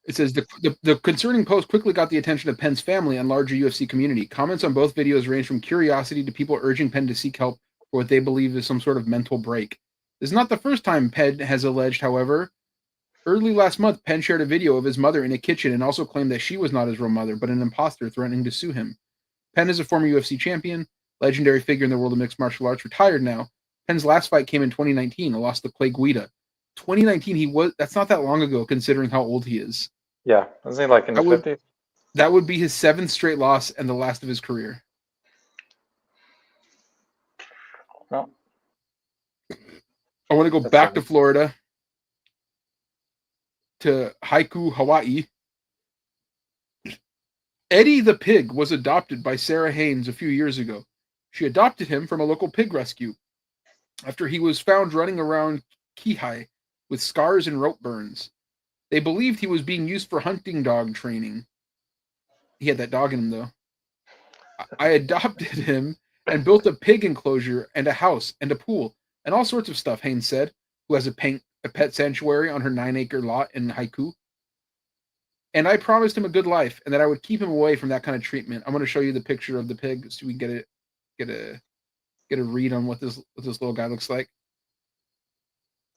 S1: It says the concerning post quickly got the attention of Penn's family and larger UFC community. Comments on both videos range from curiosity to people urging Penn to seek help for what they believe is some sort of mental break. This is not the first time Penn has alleged, however. Early last month, Penn shared a video of his mother in a kitchen and also claimed that she was not his real mother, but an imposter threatening to sue him. Penn is a former UFC champion, legendary figure in the world of mixed martial arts, retired now. Penn's last fight came in 2019, a loss to Clay Guida. 2019, that's not that long ago, considering how old he is.
S2: Yeah, isn't he like in the 50s?
S1: That would be his 7th straight loss and the last of his career.
S2: Well,
S1: I want to go back to Florida, to Haiku, Hawaii. Eddie the pig was adopted by Sarah Haynes a few years ago. She adopted him from a local pig rescue after he was found running around Kihei with scars and rope burns. They believed he was being used for hunting dog training. He had that dog in him, though. I adopted him and built a pig enclosure and a house and a pool and all sorts of stuff, Haynes said, who has a pet sanctuary on her 9-acre lot in Haiku. And I promised him a good life and that I would keep him away from that kind of treatment. I'm going to show you the picture of the pig so we can get a read on what this little guy looks like.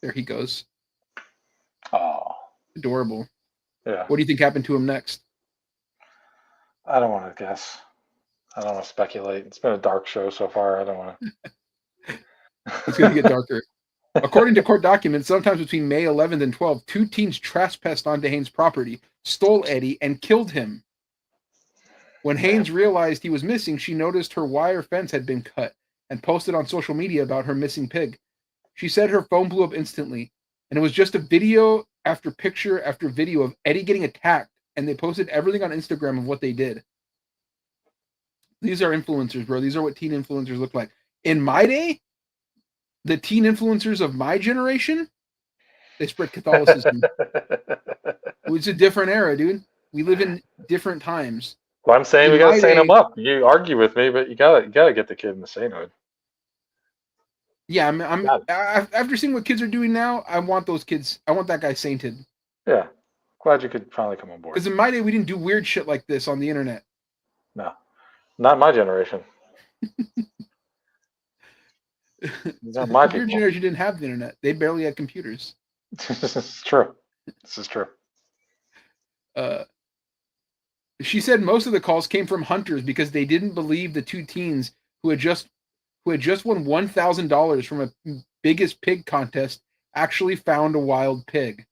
S1: There he goes.
S2: Oh,
S1: adorable.
S2: Yeah.
S1: What do you think happened to him next?
S2: I don't want to guess. I don't want to speculate. It's been a dark show so far. I don't want to.
S1: It's going to get darker. According to court documents, sometimes between May 11th and 12th, 2 teens trespassed onto Haynes' property, stole Eddie, and killed him. When Haynes realized he was missing, she noticed her wire fence had been cut and posted on social media about her missing pig. She said her phone blew up instantly, and it was just a video after picture after video of Eddie getting attacked, and they posted everything on Instagram of what they did. These are influencers, bro. These are what teen influencers look like. In my day, the teen influencers of my generation, they spread Catholicism. It's a different era, dude. We live in different times.
S2: Well, I'm saying
S1: In
S2: we got
S1: my
S2: to sane him
S1: day-
S2: up. You argue with me, but you gotta get the kid in the sainthood.
S1: Yeah,
S2: Got it.
S1: after seeing what kids are doing now, I want those kids. I want that guy sainted.
S2: Yeah. Glad you could finally come on board.
S1: Because in my day, we didn't do weird shit like this on the internet.
S2: No, not my generation. These are my
S1: Your
S2: people.
S1: generation didn't have the internet. They barely had computers.
S2: This is true. This is true.
S1: She said most of the calls came from hunters because they didn't believe the two teens who had just won $1,000 from a biggest pig contest actually found a wild pig.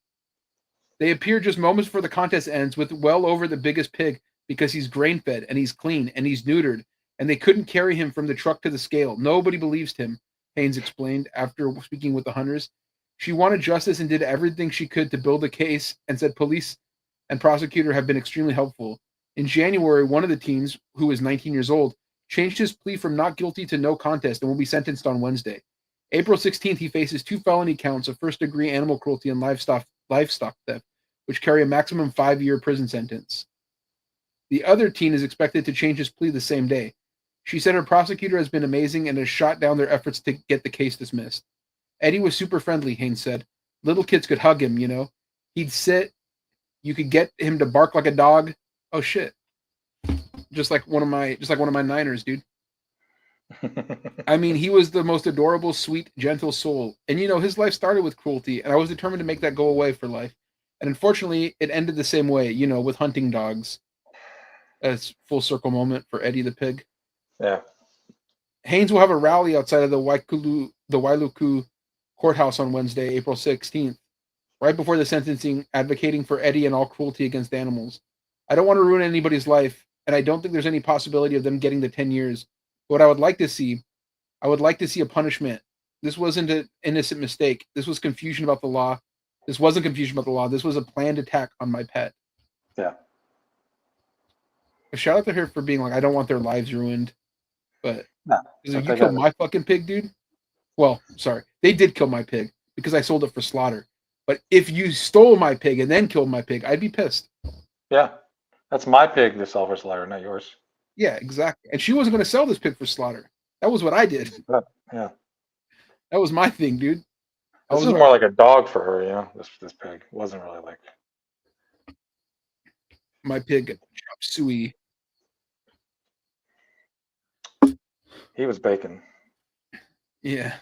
S1: They appear just moments before the contest ends with well over the biggest pig because he's grain-fed and he's clean and he's neutered, and they couldn't carry him from the truck to the scale. Nobody believes him, Haynes explained after speaking with the hunters. She wanted justice and did everything she could to build a case, and said police and prosecutor have been extremely helpful. In January, one of the teens, who is 19 years old, changed his plea from not guilty to no contest and will be sentenced on Wednesday. April 16th, he faces 2 felony counts of first-degree animal cruelty and livestock theft, which carry a maximum 5-year prison sentence. The other teen is expected to change his plea the same day. She said her prosecutor has been amazing and has shot down their efforts to get the case dismissed. Eddie was super friendly, Haynes said. Little kids could hug him, you know. He'd sit. You could get him to bark like a dog. Oh shit. Just like one of my Niners, dude. I mean, he was the most adorable, sweet, gentle soul. And you know, his life started with cruelty, and I was determined to make that go away for life. And unfortunately, it ended the same way, you know, with hunting dogs. As full circle moment for Eddie the pig.
S2: Yeah.
S1: Haynes will have a rally outside of the Wailuku courthouse on Wednesday, April 16th, right before the sentencing, advocating for Eddie and all cruelty against animals. I don't want to ruin anybody's life, and I don't think there's any possibility of them getting the 10 years. But what I would like to see a punishment. This wasn't an innocent mistake. This was confusion about the law. This wasn't confusion about the law. This was a planned attack on my pet.
S2: Yeah.
S1: A shout out to her for being like, I don't want their lives ruined. But
S2: No,
S1: you killed my fucking pig, dude. Well, sorry. They did kill my pig because I sold it for slaughter. But if you stole my pig and then killed my pig, I'd be pissed.
S2: Yeah. That's my pig to sell for slaughter, not yours.
S1: Yeah, exactly. And she wasn't going to sell this pig for slaughter. That was what I did.
S2: Yeah.
S1: That was my thing, dude.
S2: This was more like a dog for her, you know, this pig. It wasn't really like
S1: my pig, Chop Suey.
S2: He was bacon.
S1: Yeah.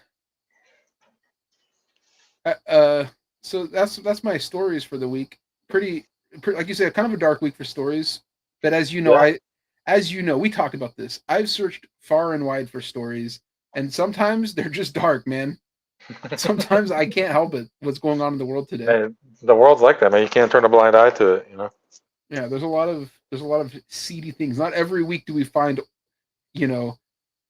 S1: So that's my stories for the week. Pretty like you said, kind of a dark week for stories. But as you know, we talked about this. I've searched far and wide for stories, and sometimes they're just dark, man. Sometimes I can't help it. What's going on in the world today?
S2: Hey, the world's like that, man. You can't turn a blind eye to it, you know.
S1: Yeah, there's a lot of seedy things. Not every week do we find, you know,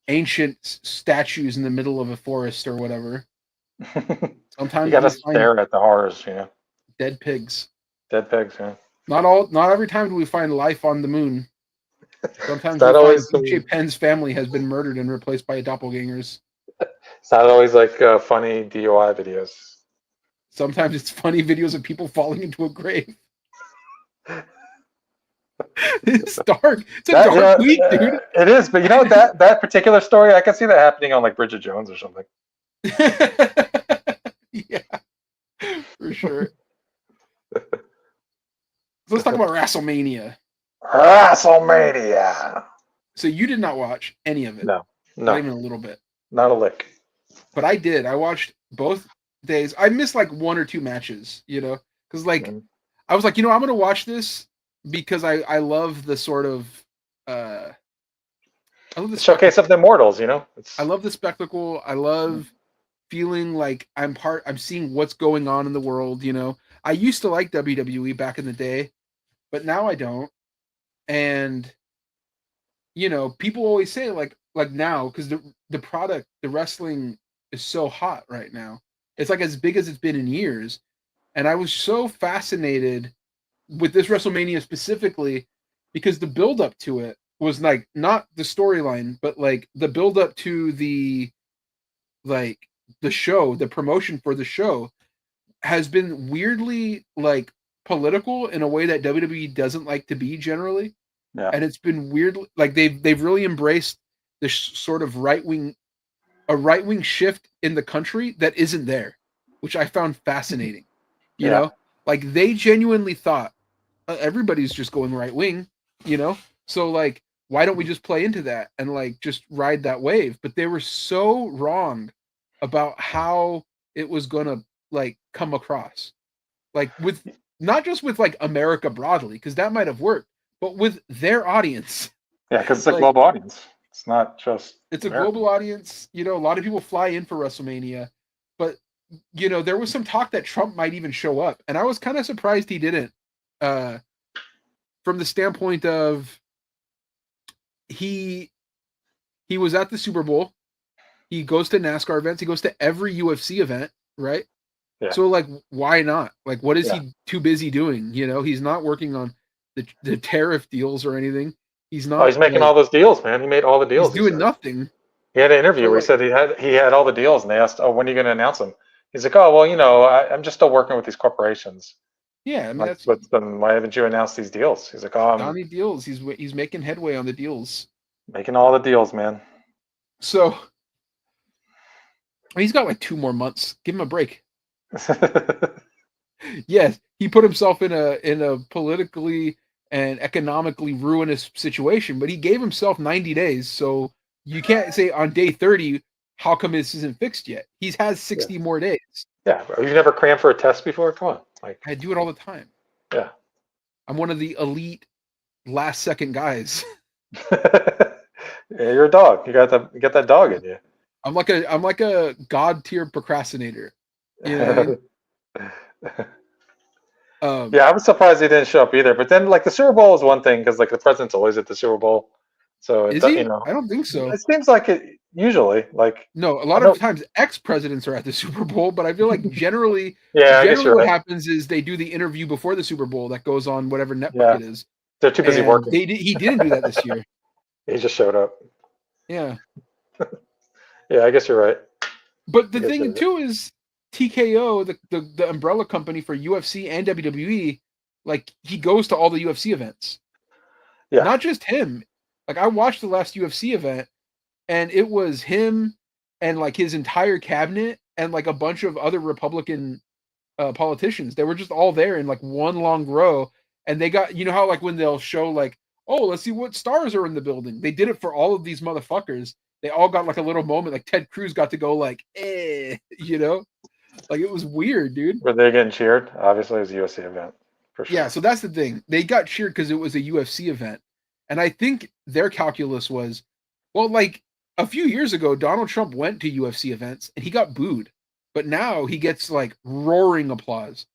S1: ancient statues in the middle of a forest or whatever. Sometimes
S2: you gotta stare at the horrors, you know.
S1: Dead pigs.
S2: Dead pigs, yeah.
S1: Not every time do we find life on the moon. Sometimes DJ Penn's family has been murdered and replaced by doppelgangers.
S2: It's not always like funny DUI videos.
S1: Sometimes it's funny videos of people falling into a grave. It's dark. It's a dark week, dude.
S2: It is, but you know that particular story, I can see that happening on like Bridget Jones or something.
S1: Yeah, for sure. Let's talk about Wrestlemania.
S2: Wrestlemania.
S1: So you did not watch any of it?
S2: No,
S1: not even a little bit.
S2: Not a lick.
S1: But I did. I watched both days. I missed like 1 or 2 matches, you know, because like I was like, you know, I'm gonna watch this because I love the sort of I love the
S2: showcase of the immortals, you know.
S1: I love the spectacle. I love feeling like I'm seeing what's going on in the world, you know. I used to like WWE back in the day, but now I don't. And you know, people always say like now, because the product, the wrestling is so hot right now. It's like as big as it's been in years. And I was so fascinated with this WrestleMania specifically because the build up to it was like not the storyline, but like the build up to the show, the promotion for the show has been weirdly like political in a way that WWE doesn't like to be generally.
S2: Yeah.
S1: And it's been weird. Like they've really embraced this sort of right wing shift in the country that isn't there, which I found fascinating. You
S2: Yeah.
S1: know, like they genuinely thought everybody's just going right wing, you know? So like, why don't we just play into that and like just ride that wave? But they were so wrong about how it was gonna like come across. Like with not just with like America broadly, because that might have worked, but with their audience.
S2: Yeah, because it's a
S1: Like,
S2: global audience. It's not just.
S1: it's a
S2: American.
S1: global audience. You know, a lot of people fly in for WrestleMania, but you know, there was some talk that Trump might even show up, and I was kind of surprised he didn't. From the standpoint of he was at the Super Bowl, he goes to NASCAR events, he goes to every UFC event, right?
S2: Yeah.
S1: So like, why not? Like, what is
S2: Yeah.
S1: he too busy doing? You know, he's not working on the tariff deals or anything. He's not.
S2: Oh, he's making
S1: like,
S2: all those deals, man. He made all the deals.
S1: He's doing
S2: said.
S1: nothing.
S2: He had an interview
S1: So,
S2: where
S1: like,
S2: he had all the deals, and they asked, "Oh, when are you going to announce them?" He's like, "Oh, well, you know, I'm just still working with these corporations."
S1: yeah, I mean,
S2: Like,
S1: that's
S2: but then why haven't you announced these deals? He's like, "Oh, I'm
S1: Donnie deals. He's making headway on the deals.
S2: making all the deals, man."
S1: So he's got like 2 more months. Give him a break. Yes, he put himself in a politically and economically ruinous situation, but he gave himself 90 days. So you can't say on day 30, how come this isn't fixed yet? He has 60 more days.
S2: Yeah, bro. You've never crammed for a test before? Come on, like.
S1: I do it all the time.
S2: Yeah.
S1: I'm one of the elite last second guys.
S2: Yeah, you're a dog. You got that dog in you.
S1: I'm like a god tier procrastinator. You know what I mean?
S2: Yeah, I was surprised he didn't show up either. But then, like, the Super Bowl is one thing because, like, the president's always at the Super Bowl. So
S1: Is he?
S2: you know,
S1: I don't think so.
S2: it seems like it usually. Like,
S1: no, a lot of times ex-presidents are at the Super Bowl, but I feel like generally,
S2: yeah, I guess you're
S1: what
S2: right.
S1: happens is they do the interview before the Super Bowl that goes on whatever network
S2: Yeah.
S1: it is.
S2: They're too busy
S1: And
S2: working.
S1: he didn't do that this year.
S2: He just showed up.
S1: Yeah.
S2: Yeah, I guess you're right.
S1: But the thing too is TKO, the umbrella company for UFC and WWE, like he goes to all the UFC events.
S2: Yeah.
S1: Not just him. Like I watched the last UFC event and it was him and like his entire cabinet and like a bunch of other Republican politicians. They were just all there in like one long row, and they got, you know how like when they'll show like, oh, let's see what stars are in the building. They did it for all of these motherfuckers. They all got like a little moment. Like Ted Cruz got to go like, you know, like it was weird, dude.
S2: Were they getting cheered? Obviously, it was a UFC event for sure.
S1: Yeah, so that's the thing. They got cheered because it was a UFC event, and I think their calculus was, well, like a few years ago, Donald Trump went to UFC events and he got booed. But now he gets like roaring applause,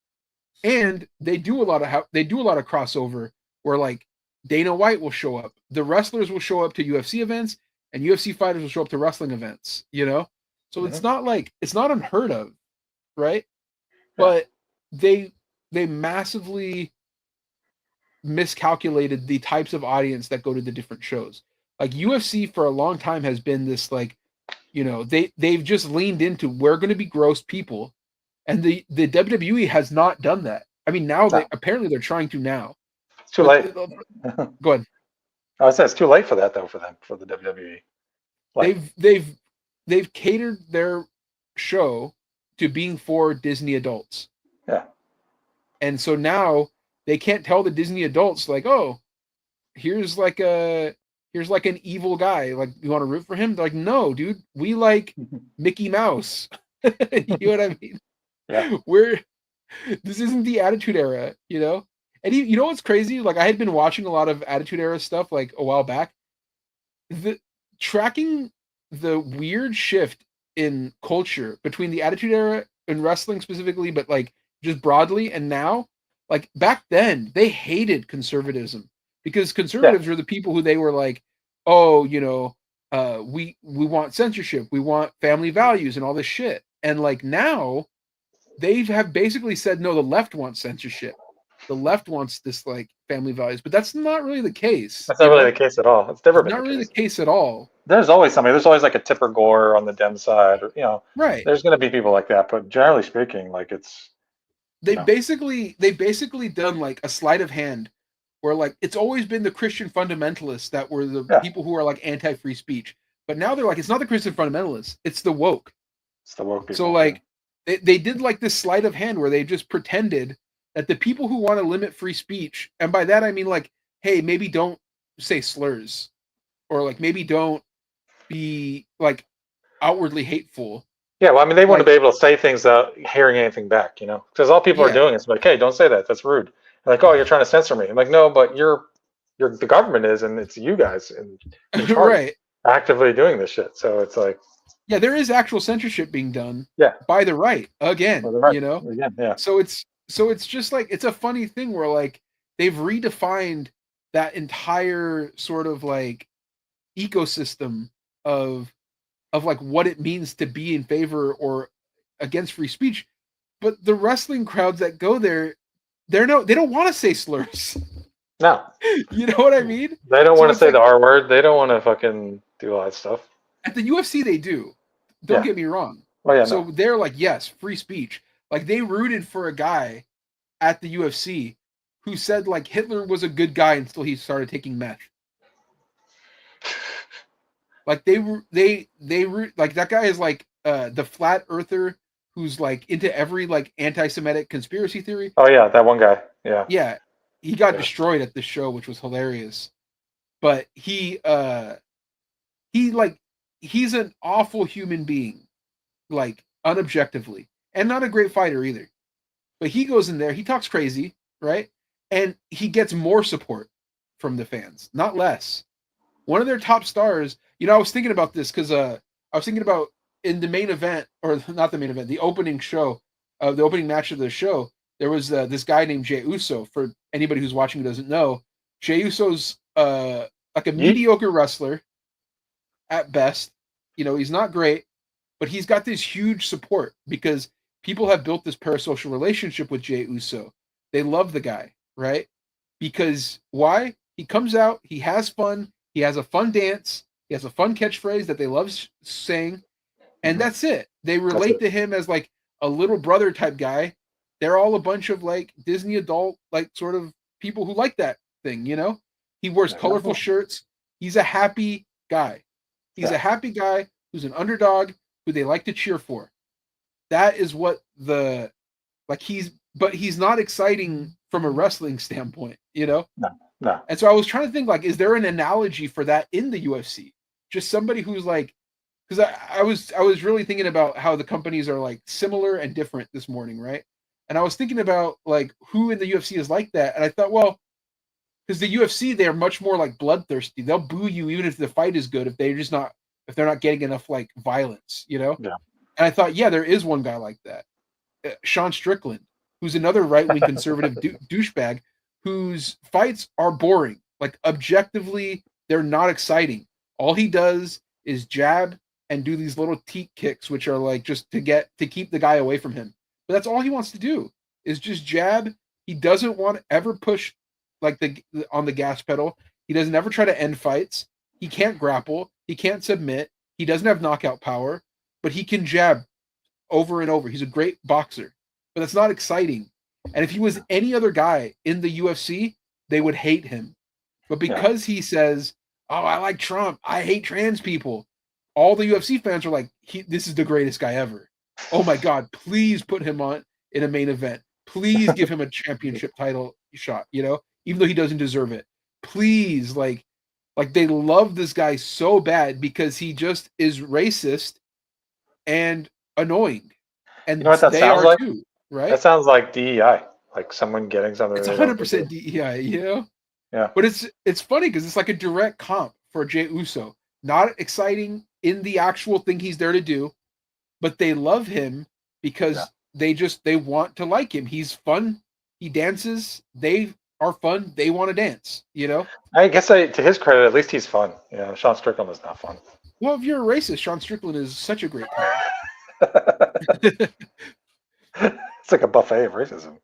S1: and they do a lot of crossover where like Dana White will show up, the wrestlers will show up to UFC events, and UFC fighters will show up to wrestling events. You know, so it's not like it's not unheard of, right? Yeah. But they massively miscalculated the types of audience that go to the different shows. Like UFC for a long time has been this like, you know, they've just leaned into we're going to be gross people, and the WWE has not done that. I mean, now apparently they're trying to now.
S2: It's too late.
S1: Go ahead.
S2: I would say it's too late for that though for the WWE.
S1: Like, they've catered their show to being for Disney adults.
S2: Yeah.
S1: And so now they can't tell the Disney adults like, oh, here's like an evil guy. Like, you want to root for him? They're like, no, dude, we like Mickey Mouse. You know what I mean?
S2: Yeah.
S1: This isn't the Attitude Era, you know? And you know what's crazy? Like, I had been watching a lot of Attitude Era stuff like a while back. Tracking the weird shift in culture between the Attitude Era and wrestling specifically, but like just broadly, and now, like back then, they hated conservatism because conservatives were the people who they were like, oh, you know, we want censorship, we want family values and all this shit. And like now, they have basically said, no, the left wants censorship. The left wants this like family values, but that's not really the case.
S2: That's not really the case at all. It's never been
S1: not really the case at all.
S2: There's always somebody. There's always like a Tipper Gore on the Dem side, or, you know.
S1: Right.
S2: There's going to be people like that, but generally speaking, like it's
S1: They
S2: No.
S1: basically done like a sleight of hand where like it's always been the Christian fundamentalists that were the
S2: Yeah.
S1: people who are like anti-free speech. But now they're like, it's not the Christian fundamentalists, it's the woke.
S2: It's the woke people.
S1: So like they did like this sleight of hand where they just pretended that the people who want to limit free speech, and by that I mean like, hey, maybe don't say slurs, or like maybe don't be like outwardly hateful.
S2: Yeah, well, I mean, they want to
S1: Like,
S2: be able to say things without hearing anything back, you know, because all people are
S1: Yeah.
S2: doing is like, hey, don't say that. That's rude. And like, oh, you're trying to censor me. I'm like, no, but you're the government is, and it's you guys in charge
S1: right.
S2: actively doing this shit. So it's like,
S1: Yeah, there is actual censorship being done
S2: yeah,
S1: by the right again,
S2: well, they're right.
S1: you know?
S2: Again, yeah,
S1: So it's just like it's a funny thing where like they've redefined that entire sort of like ecosystem of like what it means to be in favor or against free speech. But the wrestling crowds that go there, they don't want to say slurs.
S2: no,
S1: You know what I mean?
S2: they don't
S1: So
S2: want to
S1: it's
S2: say
S1: like
S2: the R word. They don't want to fucking do all that stuff.
S1: at the UFC they do. Don't
S2: Yeah.
S1: get me wrong.
S2: Oh yeah,
S1: So
S2: no.
S1: they're like, yes, free speech. Like they rooted for a guy at the UFC who said like Hitler was a good guy until he started taking meth. Like they root like that guy is like the flat earther who's like into every like anti-Semitic conspiracy theory.
S2: Oh yeah, that one guy. Yeah.
S1: Yeah, he got
S2: Yeah.
S1: destroyed at the show, which was hilarious. But he like he's an awful human being, like unobjectively, and not a great fighter either. But he goes in there, he talks crazy, right? And he gets more support from the fans, not less. One of their top stars, you know, I was thinking about this because I was thinking about in the main event, or not the main event, the opening show, the opening match of the show, there was this guy named Jey Uso. For anybody who's watching who doesn't know, Jey Uso's like a mediocre wrestler at best. You know, he's not great, but he's got this huge support because people have built this parasocial relationship with Jey Uso. They love the guy, right? Because why? He comes out, he has fun, he has a fun dance, he has a fun catchphrase that they love saying, and that's it. They relate to him as like a little brother type guy. They're all a bunch of like Disney adult, like sort of people who like that thing, you know? He wears colorful shirts. He's a happy guy. He's a happy guy who's an underdog who they like to cheer for. That is what the like but he's not exciting from a wrestling standpoint, you know?
S2: No.
S1: And so I was trying to think like, is there an analogy for that in the UFC? Just somebody who's like, because I was really thinking about how the companies are like similar and different this morning, right? And I was thinking about like who in the UFC is like that, and I thought, well, because the UFC they're much more like bloodthirsty. They'll boo you even if the fight is good if they're not getting enough like violence, you know?
S2: Yeah.
S1: And I thought, yeah, there is one guy like that, Sean Strickland, who's another right wing conservative douchebag whose fights are boring. Like objectively, they're not exciting. All he does is jab and do these little teat kicks, which are like just to keep the guy away from him. But that's all he wants to do is just jab. He doesn't want to ever push like on the gas pedal. He doesn't ever try to end fights. He can't grapple. He can't submit. He doesn't have knockout power, but he can jab over and over. He's a great boxer, but that's not exciting. And if he was any other guy in the UFC, they would hate him. But because he says, "Oh, I like Trump. I hate trans people," all the UFC fans are like, "This is the greatest guy ever. Oh my God, please put him on in a main event. Please give him a championship title shot, you know, even though he doesn't deserve it. Please, like they love this guy so bad because he just is racist and annoying. And
S2: You know what that
S1: they
S2: sounds
S1: are
S2: like?
S1: too, right?
S2: That sounds like DEI, like someone getting something.
S1: It's
S2: they don't
S1: 100%
S2: deserve.
S1: DEI, you know?
S2: Yeah.
S1: But it's funny because it's like a direct comp for Jey Uso. Not exciting in the actual thing he's there to do, but they love him because they want to like him. He's fun. He dances. They are fun. They want to dance, you know?
S2: I guess to his credit, at least he's fun. Yeah, Sean Strickland is not fun.
S1: Well, if you're a racist, Sean Strickland is such a great time.
S2: It's like a buffet of racism.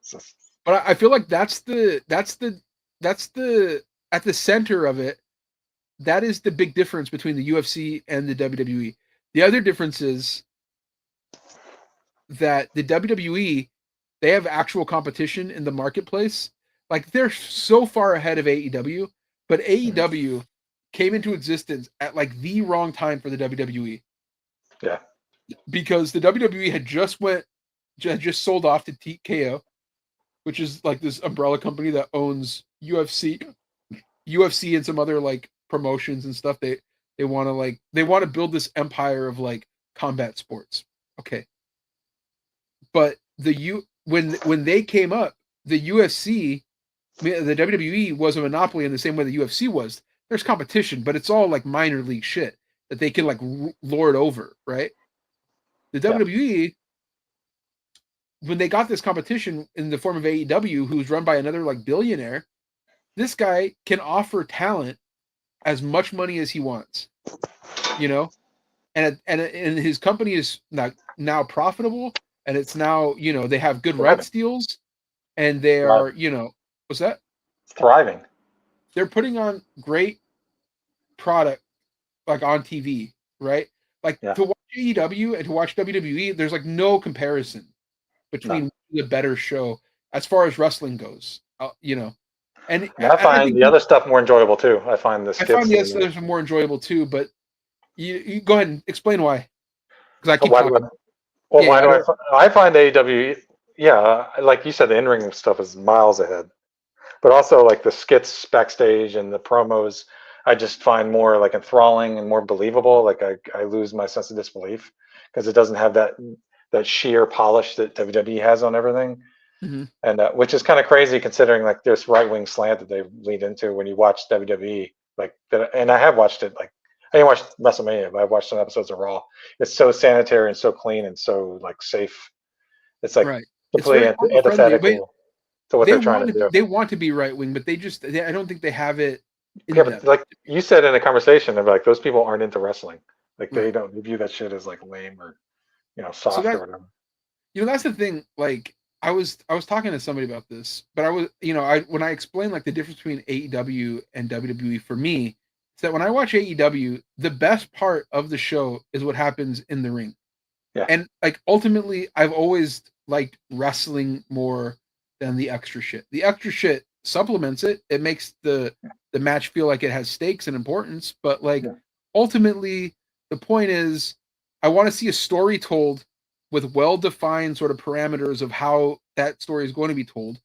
S1: But I feel like that's the at the center of it. That is the big difference between the UFC and the WWE. The other difference is that the WWE they have actual competition in the marketplace. Like they're so far ahead of AEW, but AEW came into existence at like the wrong time for the WWE.
S2: Yeah.
S1: Because the WWE had just sold off to TKO, which is like this umbrella company that owns UFC and some other like promotions and stuff. They want to build this empire of like combat sports. Okay. But when they came up, the UFC, the WWE was a monopoly in the same way the UFC was. There's competition, but it's all like minor league shit that they can like lord over, right? The WWE, when they got this competition in the form of AEW, who's run by another like billionaire, this guy can offer talent as much money as he wants, you know, and his company is now profitable, and it's now, you know, they have good rights deals, and they are, you know, what's that?
S2: Thriving.
S1: They're putting on great product like on TV, right? Like to watch AEW and to watch WWE, there's like no comparison between the better show as far as wrestling goes, you know. And
S2: I find the other stuff more enjoyable too. I find the skits.
S1: I find the other stuff more enjoyable too, but you go ahead and explain why. Because I keep talking.
S2: Why do I find AEW? Yeah, like you said, the in-ring stuff is miles ahead, but also like the skits backstage and the promos, I just find more like enthralling and more believable. Like I lose my sense of disbelief because it doesn't have that sheer polish that WWE has on everything.
S1: Mm-hmm.
S2: And which is kind of crazy considering like this right-wing slant that they lead into when you watch WWE, like that. And I have watched it. Like I didn't watch WrestleMania, but I've watched some episodes of Raw. It's so sanitary and so clean and so like safe. It's like completely antithetical to what they're trying to do.
S1: They want to be right-wing, but I don't think they have it.
S2: But like you said in a conversation, of like those people aren't into wrestling. Like they view that shit as like lame or, you know, soft or whatever.
S1: You know, that's the thing. Like I was talking to somebody about this, but when I explained like the difference between AEW and WWE for me, is that when I watch AEW, the best part of the show is what happens in the ring.
S2: Yeah.
S1: And like ultimately, I've always liked wrestling more than the extra shit. The extra shit supplements it. It makes the match feel like it has stakes and importance. But like ultimately, the point is, I want to see a story told with well-defined sort of parameters of how that story is going to be told.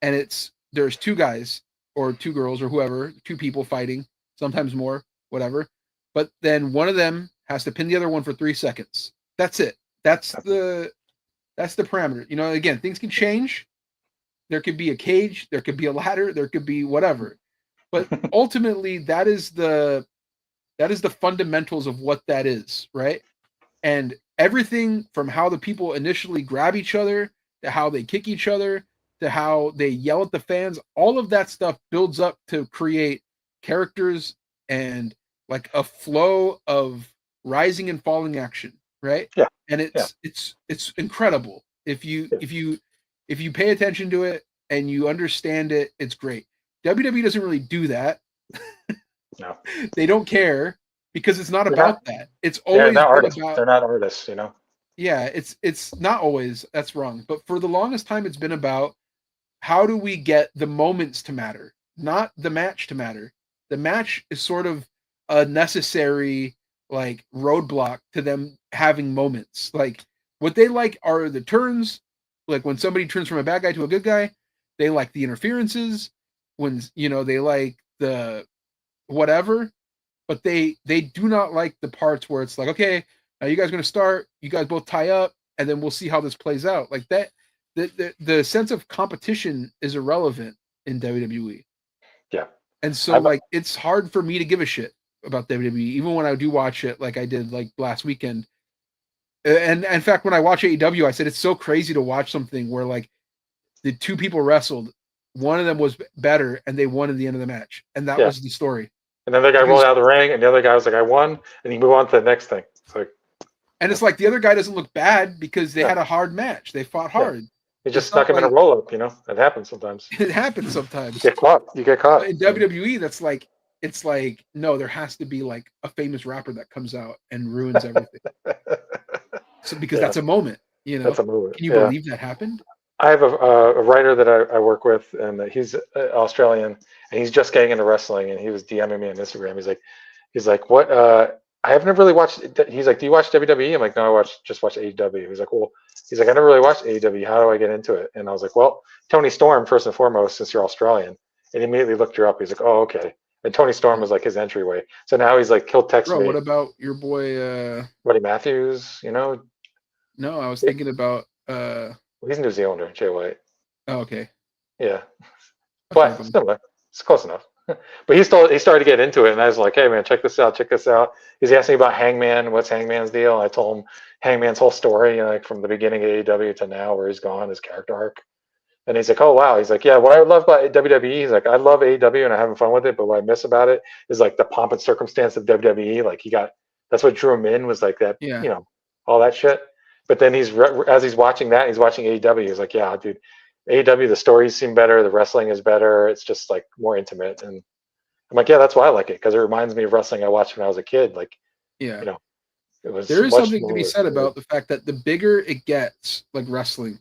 S1: And there's two guys or two girls or whoever, two people fighting, sometimes more, whatever. But then one of them has to pin the other one for 3 seconds. That's it. That's the parameter. You know, again, things can change. There could be a cage, there could be a ladder, there could be whatever. But ultimately, that is the fundamentals of what that is, right? And everything from how the people initially grab each other to how they kick each other to how they yell at the fans, all of that stuff builds up to create characters and like a flow of rising and falling action, right?
S2: Yeah.
S1: And it's incredible. If you pay attention to it and you understand it, it's great. WWE doesn't really do that.
S2: No.
S1: They don't care. Because it's not about that. It's always
S2: they're not artists.
S1: about,
S2: they're not artists, you know.
S1: Yeah, it's not always. That's wrong. But for the longest time, it's been about how do we get the moments to matter, not the match to matter. The match is sort of a necessary like roadblock to them having moments. Like what they like are the turns. Like when somebody turns from a bad guy to a good guy, they like the interferences. When they like the whatever. But they do not like the parts where it's like, okay, now you guys are going to start, you guys both tie up, and then we'll see how this plays out. Like that, the sense of competition is irrelevant in WWE.
S2: Yeah.
S1: And so like it's hard for me to give a shit about WWE, even when I do watch it, like I did like last weekend. And in fact, when I watch AEW, I said it's so crazy to watch something where like the two people wrestled, one of them was better, and they won at the end of the match, and that was the story.
S2: And then the guy rolled out of the ring, and the other guy was like, "I won," and he moved on to the next thing. It's like,
S1: and it's like the other guy doesn't look bad because they had a hard match. They fought hard.
S2: He just stuck him in a roll up. You know, it happens sometimes.
S1: It happens sometimes.
S2: You get caught. You get caught.
S1: But in WWE, that's like it's like no, there has to be like a famous rapper that comes out and ruins everything. So because that's a moment, you know.
S2: That's a moment.
S1: Can you believe that happened?
S2: I have a writer that I work with, and he's Australian, and he's just getting into wrestling, and he was DMing me on Instagram. He's like, what? I have never really watched. He's like, do you watch WWE? I'm like, no, just watch AEW. He's like, well, I never really watched AEW. How do I get into it? And I was like, well, Tony Storm first and foremost, since you're Australian, and he immediately looked her up. He's like, oh, okay. And Tony Storm was like his entryway. So now he's like, he'll text
S1: Bro,
S2: me.
S1: what about your boy?
S2: Buddy Matthews, you know?
S1: No, I was thinking about.
S2: He's a New Zealander, Jay White.
S1: Oh, okay.
S2: Yeah,
S1: Okay,
S2: but similar. It's close enough. But he started to get into it, and I was like, hey man, check this out. He's asking me about Hangman. What's Hangman's deal? And I told him Hangman's whole story, like from the beginning of AEW to now, where he's gone, his character arc. And he's like, oh wow. He's like, yeah, what I love about WWE, he's like, I love AEW and I'm having fun with it, but what I miss about it is like the pomp and circumstance of WWE. Like that's what drew him in, was like that,
S1: Yeah.
S2: you know, all that shit. But then as he's watching that, he's watching AEW. He's like, yeah, dude, AEW, the stories seem better, the wrestling is better, it's just like more intimate. And I'm like, yeah, that's why I like it, because it reminds me of wrestling I watched when I was a kid. Like,
S1: Yeah.
S2: you know, it was.
S1: There is
S2: much
S1: something to be
S2: more
S1: said about the fact that the bigger it gets, like wrestling,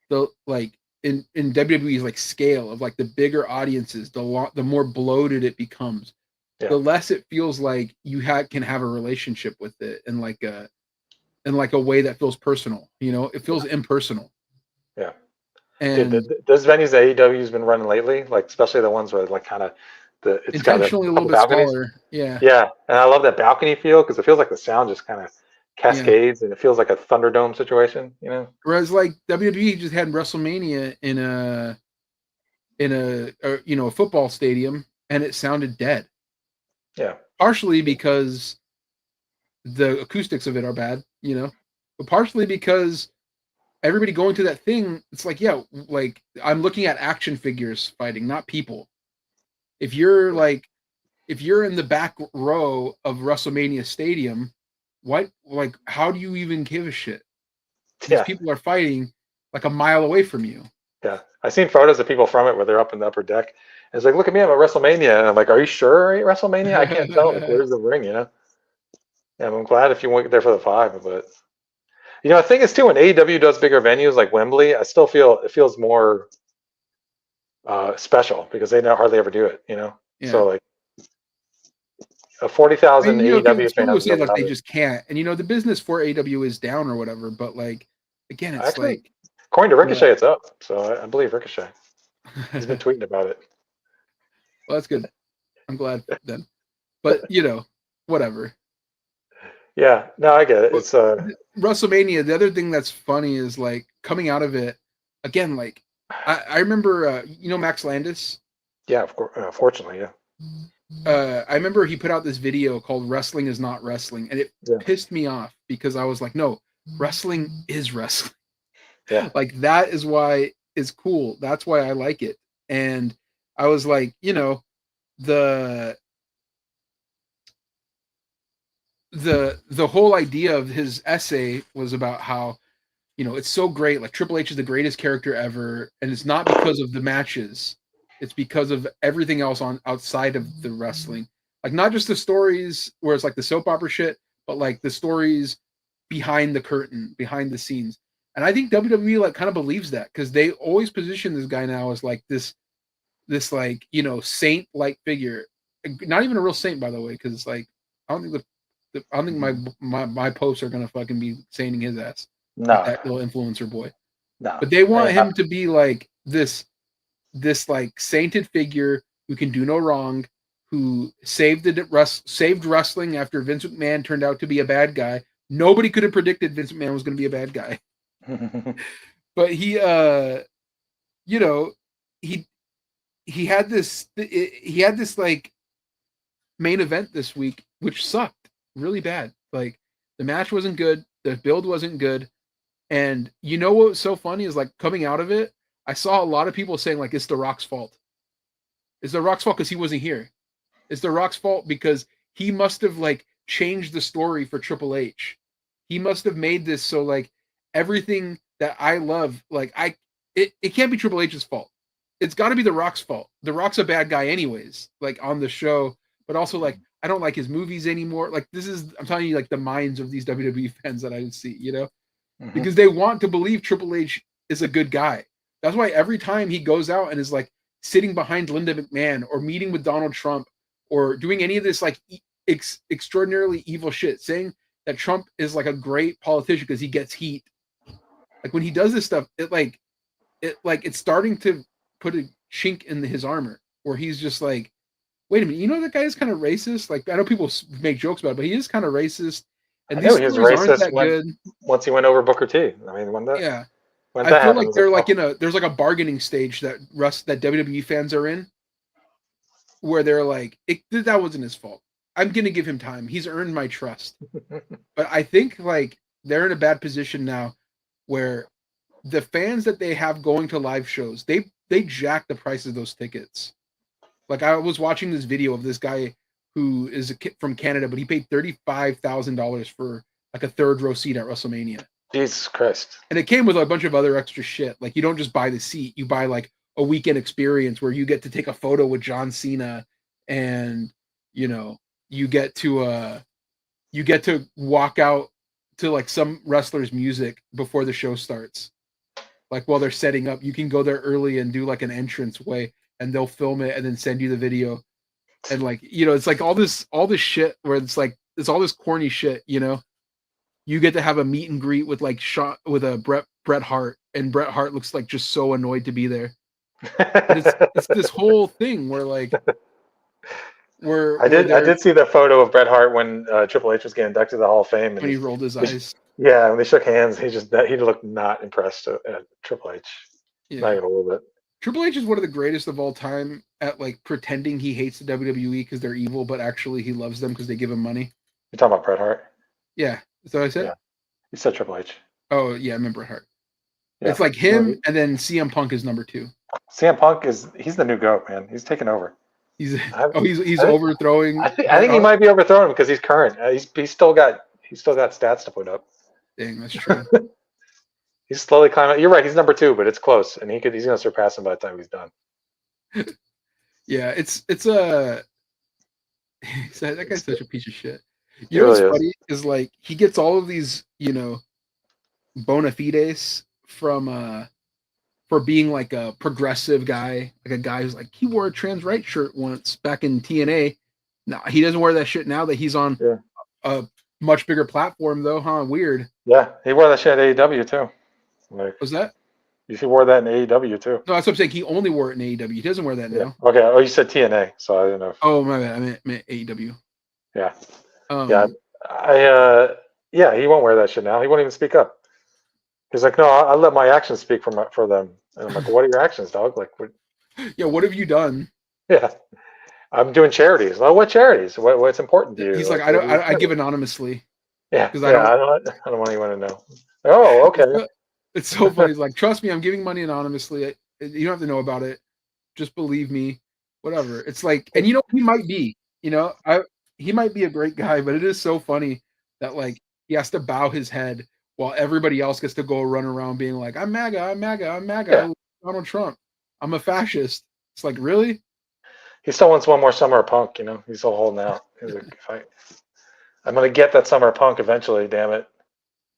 S1: the like in WWE's like scale of like the bigger audiences, the more bloated it becomes.
S2: Yeah.
S1: The less it feels like you can have a relationship with it in like a way that feels personal. You know, it feels impersonal.
S2: Yeah.
S1: And
S2: those venues that AEW's been running lately, like especially the ones where like kind of it's
S1: intentionally
S2: got
S1: a little bit
S2: balconies.
S1: smaller. Yeah.
S2: Yeah, and I love that balcony feel, because it feels like the sound just kind of cascades, and it feels like a Thunderdome situation, you know.
S1: Whereas like WWE just had WrestleMania in a football stadium, and it sounded dead.
S2: Yeah.
S1: Partially because the acoustics of it are bad, you know, but partially because everybody going to that thing, it's like, yeah, like I'm looking at action figures fighting, not people. If you're in the back row of WrestleMania Stadium, how do you even give a shit? These people are fighting like a mile away from you.
S2: Yeah, I've seen photos of people from it where they're up in the upper deck. And it's like, look at me, I'm at WrestleMania. And I'm like, are you sure you're at WrestleMania? I can't tell. Like, where's the ring, you know? Yeah, I'm glad if you went there for the 5, but you know, the thing is too, when AEW does bigger venues like Wembley, I still feel it feels more special, because they hardly ever do it, you know?
S1: Yeah.
S2: So like a 40,000 AEW fan
S1: say like they just can't. And you know, the business for AEW is down or whatever, but like again, it's
S2: actually,
S1: like
S2: according to Ricochet, it's up. So I believe Ricochet. He's been tweeting about it.
S1: Well, that's good. I'm glad then. But you know, whatever.
S2: Yeah, no, I get it. It's
S1: WrestleMania. The other thing that's funny is like coming out of it again. Like I remember, you know, Max Landis.
S2: Yeah, of course. Fortunately, yeah.
S1: I remember he put out this video called "Wrestling Is Not Wrestling," and it pissed me off because I was like, "No, wrestling is wrestling."
S2: Yeah,
S1: like that is why it's cool. That's why I like it. And I was like, you know, the whole idea of his essay was about how, you know, it's so great. Like Triple H is the greatest character ever, and it's not because of the matches. It's because of everything else outside of the wrestling. Like not just the stories where it's like the soap opera shit, but like the stories behind the curtain, behind the scenes. And I think WWE like kind of believes that, because they always position this guy now as like this like, you know, saint-like figure. Not even a real saint, by the way, because like I don't think my posts are gonna fucking be sainting his ass.
S2: No,
S1: like that little influencer boy.
S2: No,
S1: but they want him to be like this like sainted figure who can do no wrong, who saved wrestling after Vince McMahon turned out to be a bad guy. Nobody could have predicted Vince McMahon was going to be a bad guy. But he you know, he had this like main event this week which sucked really bad. Like the match wasn't good, the build wasn't good, and you know what was so funny is like coming out of it, I saw a lot of people saying like it's The Rock's fault. It's The Rock's fault because he wasn't here. It's The Rock's fault because he must have like changed the story for Triple H. He must have made this so like everything that I love, like it can't be Triple H's fault. It's got to be The Rock's fault. The Rock's a bad guy anyways, like on the show, but also like I don't like his movies anymore. Like this is, I'm telling you, like the minds of these WWE fans that I see, you know, because they want to believe Triple H is a good guy. That's why every time he goes out and is like sitting behind Linda McMahon or meeting with Donald Trump or doing any of this like extraordinarily evil shit, saying that Trump is like a great politician because he gets heat. Like when he does this stuff, it's starting to put a chink in his armor where he's just like, wait a minute, you know that guy is kind of racist. Like I know people make jokes about it, but he is kind of racist. And
S2: I
S1: these
S2: knew he was
S1: stories aren't
S2: racist
S1: that good.
S2: once he went over Booker T. I mean, when that
S1: Yeah,
S2: when
S1: I
S2: that
S1: feel
S2: happened,
S1: like
S2: it was
S1: they're
S2: like,
S1: like there's like a bargaining stage that WWE fans are in, where they're like, that wasn't his fault. I'm gonna give him time. He's earned my trust. But I think like they're in a bad position now, where the fans that they have going to live shows, they jack the price of those tickets. Like I was watching this video of this guy who is a kid from Canada, but he paid $35,000 for like a third row seat at WrestleMania.
S2: Jesus Christ.
S1: And it came with a bunch of other extra shit. Like you don't just buy the seat, you buy like a weekend experience where you get to take a photo with John Cena, and you get to walk out to like some wrestler's music before the show starts. Like while they're setting up, you can go there early and do like an entrance way, and they'll film it and then send you the video. And like, it's like all this shit where it's like it's all this corny shit, You get to have a meet and greet with like with a Bret Hart, and Bret Hart looks like just so annoyed to be there. But it's this whole thing where like
S2: I did see the photo of Bret Hart when Triple H was getting inducted to the Hall of Fame, and
S1: when he rolled his eyes.
S2: Yeah, when they shook hands, he looked not impressed at Triple H.
S1: Yeah.
S2: Not even a little bit.
S1: Triple H is one of the greatest of all time at like pretending he hates the WWE because they're evil, but actually he loves them because they give him money.
S2: You're talking about Bret Hart?
S1: Yeah, is that what I said?
S2: Yeah, you said Triple H.
S1: Oh yeah, I remember Bret Hart.
S2: Yeah.
S1: It's like him, and then CM Punk is number 2.
S2: CM Punk he's the new GOAT, man. He's taking over.
S1: He's overthrowing.
S2: I think he might be overthrowing him because he's current. He's still got stats to put up.
S1: Dang, that's true.
S2: He's slowly climbing. You're right. He's number 2, but it's close, and he's going to surpass him by the time he's done.
S1: Yeah, that guy's such a piece of shit. You know what's funny is like he gets all of these, bona fides from for being like a progressive guy, like a guy who's like he wore a trans right shirt once back in TNA. No, he doesn't wear that shit now that he's on a much bigger platform though, huh? Weird.
S2: Yeah, he wore that shit at AEW too. Like,
S1: was that?
S2: He wore that in AEW too.
S1: No, that's what I'm saying. He only wore it in AEW. He doesn't wear that now.
S2: Okay. Oh, you said TNA, so I didn't know.
S1: Oh my bad. I meant AEW.
S2: Yeah. Yeah. He won't wear that shit now. He won't even speak up. He's like, no, I'll let my actions speak for them. And I'm like, well, what are your actions, dog? Like, what?
S1: Yeah, what have you done?
S2: Yeah, I'm doing charities. Well, what charities? What's important to you?
S1: He's like I give anonymously.
S2: Yeah, because I don't want anyone to know. Oh, okay.
S1: It's so funny. He's like, trust me, I'm giving money anonymously. You don't have to know about it. Just believe me. Whatever. It's like, and he might be. He might be a great guy, but it is so funny that like he has to bow his head while everybody else gets to go run around being like, I'm MAGA, I'm MAGA, I'm MAGA,
S2: Yeah.
S1: Donald Trump, I'm a fascist. It's like, really?
S2: He still wants one more Summer of Punk, He's still holding out. He's like, I'm gonna get that Summer of Punk eventually, damn it.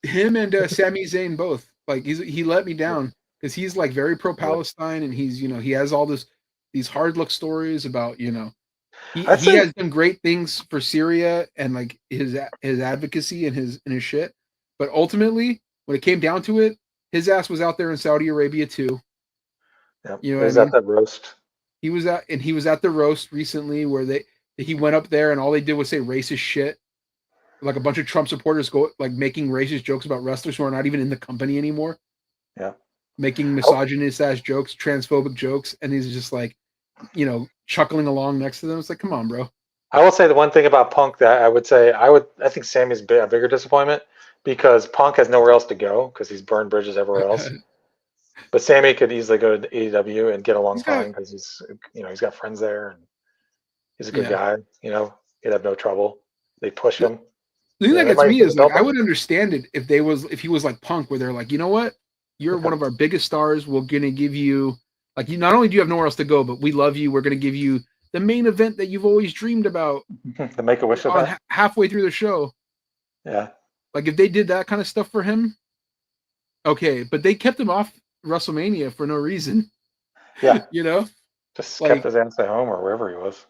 S1: Him and Sami Zayn both. Like he let me down because he's like very pro-Palestine, and he's he has all these hard look stories about he has done great things for Syria and like his advocacy and his shit. But ultimately, when it came down to it, his ass was out there in Saudi Arabia too.
S2: Yeah,
S1: he
S2: was at that roast.
S1: He was at the roast recently where he went up there and all they did was say racist shit. Like a bunch of Trump supporters go like making racist jokes about wrestlers who are not even in the company anymore.
S2: Yeah.
S1: Making misogynist ass jokes, transphobic jokes, and he's just like, chuckling along next to them. It's like, come on, bro.
S2: I will say the one thing about Punk that I would say I think Sammy's a bigger disappointment because Punk has nowhere else to go because he's burned bridges everywhere else. But Sammy could easily go to AEW and get along fine because he's got friends there and he's a good guy. He'd have no trouble. They push him.
S1: The thing that gets me is like I would understand it if he was like Punk, where they're like, you know what, you're one of our biggest stars. We're gonna give you like you. Not only do you have nowhere else to go, but we love you. We're gonna give you the main event that you've always dreamed about.
S2: The Make-A-Wish event.
S1: Halfway through the show.
S2: Yeah.
S1: Like if they did that kind of stuff for him, okay. But they kept him off WrestleMania for no reason.
S2: Yeah.
S1: You know,
S2: Just
S1: like,
S2: kept his ass at home or wherever he was.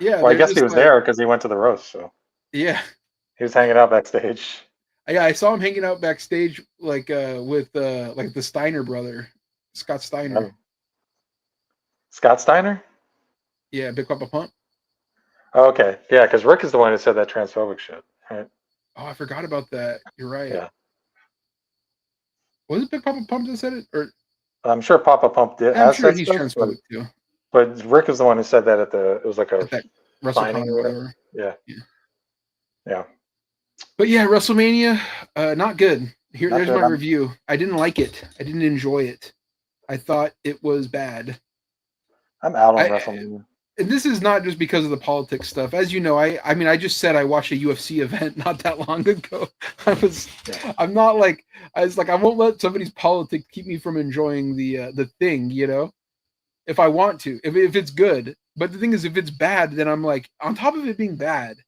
S1: yeah,
S2: Well, I
S1: they're
S2: guess he
S1: just
S2: was
S1: like,
S2: there because he went to the roast, so
S1: yeah,
S2: he was hanging out backstage.
S1: yeah. I saw him hanging out backstage, like, with like the Steiner brother, Scott Steiner.
S2: Scott Steiner?
S1: Yeah, Big Papa Pump.
S2: Oh, okay. Yeah, because Rick is the one who said that transphobic shit, right?
S1: Oh, I forgot about that. You're right.
S2: Yeah.
S1: Was it Big Papa Pump that said it, or
S2: I'm sure Papa Pump did
S1: I'm
S2: has
S1: sure
S2: said
S1: he's
S2: stuff,
S1: transphobic too
S2: but Rick is the one who said that it was like a
S1: at that
S2: signing
S1: WrestleCon
S2: or
S1: or
S2: whatever.
S1: whatever.
S2: Yeah.
S1: Yeah.
S2: Yeah.
S1: But yeah, WrestleMania, not good. There's
S2: good.
S1: my review. I didn't like it. I didn't enjoy it. I thought it was bad.
S2: I'm out on WrestleMania.
S1: And this is not just because of the politics stuff. As you know, I mean, I just said I watched a UFC event not that long ago. I'm not like, I was like, I won't let somebody's politics keep me from enjoying the thing, you know, if I want to, if it's good. But the thing is, if it's bad, then I'm like, on top of it being bad,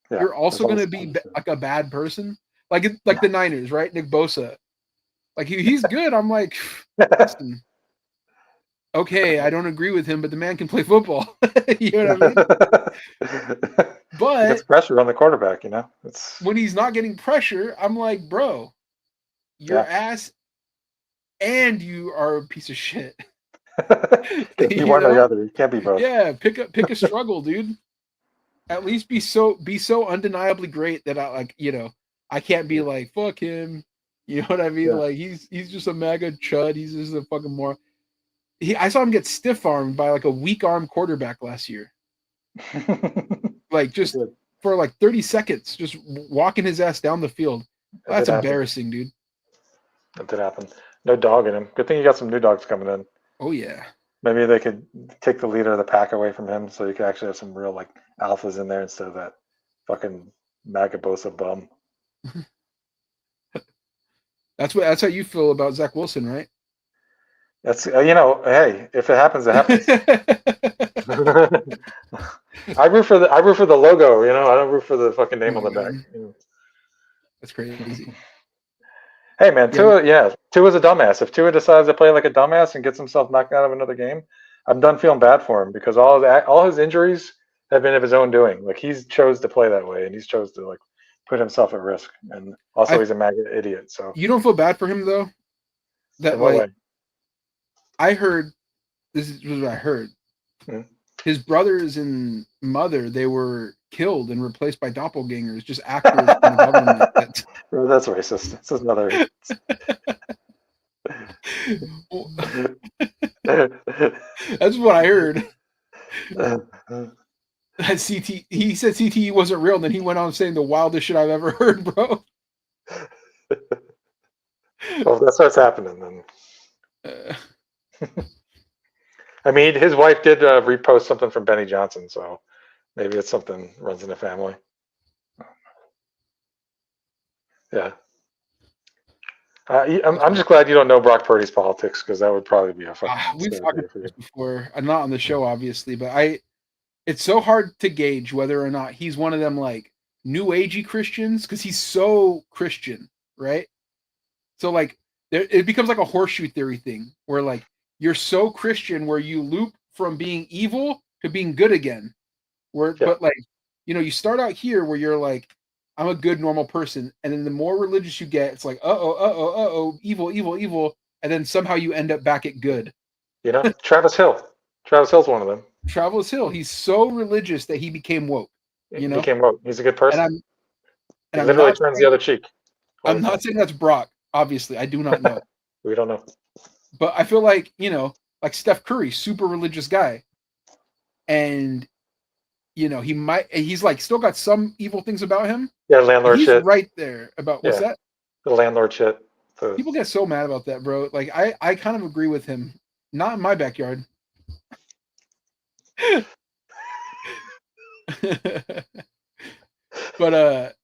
S1: you're also going to be like a bad person. Like the Niners, right? Nick Bosa. Like he's good. I'm like, listen, okay, I don't agree with him, but the man can play football. You know what I mean? But
S2: he gets pressure on the quarterback, you know.
S1: When he's not getting pressure, I'm like, bro, your ass, and you are a piece of shit.
S2: You one or the other. You can't be both.
S1: Yeah, pick a struggle, dude. At least be so undeniably great that I like, you know, I can't be like, fuck him. You know what I mean?
S2: Yeah.
S1: Like he's just a mega chud. He's just a fucking moron. I saw him get stiff armed by like a weak arm quarterback last year. Like just for like 30 seconds, just walking his ass down the field. That's embarrassing, dude.
S2: That did happen. No dog in him. Good thing you got some new dogs coming in.
S1: Oh yeah.
S2: Maybe they could take the leader of the pack away from him, so you could actually have some real like alphas in there instead of that fucking Magabosa bum.
S1: That's how you feel about Zach Wilson, right?
S2: That's you know, hey, if it happens, it happens. I root for the logo, you know. I don't root for the fucking name on the back. You know?
S1: That's crazy.
S2: Hey man, Tua's a dumbass. If Tua decides to play like a dumbass and gets himself knocked out of another game, I'm done feeling bad for him because all his injuries have been of his own doing. Like he's chose to play that way, and he's chose to like put himself at risk. And also, he's a MAGA idiot. So
S1: you don't feel bad for him though. That like, I heard. This is what I heard.
S2: Hmm.
S1: His brothers and mother, they were killed and replaced by doppelgangers, just actors in the government.
S2: Bro, that's racist. This is another.
S1: That's what I heard. He said CTE wasn't real, and then he went on saying the wildest shit I've ever heard, bro.
S2: Well, if that starts happening, then. I mean, his wife did repost something from Benny Johnson, so maybe it's something runs in the family. Yeah. I'm just glad you don't know Brock Purdy's politics because that would probably be a fucking.
S1: We've talked about this before, not on the show, obviously, but it's so hard to gauge whether or not he's one of them like new agey Christians because he's so Christian, right? So like it becomes like a horseshoe theory thing where like you're so Christian where you loop from being evil to being good again. But like, you know, you start out here where you're like, I'm a good normal person, and then the more religious you get, it's like evil, and then somehow you end up back at good.
S2: You know, Travis Hill's one of them.
S1: Travis Hill, he's so religious that he became woke. You know,
S2: became woke. He's a good person.
S1: And
S2: he literally turns the other cheek.
S1: I'm not saying that's Brock. Obviously, I do not know.
S2: We don't know.
S1: But I feel like, you know, like Steph Curry, super religious guy, and you know he's like still got some evil things about him.
S2: Yeah, landlord
S1: he's
S2: shit.
S1: Right there about what's that?
S2: The landlord shit.
S1: People get so mad about that, bro. Like I kind of agree with him. Not in my backyard. But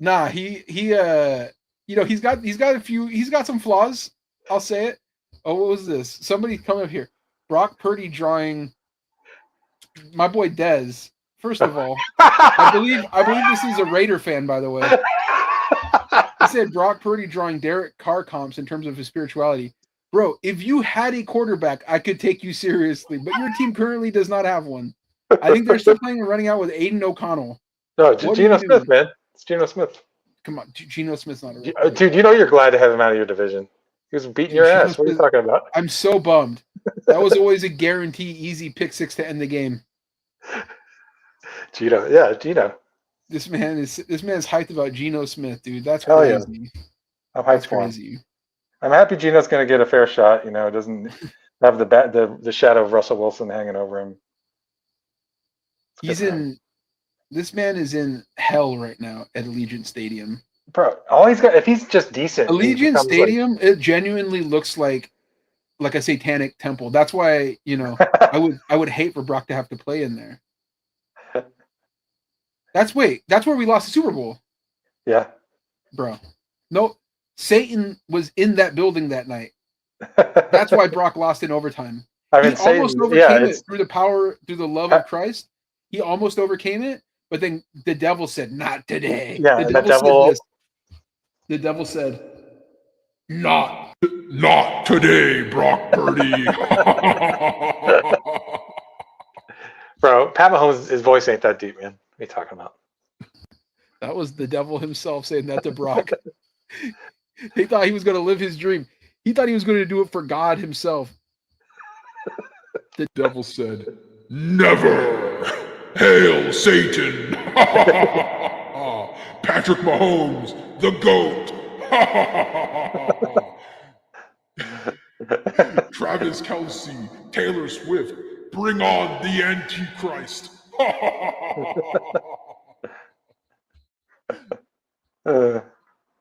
S1: nah, he you know, he's got some flaws. I'll say it. Oh, what was this? Somebody come up here. Brock Purdy drawing my boy Dez. First of all, I believe this is a Raider fan, by the way. I said Brock Purdy drawing Derek Carr comps in terms of his spirituality. Bro, if you had a quarterback, I could take you seriously, but your team currently does not have one. I think they're still playing and running out with Aiden O'Connell.
S2: No,
S1: What are
S2: Geno
S1: you
S2: Smith,
S1: doing?
S2: man. It's Geno Smith.
S1: Come on, Geno Smith's not a real
S2: Dude, you know you're glad to have him out of your division. He was beating your
S1: Geno
S2: ass. What are you
S1: Smith-
S2: talking about?
S1: I'm so bummed. That was always a guarantee easy pick six to end the game.
S2: Geno. Yeah, Geno.
S1: This man's hyped about Geno Smith, dude. That's
S2: Hell yeah.
S1: crazy.
S2: I'm hyped
S1: That's
S2: for him.
S1: crazy.
S2: I'm happy Geno's going to get a fair shot. You know, it doesn't have the shadow of Russell Wilson hanging over him.
S1: He's in. This man is in hell right now at Allegiant Stadium.
S2: Bro, all he's got, if he's just decent.
S1: Allegiant Stadium, it genuinely looks like a satanic temple. That's why, you know, I would hate for Brock to have to play in there. That's where we lost the Super Bowl.
S2: Yeah.
S1: Bro. No, Satan was in that building that night. That's why Brock lost in overtime.
S2: I mean,
S1: he almost overcame it through the love of Christ. He almost overcame it, but then the devil said, "Not today."
S2: Yeah,
S1: the devil said this. The devil said, "Not today, Brock Purdy."
S2: Bro, Pat Mahomes, his voice ain't that deep, man. What are you talking about?
S1: That was the devil himself saying that to Brock. He thought he was going to live his dream. He thought he was going to do it for God himself. The devil said, "Never! Hail Satan! Patrick Mahomes, the GOAT! Travis Kelce, Taylor Swift, bring on the Antichrist!"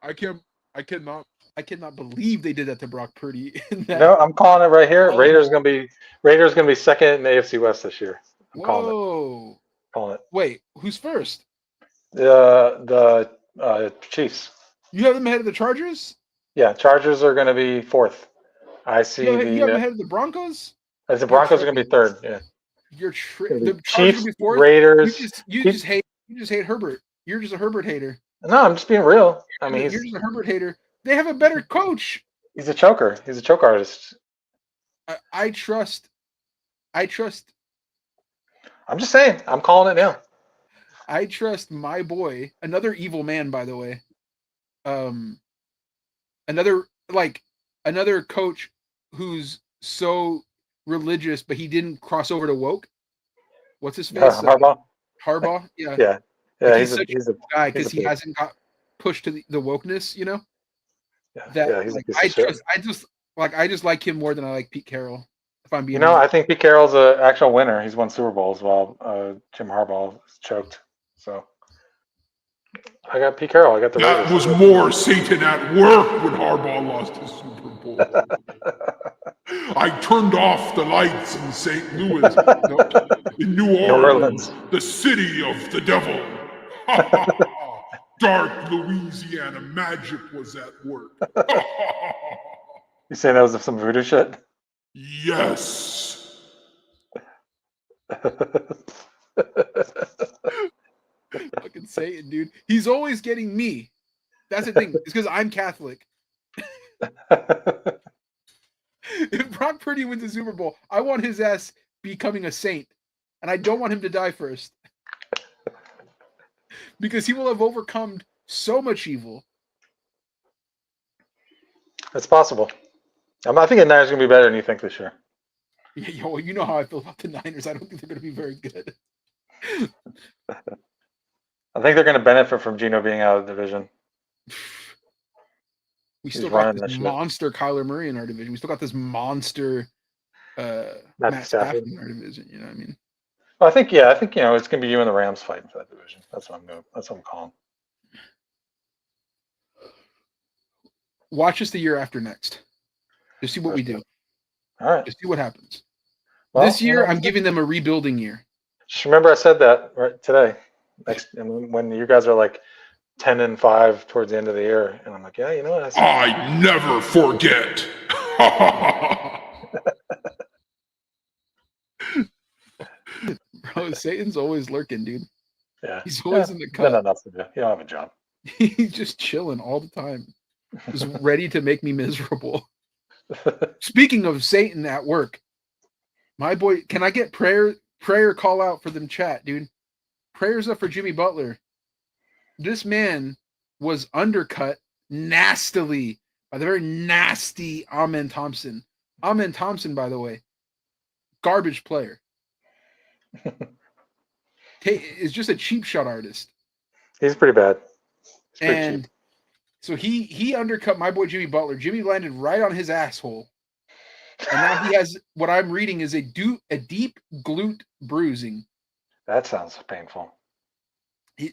S1: I cannot believe they did that to Brock Purdy.
S2: No, I'm calling it right here. Raiders gonna be second in the AFC West this year. I'm calling it.
S1: Wait, who's first?
S2: The Chiefs.
S1: You have them ahead of the Chargers?
S2: Yeah, Chargers are gonna be fourth. I see
S1: you have them ahead of the Broncos?
S2: The Broncos are gonna be third. Yeah.
S1: The Chargers
S2: Chiefs,
S1: gonna be fourth?
S2: Raiders.
S1: You just hate Herbert. You're just a Herbert hater.
S2: No, I'm just being real. I mean,
S1: you're just a Herbert hater. They have a better coach.
S2: He's a choker. He's a choke artist.
S1: I trust.
S2: I'm just saying. I'm calling it now.
S1: I trust my boy, another evil man, by the way. Another coach who's so religious, but he didn't cross over to woke. What's his face?
S2: Harbaugh.
S1: Harbaugh. Yeah.
S2: Yeah.
S1: Like he's a guy because he hasn't got pushed to the wokeness. You know.
S2: Yeah. He's
S1: I just like him more than I like Pete Carroll. If I'm being,
S2: I think Pete Carroll's an actual winner. He's won Super Bowls while Jim Harbaugh is choked. So I got Pete Carroll. I got the Raiders.
S5: That was more Satan at work when Harbaugh lost his Super Bowl. I turned off the lights in St. Louis, in New Orleans, the city of the devil. Dark Louisiana magic was at work.
S2: You saying that was some voodoo shit?
S5: Yes.
S1: Fucking Satan, dude. He's always getting me. That's the thing. It's because I'm Catholic. If Brock Purdy wins the Super Bowl, I want his ass becoming a saint. And I don't want him to die first. Because he will have overcome so much evil.
S2: It's possible. I think the Niners are going to be better than you think this year.
S1: Yeah, well, you know how I feel about the Niners. I don't think they're going to be very good.
S2: I think they're going to benefit from Geno being out of the division.
S1: We still got this monster Kyler Murray in our division. We still got this monster Matt Stafford in our division. You know what I mean?
S2: Well, I think it's going to be you and the Rams fighting for that division. That's what I'm calling.
S1: Watch us the year after next. Just see what we do.
S2: All right.
S1: Just see what happens.
S2: Well,
S1: this year, I'm giving them a rebuilding year.
S2: Just remember I said that right today. When you guys are like 10-5 towards the end of the year, and I'm like, yeah, you know what?
S5: I never forget.
S1: Bro, Satan's always lurking, dude.
S2: Yeah.
S1: He's always in the cut.
S2: Nothing else to do. You don't have a job.
S1: He's just chilling all the time, just ready to make me miserable. Speaking of Satan at work, my boy, can I get prayer call out for them chat, dude? Prayers up for Jimmy Butler. This man was undercut nastily by the very nasty Amen Thompson. Amen Thompson, by the way, garbage player. Is just a cheap shot artist.
S2: He's pretty bad. He's pretty
S1: And
S2: cheap.
S1: so he undercut my boy Jimmy Butler. Jimmy landed right on his asshole. And now he has, what I'm reading is a deep glute bruising.
S2: That sounds painful.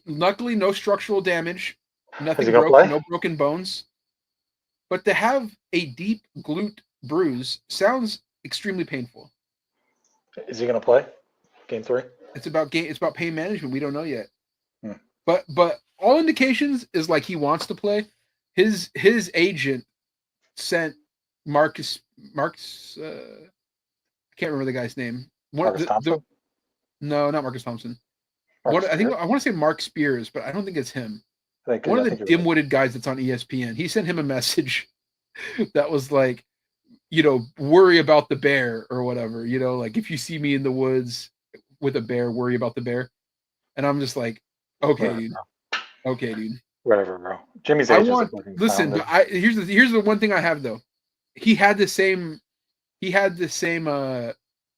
S1: Luckily, no structural damage. Nothing
S2: Is he gonna
S1: broken,
S2: play?
S1: no broken bones. But to have a deep glute bruise sounds extremely painful.
S2: Is he gonna play game 3?
S1: It's about pain management. We don't know yet.
S2: Hmm.
S1: But all indications is like he wants to play. His agent sent Marcus I can't remember the guy's name.
S2: Marcus Thompson?
S1: No, not Marcus Thompson. I want to say Mark Spears, but I don't think it's him. One of the dim-witted guys that's on ESPN. He sent him a message that was like, worry about the bear or whatever. Like if you see me in the woods with a bear, worry about the bear. And I'm just like, okay, dude. Okay, dude.
S2: Whatever, bro. Jimmy's agent's
S1: listen, but here's the one thing I have though. He had the same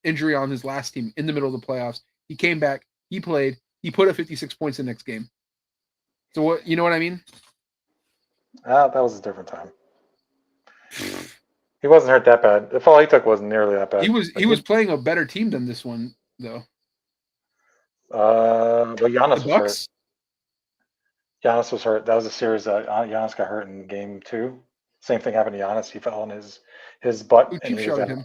S1: injury on his last team in the middle of the playoffs. He came back, he played, he put up 56 points the next game. So what, you know what I mean?
S2: That was a different time. He wasn't hurt that bad. The fall he took wasn't nearly that bad.
S1: He was playing a better team than this one though.
S2: But Giannis was hurt.
S1: Bucks?
S2: Giannis was hurt. That was a series that Giannis got hurt in game 2. Same thing happened to Giannis. He fell on his butt.
S1: Who
S2: and
S1: cheap
S2: he was
S1: shotted
S2: out.
S1: him?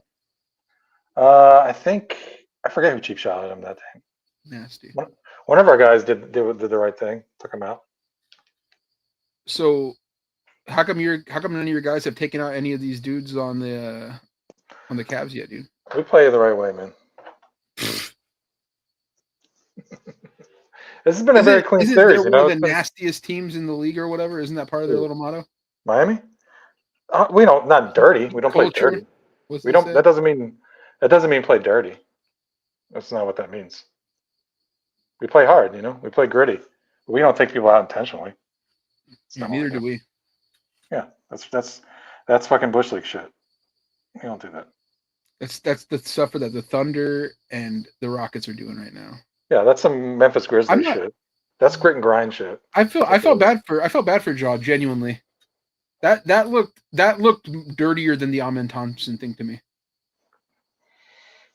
S2: I forget who cheap shotted him that day.
S1: Nasty.
S2: One of our guys did the right thing, took him out.
S1: So how come none of your guys have taken out any of these dudes on the Cavs yet, dude?
S2: We play the right way, man. This has been a very clean series.
S1: They're one of the nastiest teams in the league or whatever. Isn't that part of their little motto?
S2: Miami? We don't, not dirty. We don't play dirty. We don't. That doesn't mean play dirty. That's not what that means. We play hard, We play gritty. We don't take people out intentionally.
S1: Yeah, neither do we.
S2: Yeah, that's fucking Bush League shit. We don't do that.
S1: That's the stuff that the Thunder and the Rockets are doing right now.
S2: Yeah, that's some Memphis Grizzlies shit. That's grit and grind shit.
S1: I felt bad for Ja, genuinely. That looked dirtier than the Amen Thompson thing to me.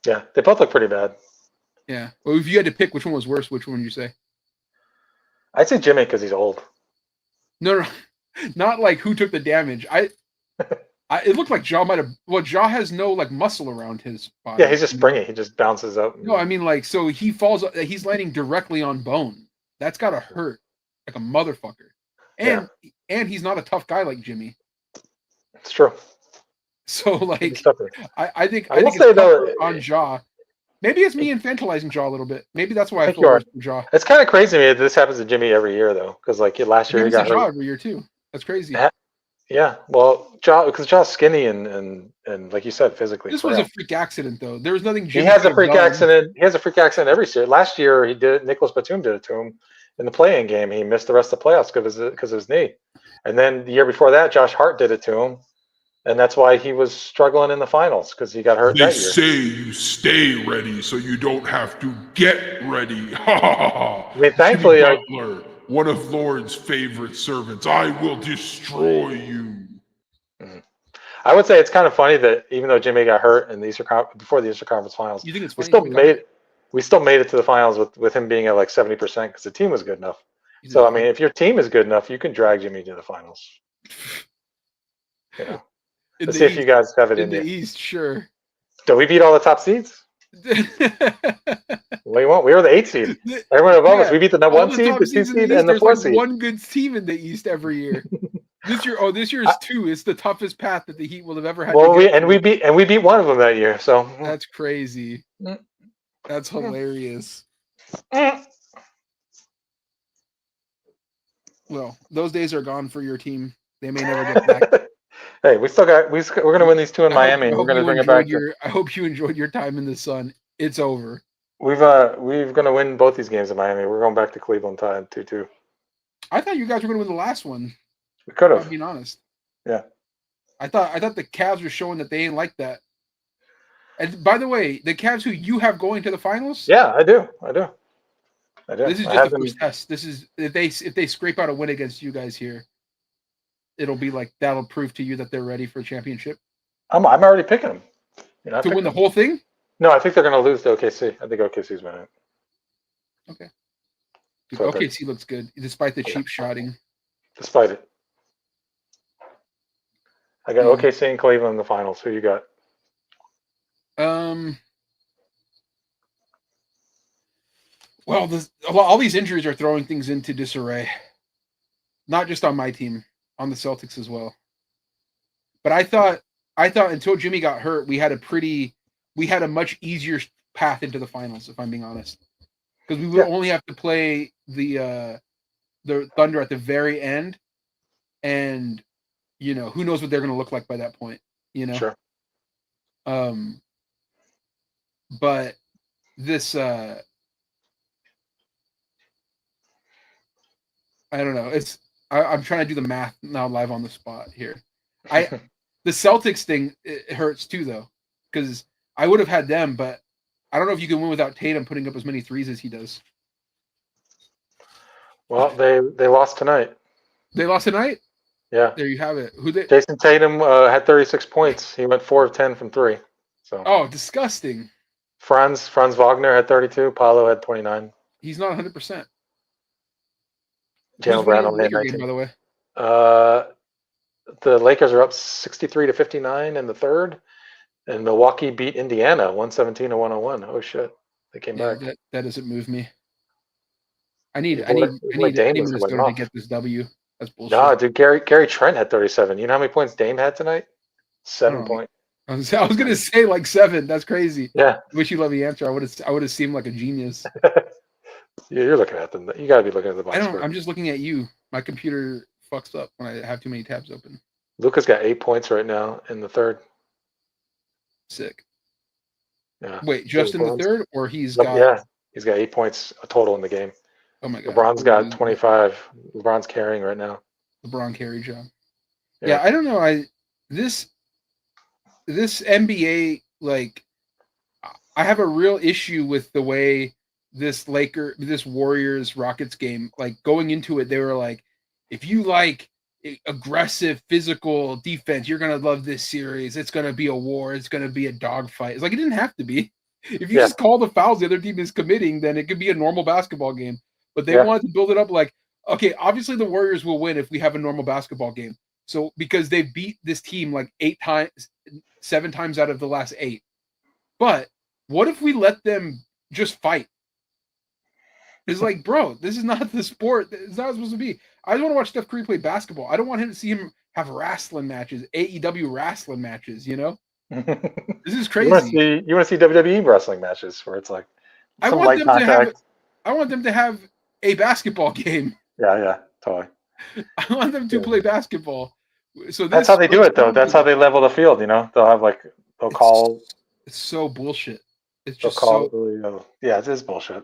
S2: Yeah, they both look pretty bad.
S1: Yeah. Well, if you had to pick which one was worse, which one would you say?
S2: I'd say Jimmy because he's old.
S1: No, not like who took the damage. It looked like Ja might have. Well, Ja has no like muscle around his body.
S2: Yeah, he's just springy. He just bounces up.
S1: No, I mean like so he falls. He's landing directly on bone. That's gotta hurt like a motherfucker. And he's not a tough guy like Jimmy.
S2: It's true.
S1: So like, I think
S2: will
S1: it's
S2: say though
S1: on Ja. Maybe it's me infantilizing Ja a little bit. Maybe that's why I feel worse for Ja.
S2: It's kind of crazy to me that this happens to Jimmy every year though, because like last year he got hurt.
S1: Ja every year too. That's crazy.
S2: Yeah, well, because Ja's skinny and like you said, physically.
S1: This was a freak accident though. There was nothing.
S2: Jimmy has a freak accident. He has a freak accident every year. Last year he did. Nicholas Batum did it to him in the play-in game. He missed the rest of the playoffs because of his knee. And then the year before that, Josh Hart did it to him, and that's why he was struggling in the finals because he got hurt that year.
S5: They say you stay ready so you don't have to get ready. Ha ha ha!
S2: I mean, thankfully,
S5: Butler, one of Lord's favorite servants. I will destroy you.
S2: I would say it's kind of funny that even though Jimmy got hurt in the before the Eastern Conference Finals,
S1: you think it's
S2: we
S1: funny
S2: still made it to the finals with him being at like 70% because the team was good enough. So I mean, if your team is good enough, you can drag Jimmy to the finals. Let's see if you guys have it in
S1: the East. Sure.
S2: Do we beat all the top seeds? What do you want? We were the 8th seed. Everyone above us. We beat the 1 seed, the 2 seed, and the 4 seed.
S1: One good team in the East every year. This year's 2. It's the toughest path that the Heat will have ever had.
S2: Well, we beat one of them that year. So
S1: that's crazy. That's hilarious. Well, those days are gone for your team. They may never get back.
S2: Hey, we're gonna win these two in Miami. We're gonna bring it back.
S1: I hope you enjoyed your time in the sun. It's over.
S2: We've gonna win both these games in Miami. We're going back to Cleveland tied 2-2.
S1: I thought you guys were going to win the last one.
S2: We could
S1: If I'm
S2: have.
S1: being honest.
S2: Yeah.
S1: I thought the Cavs were showing that they ain't like that. And by the way, the Cavs who you have going to the finals.
S2: Yeah, I do.
S1: This is
S2: I
S1: just
S2: have
S1: the first test. This is if they scrape out a win against you guys here, it'll be like that'll prove to you that they're ready for a championship.
S2: I'm already picking them. You know,
S1: To win the whole thing?
S2: No, I think they're going to lose to OKC. I think OKC's winning.
S1: Okay. Dude,
S2: So
S1: OKC looks good despite the cheap shotting.
S2: Despite it. I got
S1: Yeah.
S2: OKC and Cleveland in the finals. Who you got?
S1: Well, all these injuries are throwing things into disarray. Not just on my team, on the Celtics as well. But I thought until Jimmy got hurt, we had a much easier path into the finals, if I'm being honest. Because we would only have to play the Thunder at the very end, and who knows what they're going to look like by that point.
S2: Sure.
S1: But this I don't know. I'm trying to do the math now live on the spot here. The Celtics thing, it hurts too though, because I would have had them, but I don't know if you can win without Tatum putting up as many threes as he does.
S2: Well, they lost tonight.
S1: They lost tonight?
S2: Yeah.
S1: There you have it.
S2: Jason Tatum had 36 points. He went 4 of 10 from 3. So.
S1: Oh, disgusting.
S2: Franz Wagner had 32. Paulo had 29.
S1: He's not 100%.
S2: Jalen Brown only had 19.
S1: Game, by the way.
S2: The Lakers are up 63-59 in the third, and Milwaukee beat Indiana 117-101. Oh shit, they came back.
S1: That doesn't move me. I need Minnesota to get this W. That's bullshit.
S2: Nah, dude, Gary Trent had 37. You know how many points Dame had tonight? 7 points.
S1: I was gonna say like 7. That's crazy.
S2: Yeah.
S1: Wish you let me answer. I would have seemed like a genius.
S2: You're looking at them. You gotta be looking at the box.
S1: I'm just looking at you. My computer fucks up when I have too many tabs open.
S2: Luka's got 8 points right now in the third.
S1: Sick.
S2: Yeah.
S1: Wait, just in the third, or he's got?
S2: Yeah, he's got 8 points total in the game.
S1: Oh my god.
S2: LeBron's got 25. LeBron's carrying right now.
S1: LeBron carry job. Yeah, I don't know. This NBA, like, I have a real issue with the way this Warriors Rockets game, like going into it, they were like, if you like aggressive physical defense, you're gonna love this series. It's gonna be a war. It's gonna be a dogfight. It's like it didn't have to be. If you just call the fouls the other team is committing, then it could be a normal basketball game. But they wanted to build it up like, okay, obviously the Warriors will win if we have a normal basketball game. So because they beat this team like 7 times out of the last 8. But what if we let them just fight? It's like, bro, this is not the sport. It's not supposed to be. I don't want to watch Steph Curry play basketball. I don't want to see him have wrestling matches, AEW wrestling matches, This is crazy.
S2: You want to see WWE wrestling matches where it's like
S1: I want them to have a basketball game.
S2: Yeah, totally.
S1: I want them to play basketball. So
S2: that's how they do it, though. That's how they level the field. They'll have they'll call.
S1: It's so bullshit. It's just
S2: it is bullshit.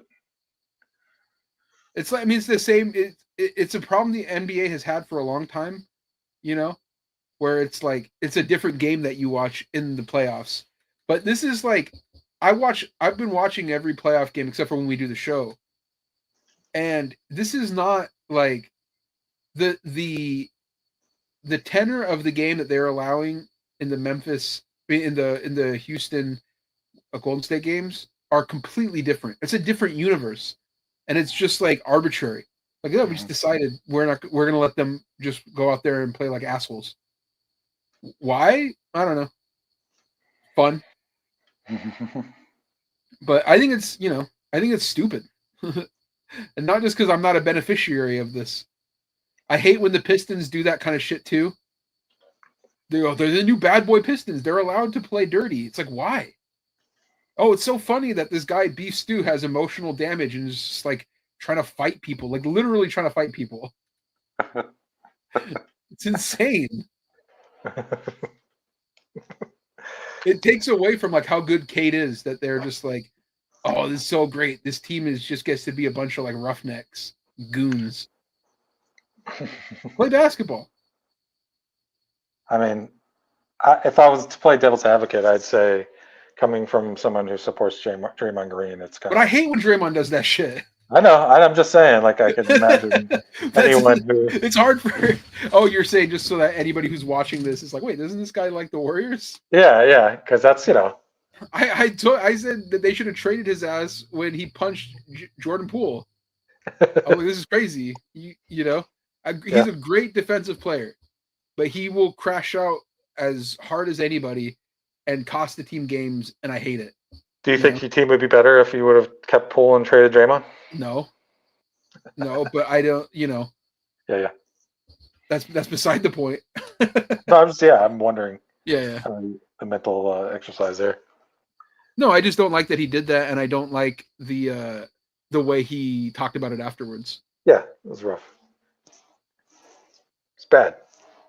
S1: It's like, I mean, it's the same. It's a problem the NBA has had for a long time, where it's like it's a different game that you watch in the playoffs. But this is like I've been watching every playoff game except for when we do the show, and this is not like the tenor of the game that they're allowing in the Houston Golden State games are completely different. It's a different universe. And it's just like arbitrary. Like, we just decided we're going to let them just go out there and play like assholes. Why? I don't know. Fun. But I think it's stupid. And not just because I'm not a beneficiary of this. I hate when the Pistons do that kind of shit too. They're the new bad boy Pistons. They're allowed to play dirty. It's like, why? Oh, it's so funny that this guy Beef Stew has emotional damage and is just like trying to fight people, like literally trying to fight people. It's insane. It takes away from like how good Kate is that they're just like, oh, this is so great. This team just gets to be a bunch of like roughnecks, goons. Play basketball.
S2: I mean, if I was to play devil's advocate, I'd say, coming from someone who supports Draymond Green, it's kind
S1: But I hate when Draymond does that shit.
S2: I know. I'm just saying, like, I can imagine anyone who.
S1: It's hard for. Oh, you're saying just so that anybody who's watching this is like, wait, doesn't this guy like the Warriors?
S2: Yeah, because that's
S1: I said that they should have traded his ass when he punched Jordan Poole. I'm like, this is crazy. You know, he's a great defensive player, but he will crash out as hard as anybody and cost the team games, and I hate it.
S2: Do you think your team would be better if you would have kept Poole and traded Draymond?
S1: No, but I don't. You know.
S2: Yeah.
S1: That's beside the point.
S2: No, I'm wondering.
S1: Yeah.
S2: The mental exercise there.
S1: No, I just don't like that he did that, and I don't like the way he talked about it afterwards.
S2: Yeah, it was rough. It's bad.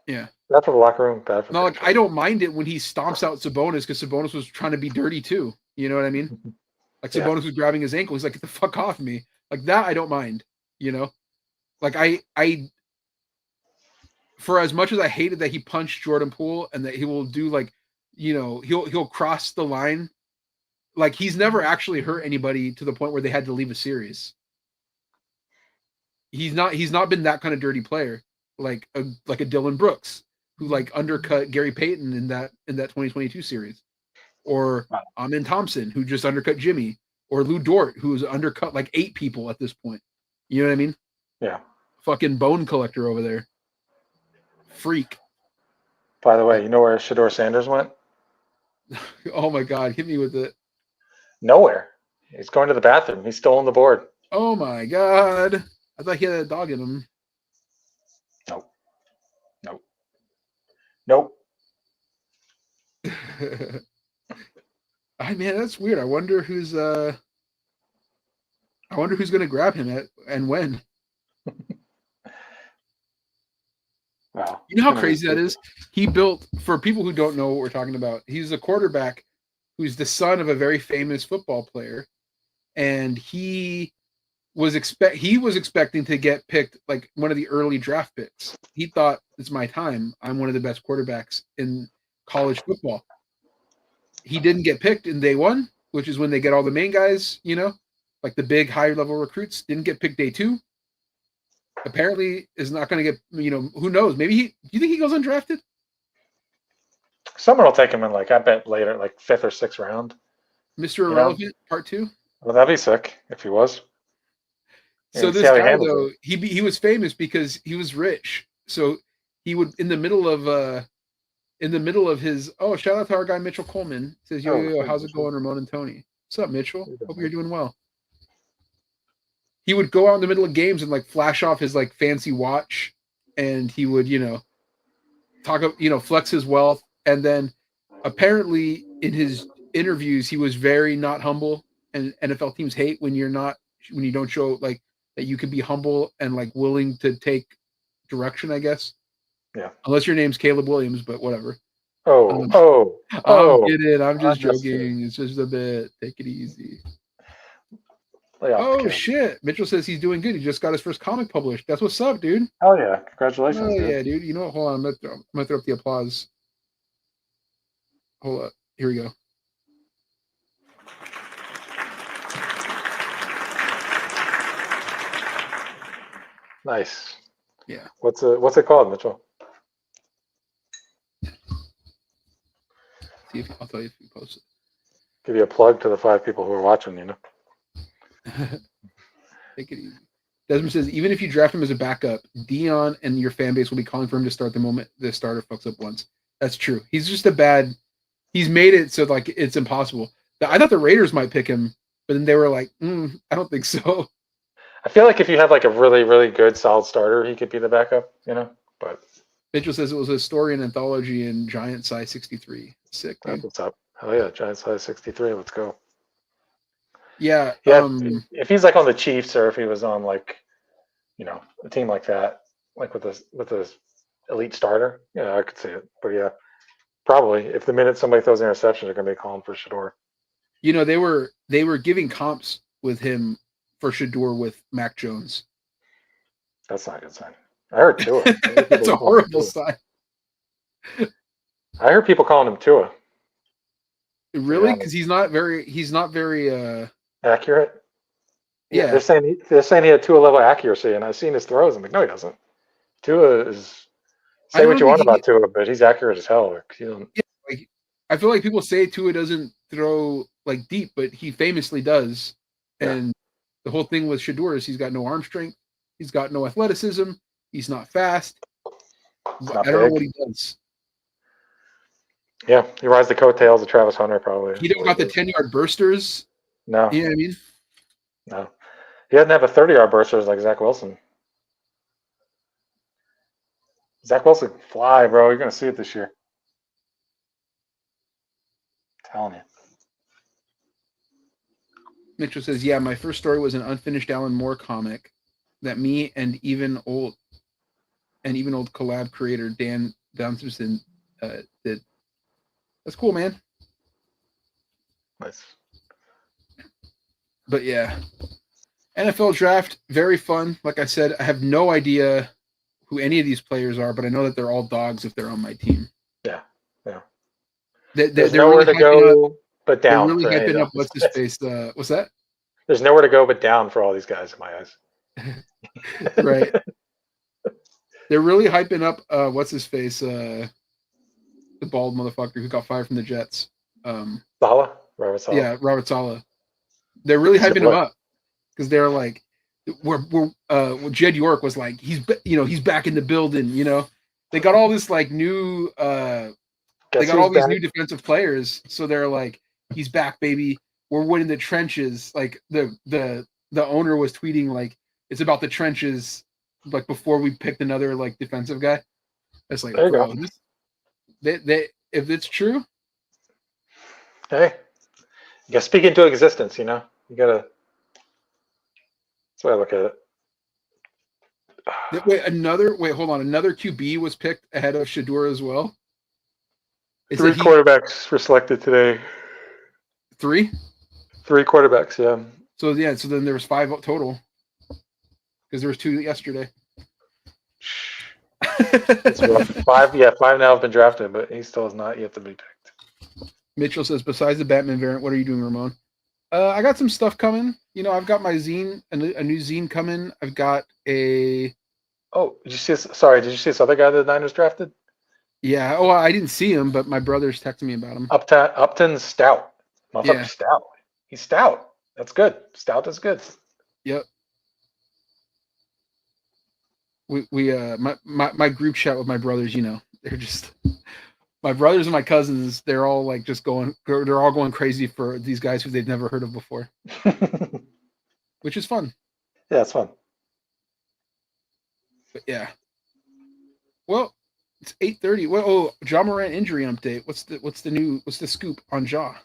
S1: Yeah.
S2: Bad for the locker room. Bad for.
S1: No, like I don't mind it when he stomps out Sabonis because Sabonis was trying to be dirty too. You know what I mean? Like Sabonis was grabbing his ankle. He's like, "Get the fuck off me!" Like that, I don't mind. You know, like I for as much as I hated that he punched Jordan Poole and that he will do like, you know, he'll cross the line. Like he's never actually hurt anybody to the point where they had to leave a series. He's not been that kind of dirty player like a Dylan Brooks who like undercut Gary Payton in that 2022 series, or Amin Thompson who just undercut Jimmy, or Lou Dort who's undercut like 8 people at this point. You know what I mean?
S2: Yeah.
S1: Fucking bone collector over there. Freak.
S2: By the way, you know where Shedeur Sanders went?
S1: Oh my God, hit me with it.
S2: Nowhere. He's going to the bathroom. He's still on the board.
S1: Oh my God. I thought he had a dog in him.
S2: Nope.
S1: I mean, that's weird. I wonder who's going to grab him and when.
S2: Wow.
S1: You know how crazy that is? He built, for people who don't know what we're talking about, he's a quarterback who's the son of a very famous football player, and he was expecting to get picked like one of the early draft picks. He thought, it's my time. I'm one of the best quarterbacks in college football. He didn't get picked in day 1, which is when they get all the main guys, you know, like the big higher level recruits. Didn't get picked day 2. Apparently is not going to get, you know, who knows? Maybe do you think he goes undrafted?
S2: Someone will take him in, like, I bet later, like 5th or 6th round.
S1: Mr. Irrelevant, part 2?
S2: Well, that'd be sick if he was.
S1: So this guy, though, he was famous because he was rich. So he would, in the middle of his, shout out to our guy Mitchell Coleman. Says, yo, how's it going, Ramon and Tony? What's up, Mitchell? Hope you're doing well. He would go out in the middle of games and like flash off his like fancy watch, and he would, you know, flex his wealth. And then apparently in his interviews, he was very not humble, and NFL teams hate when you don't show like that you can be humble and like willing to take direction, I guess.
S2: Yeah.
S1: Unless your name's Caleb Williams, but whatever.
S2: I'm
S1: kidding. I'm just joking. It's just a bit. Take it easy. Shit. Mitchell says he's doing good. He just got his first comic published. That's what's up, dude.
S2: Oh yeah. Congratulations.
S1: Oh yeah, dude. You know what? Hold on. I'm gonna throw up the applause. Hold up. Here we go.
S2: Nice.
S1: Yeah.
S2: What's it called, Mitchell?
S1: See if I'll tell you if we post it.
S2: Give you a plug to the 5 people who are watching, you know.
S1: Take it easy. Desmond says, even if you draft him as a backup, Dion and your fan base will be calling for him to start the moment the starter fucks up once. That's true. He's just he's made it so like it's impossible. I thought the Raiders might pick him, but then they were like, I don't think so.
S2: I feel like if you have like a really, really good solid starter, he could be the backup, you know. But
S1: Mitchell says it was a story and anthology in Giant Size 63. Sick, dude.
S2: That's what's up. Hell yeah, Giant Size 63. Let's go.
S1: Yeah.
S2: Yeah. If he's like on the Chiefs, or if he was on like, you know, a team like that, like with this elite starter. Yeah, I could see it. But yeah, probably if the minute somebody throws an interception, they're gonna be calling for Shador.
S1: You know, they were giving comps with him for Shador with Mac Jones.
S2: That's not a good sign. I heard Tua. I heard
S1: That's
S2: people
S1: a
S2: calling him
S1: horrible
S2: Tua.
S1: sign.
S2: I heard people calling him Tua.
S1: Really?
S2: Yeah.
S1: Because he's not very
S2: Accurate. Yeah,
S1: yeah.
S2: they're saying he had Tua level accuracy, and I've seen his throws. I'm like, no, he doesn't. Tua is
S1: I
S2: say
S1: don't
S2: what you
S1: think
S2: want about Tua, but he's accurate as hell. Like, he don't,
S1: like I feel like people say Tua doesn't throw like deep, but he famously does.
S2: Yeah.
S1: And the whole thing with Shador is he's got no arm strength, he's got no athleticism, he's not fast.
S2: it's not
S1: I don't know
S2: big.
S1: what he does.
S2: Yeah, he rides the coattails of Travis Hunter, probably.
S1: He don't got the 10-yard bursters.
S2: No,
S1: You know what I mean?
S2: no. He doesn't have a 30-yard bursters like Zach Wilson. Zach Wilson can fly, bro. You're gonna see it this year. I'm telling you.
S1: Mitchell says, "Yeah, my first story was an unfinished Alan Moore comic that me and even old collab creator Dan Downson did. That's cool, man.
S2: Nice.
S1: But yeah, NFL draft, very fun. Like I said, I have no idea who any of these players are, but I know that they're all dogs if they're on my team.
S2: Yeah, yeah.
S1: There's
S2: nowhere to go but down.
S1: They're really
S2: for any of
S1: hyping up
S2: those
S1: what's his
S2: guys.
S1: face. What's that?
S2: There's nowhere to go but down for all these guys in my eyes.
S1: Right. They're really hyping up what's his face, the bald motherfucker who got fired from the Jets.
S2: Saleh? Robert Saleh?
S1: Yeah, Robert Saleh. They're really hyping him up because they're like, Jed York was like, he's back in the building. You know, they got all this like new, they got all these new defensive players, so they're like, he's back, baby. We're winning the trenches. Like the owner was tweeting like, it's about the trenches. Like before we picked another like defensive guy. It's like, bro, they if it's true.
S2: Hey, you gotta speak into existence, you know? You gotta, that's the way I look at it.
S1: Hold on. Another QB was picked ahead of Shador as well.
S2: Three quarterbacks were selected today.
S1: Three
S2: quarterbacks, yeah.
S1: So then there was 5 total. Because there was 2 yesterday.
S2: It's rough. 5 now have been drafted, but he still has not yet to be picked.
S1: Mitchell says, besides the Batman variant, what are you doing, Ramon? I got some stuff coming. You know, I've got my zine, a new zine coming. I've got a...
S2: Oh, did you see this other guy that the Niners drafted?
S1: Yeah. Oh, I didn't see him, but my brother's texting me about him.
S2: Upton Stout. Motherfucker,
S1: Yeah.
S2: Stout. He's stout. That's good. Stout is good.
S1: Yep. My group chat with my brothers, you know, they're just my brothers and my cousins, they're all like they're all going crazy for these guys who they've never heard of before. Which is fun.
S2: Yeah, it's fun.
S1: But yeah. Well, it's 8:30. Well, Ja Morant injury update. What's the scoop on Ja?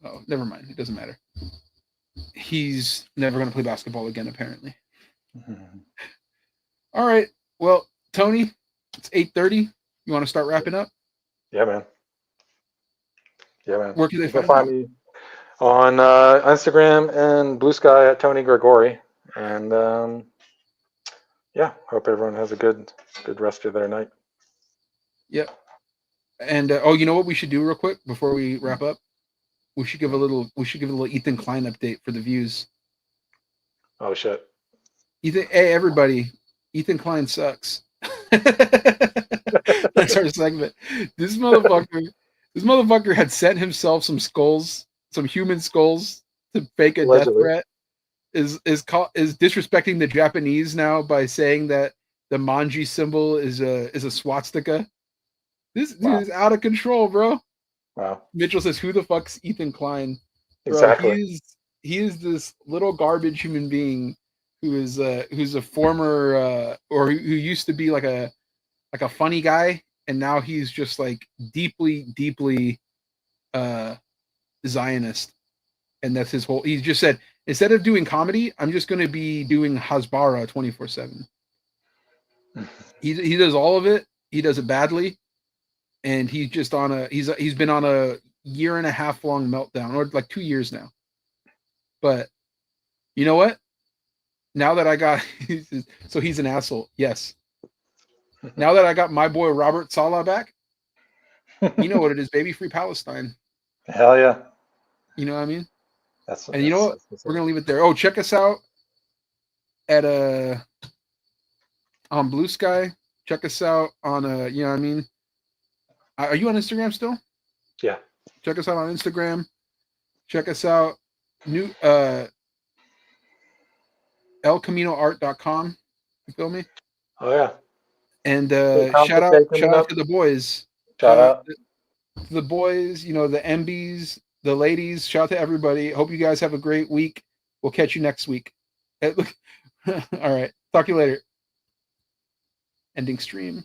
S1: Oh, never mind. It doesn't matter. He's never going to play basketball again, apparently. All right. Well, Tony, it's 8:30. You want to start wrapping up?
S2: Yeah, man.
S1: Where can they
S2: You can
S1: find
S2: find me on Instagram and Blue Sky at Tony Gregori. And yeah, hope everyone has a good rest of their night.
S1: Yep. And you know what we should do real quick before we wrap up? We should give a little Ethan Klein update for the views.
S2: Oh shit.
S1: Hey everybody, Ethan Klein sucks. That's our segment. This motherfucker had sent himself some human skulls to fake a
S2: Allegedly.
S1: death threat. Is disrespecting the Japanese now by saying that the manji symbol is a swastika. This dude is out of control, bro.
S2: Wow.
S1: Mitchell says, "Who the fuck's Ethan Klein?" Bro,
S2: Exactly.
S1: He is this little garbage human being who's a former or who used to be like a funny guy, and now he's just like deeply Zionist, and that's his whole. He just said instead of doing comedy, I'm just going to be doing Hasbara 24/7. He does all of it. He does it badly, and he's just on a he's been on a 1.5 year long meltdown, or like 2 years now. But you know what? Now that I got so he's an asshole. Yes. Now that I got my boy Robert Saleh back, you know what it is, baby. Free Palestine.
S2: Hell yeah.
S1: You know what I mean?
S2: And
S1: you know what? We're gonna leave it there. Oh, check us out at on Blue Sky. Check us out on you know what I mean? Are you on Instagram still?
S2: Yeah.
S1: Check us out on Instagram. Check us out new elcaminoart.com. You feel me?
S2: Oh yeah.
S1: And
S2: Hey,
S1: shout out
S2: up.
S1: to the boys.
S2: Shout out.
S1: To the boys, you know, the MBs, the ladies. Shout out to everybody. Hope you guys have a great week. We'll catch you next week. All right. Talk to you later. Ending stream.